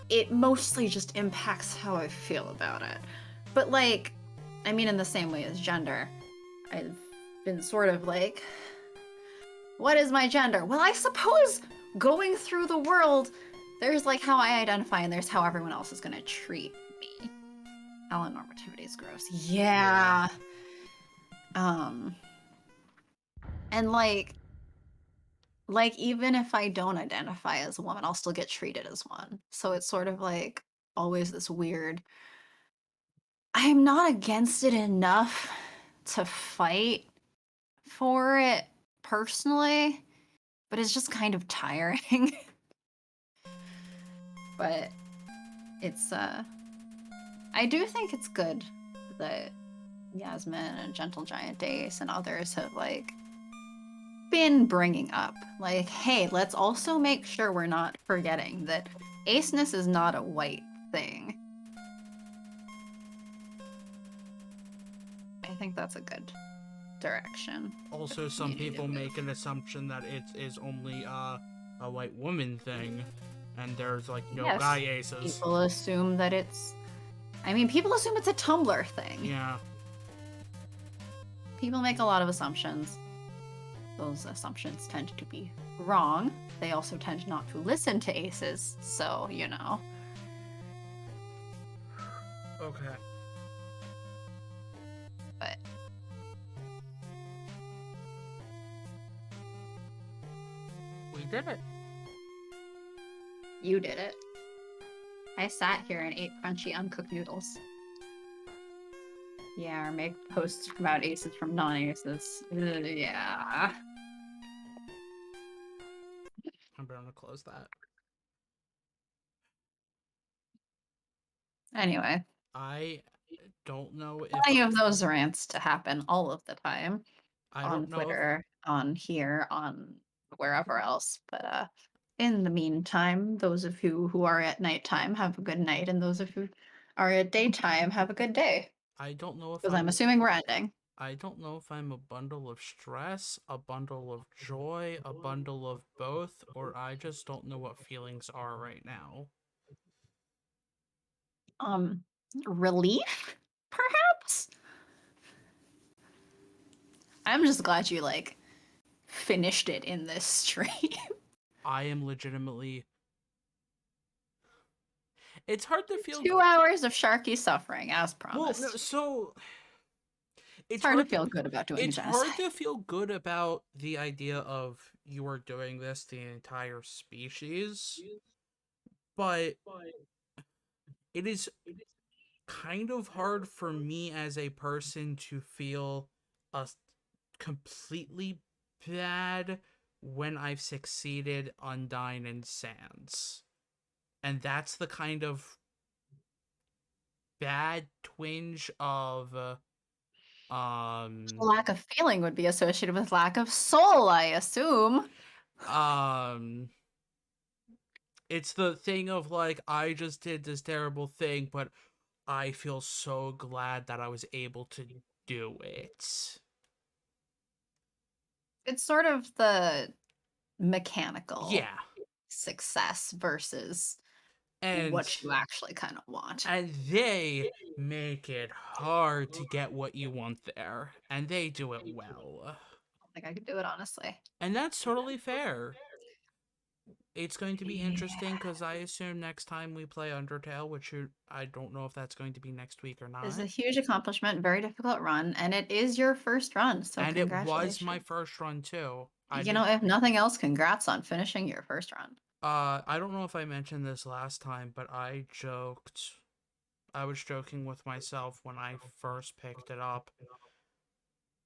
It mostly just impacts how I feel about it. But like, I mean, in the same way as gender, I've been sort of like, what is my gender? Well, I suppose going through the world, there's like how I identify and there's how everyone else is gonna treat me. Allonormativity is gross. Yeah. And like, like, even if I don't identify as a woman, I'll still get treated as one. So it's sort of like always this weird I'm not against it enough to fight for it personally, but it's just kind of tiring. But it's I do think it's good that Yasmin and Gentle Giant Ace and others have like been bringing up like, hey, let's also make sure we're not forgetting that aceness is not a white thing. I think that's a good direction. Also, some people make an assumption that it is only a white woman thing, and there's like no guy aces. People assume that it's. I mean, people assume it's a Tumblr thing. Yeah. People make a lot of assumptions. Those assumptions tend to be wrong. They also tend not to listen to aces, so, you know. Okay. But we did it. You did it. I sat here and ate crunchy uncooked noodles. Yeah, or make posts about aces from non-aces. Yeah. I'm gonna close that. Anyway. I don't know if plenty of those rants to happen all of the time. I on don't know Twitter, on here, on wherever else. But in the meantime, those of you who are at nighttime have a good night, and those of you are at daytime have a good day. I don't know if Because I'm assuming we're ending. I don't know if I'm a bundle of stress, a bundle of joy, a bundle of both, or I just don't know what feelings are right now. Relief, perhaps? I'm just glad you, like, finished it in this stream. I am legitimately... It's hard to feel... 2 hours of Sharky suffering, as promised. Well, no, so... It's hard to feel good about doing It's genocide. hard to feel good about the idea of you are doing this to the entire species, but it is kind of hard for me as a person to feel completely bad when I've succeeded Undyne and Sans. And that's the kind of bad twinge of lack of feeling would be associated with lack of soul, I assume. It's the thing of like, I just did this terrible thing, but I feel so glad that I was able to do it. It's sort of the mechanical success versus what you actually kind of want. And they make it hard to get what you want there, and they do it well. I don't think I could do it, honestly. And that's totally fair. It's going to be interesting because I assume next time we play Undertale, which I don't know if that's going to be next week or not. It's a huge accomplishment, very difficult run, and it is your first run, so and congratulations. It was my first run too. You know, if nothing else, congrats on finishing your first run. I don't know if I mentioned this last time, but I was joking with myself when I first picked it up,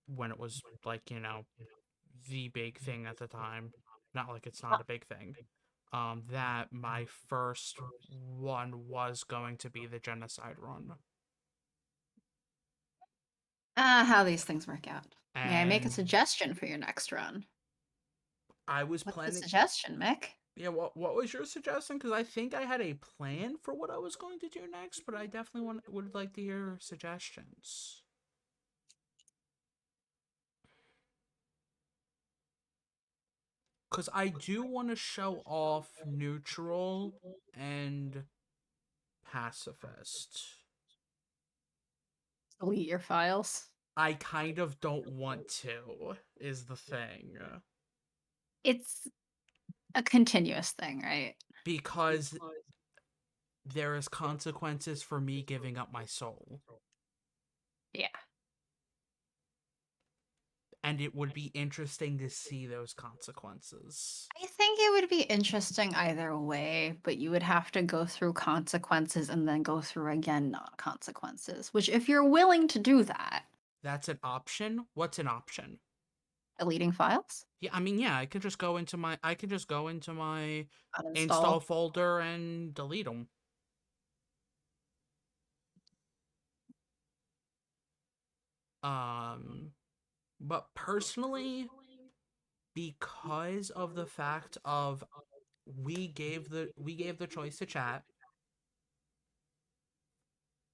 when it was like, you know, the big thing at the time. Not like it's not a big thing. That my first one was going to be the genocide run. How these things work out. May I make a suggestion for your next run? I was What's planning. The suggestion, Mick? Yeah, what was your suggestion? Because I think I had a plan for what I was going to do next, but I definitely would like to hear suggestions. Because I do want to show off neutral and pacifist. Delete your files. I kind of don't want to, is the thing. It's a continuous thing, right? Because there is consequences for me giving up my soul. Yeah. and it would be interesting to see those consequences. I think it would be interesting either way, but you would have to go through consequences and then go through again not consequences, which if you're willing to do that. That's an option? What's an option? Deleting files? Yeah, I mean, yeah, I could just go into my Uninstall. install folder and delete them. But personally, because of the fact of we gave the choice to chat.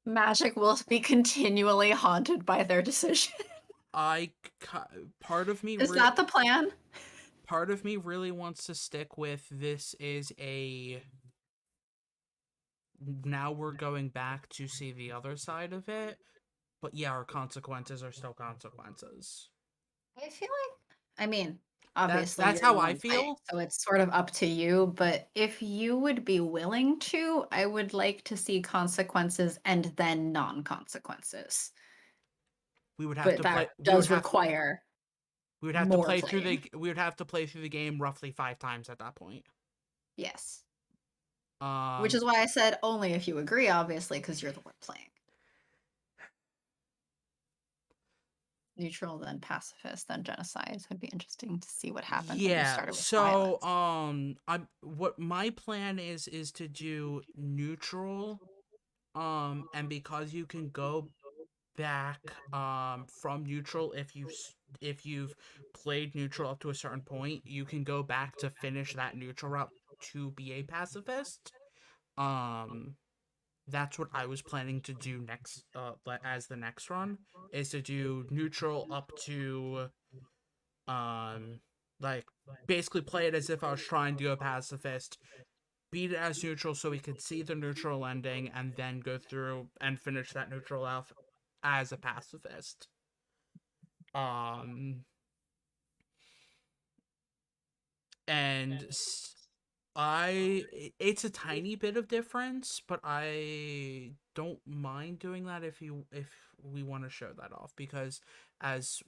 Magic will be continually haunted by their decision. I part of me Is that the plan? Part of me really wants to stick with this is a now we're going back to see the other side of it. But yeah, our consequences are still consequences. I feel like, I mean, That's obviously that's you're the how I one playing, feel. so it's sort of up to you. But if you would be willing to, I would like to see consequences and then non-consequences. We would have But to that play. does require more playing. We would have to play through the game roughly 5 times at that point. Yes. Which Um, is why I said only if you agree, obviously, because you're the one playing. Neutral, then pacifist, then genocide. So it'd be interesting to see what happened when you yeah. started with So, violence. I'm what my plan is to do neutral. And because you can go back from neutral if you've played neutral up to a certain point, you can go back to finish that neutral route to be a pacifist. Um that's what I was planning to do next as the next run is to do neutral up to um like basically play it as if I was trying to go pacifist, beat it as neutral so we could see the neutral ending, and then go through and finish that neutral out as a pacifist. Um, and it's a tiny bit of difference, but I don't mind doing that if we want to show that off, because as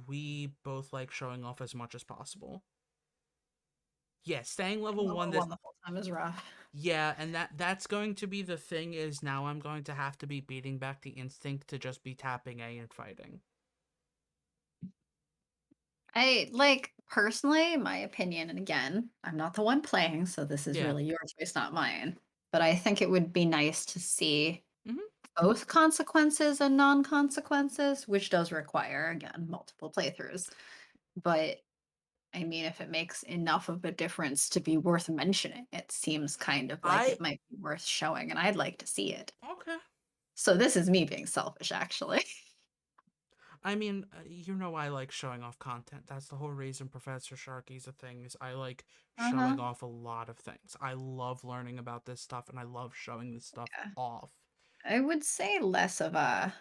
we both like showing off as much as possible. Yeah, staying level one. Level one the whole time is rough. Yeah, and that's going to be the thing is now I'm going to have to be beating back the instinct to just be tapping A and fighting. I like personally, my opinion, and again, I'm not the one playing, so this is Yeah. really your choice, not mine. But I think it would be nice to see Mm-hmm. both consequences and non-consequences, which does require, again, multiple playthroughs. But I mean, if it makes enough of a difference to be worth mentioning, it seems kind of like I it might be worth showing, and I'd like to see it. okay. So this is me being selfish, actually. I mean, I like showing off content. That's the whole reason Professor Sharky's a thing. Is I like Uh-huh. showing off a lot of things. I love learning about this stuff, and I love showing this stuff Yeah. off. I would say less of a.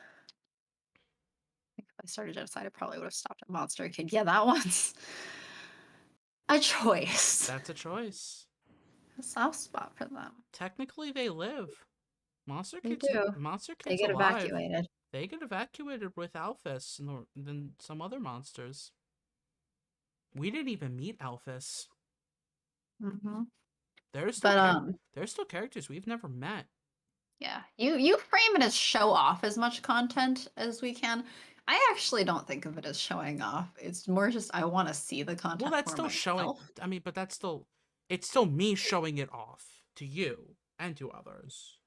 If I started genocide, I probably would have stopped at Monster Kid. Yeah, that one's a choice. That's a choice. A soft spot for them. Technically, they live. They do. Monster They Kid's get alive. evacuated. They get evacuated with Alphys and then some other monsters. We didn't even meet Alphys. Hmm. There's still But there's still characters we've never met. yeah, you frame it as show off as much content as we can. I actually don't think of it as showing off. It's more just I want to see the Well, content that's for still showing. myself. I mean, but it's still me showing it off to you and to others.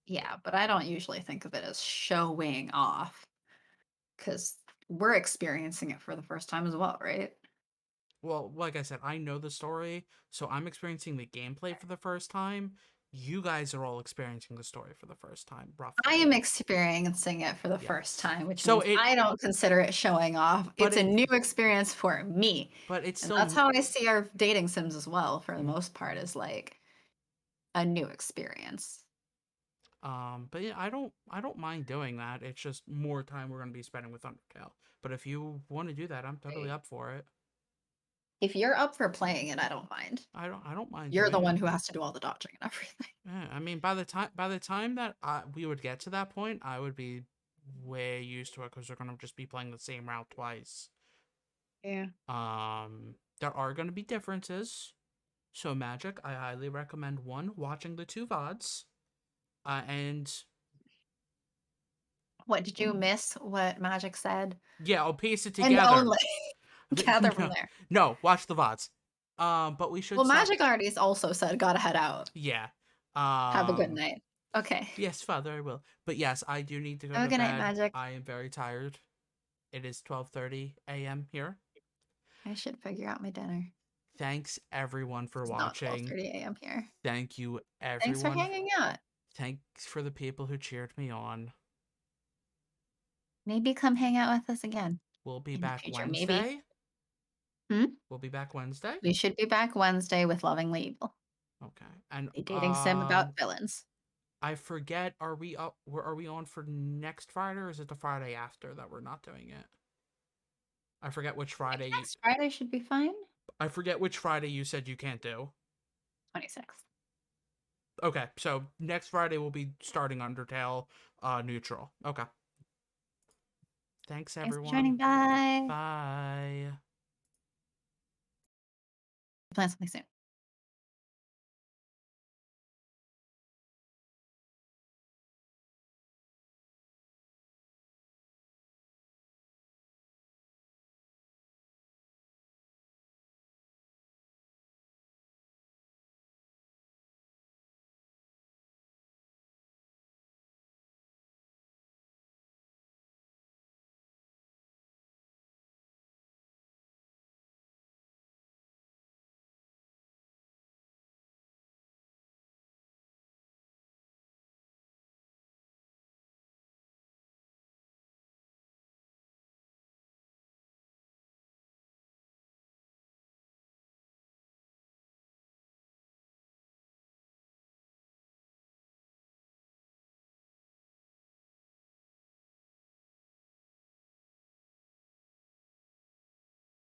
Yeah, but I don't usually think of it as showing off because we're experiencing it for the first time as well, right? Well, like I said, I know the story, so I'm experiencing the gameplay for the first time. You guys are all experiencing the story for the first time, I roughly. am experiencing it for the first Yes. time, which So means I don't consider it showing off. but It's a it, new experience for me. but it's And still, that's how I see our dating sims as well, for the mm, most part, is like a new experience. but yeah, I don't mind doing that. It's just more time we're gonna be spending with Undertale. But if you want to do that, I'm totally Right. up for it. If you're up for playing it, I don't mind. I don't mind You're the doing one it. who has to do all the dodging and everything. Yeah, I mean, by the time that we would get to that point, I would be way used to it because they're gonna just be playing the same route twice. Yeah. There are gonna be differences. So Magic, I highly recommend one, watching the two VODs. And what did you miss? What Magic said? Yeah, I'll piece it And together. only gather from no, there. no, watch the VODs. But we should Well, stop. Magic already also said, "Gotta head out. Yeah. Have a good night." Okay. Yes, Father, I will. But yes, I do need to go Have a to good night, bed. Magic. I am very tired. It is 12:30 a.m. here. I should figure out my dinner. Thanks everyone for It's not watching. 12:30 a.m. here. Thank you everyone. Thanks for hanging out. Thanks for the people who cheered me on. Maybe come hang out with us again. We'll be in the back future, Wednesday. Maybe. We'll be back Wednesday. We should be back Wednesday with Lovingly Evil. Okay. And A dating sim about villains. I forget, are we on for next Friday, or is it the Friday after that we're not doing it? I forget which Friday. Next Friday should be fine. I forget which Friday you said you can't do. 26th. Okay, so next Friday we'll be starting Undertale neutral. Okay. Thanks everyone. Thanks for joining. Bye. Bye. Plan something soon.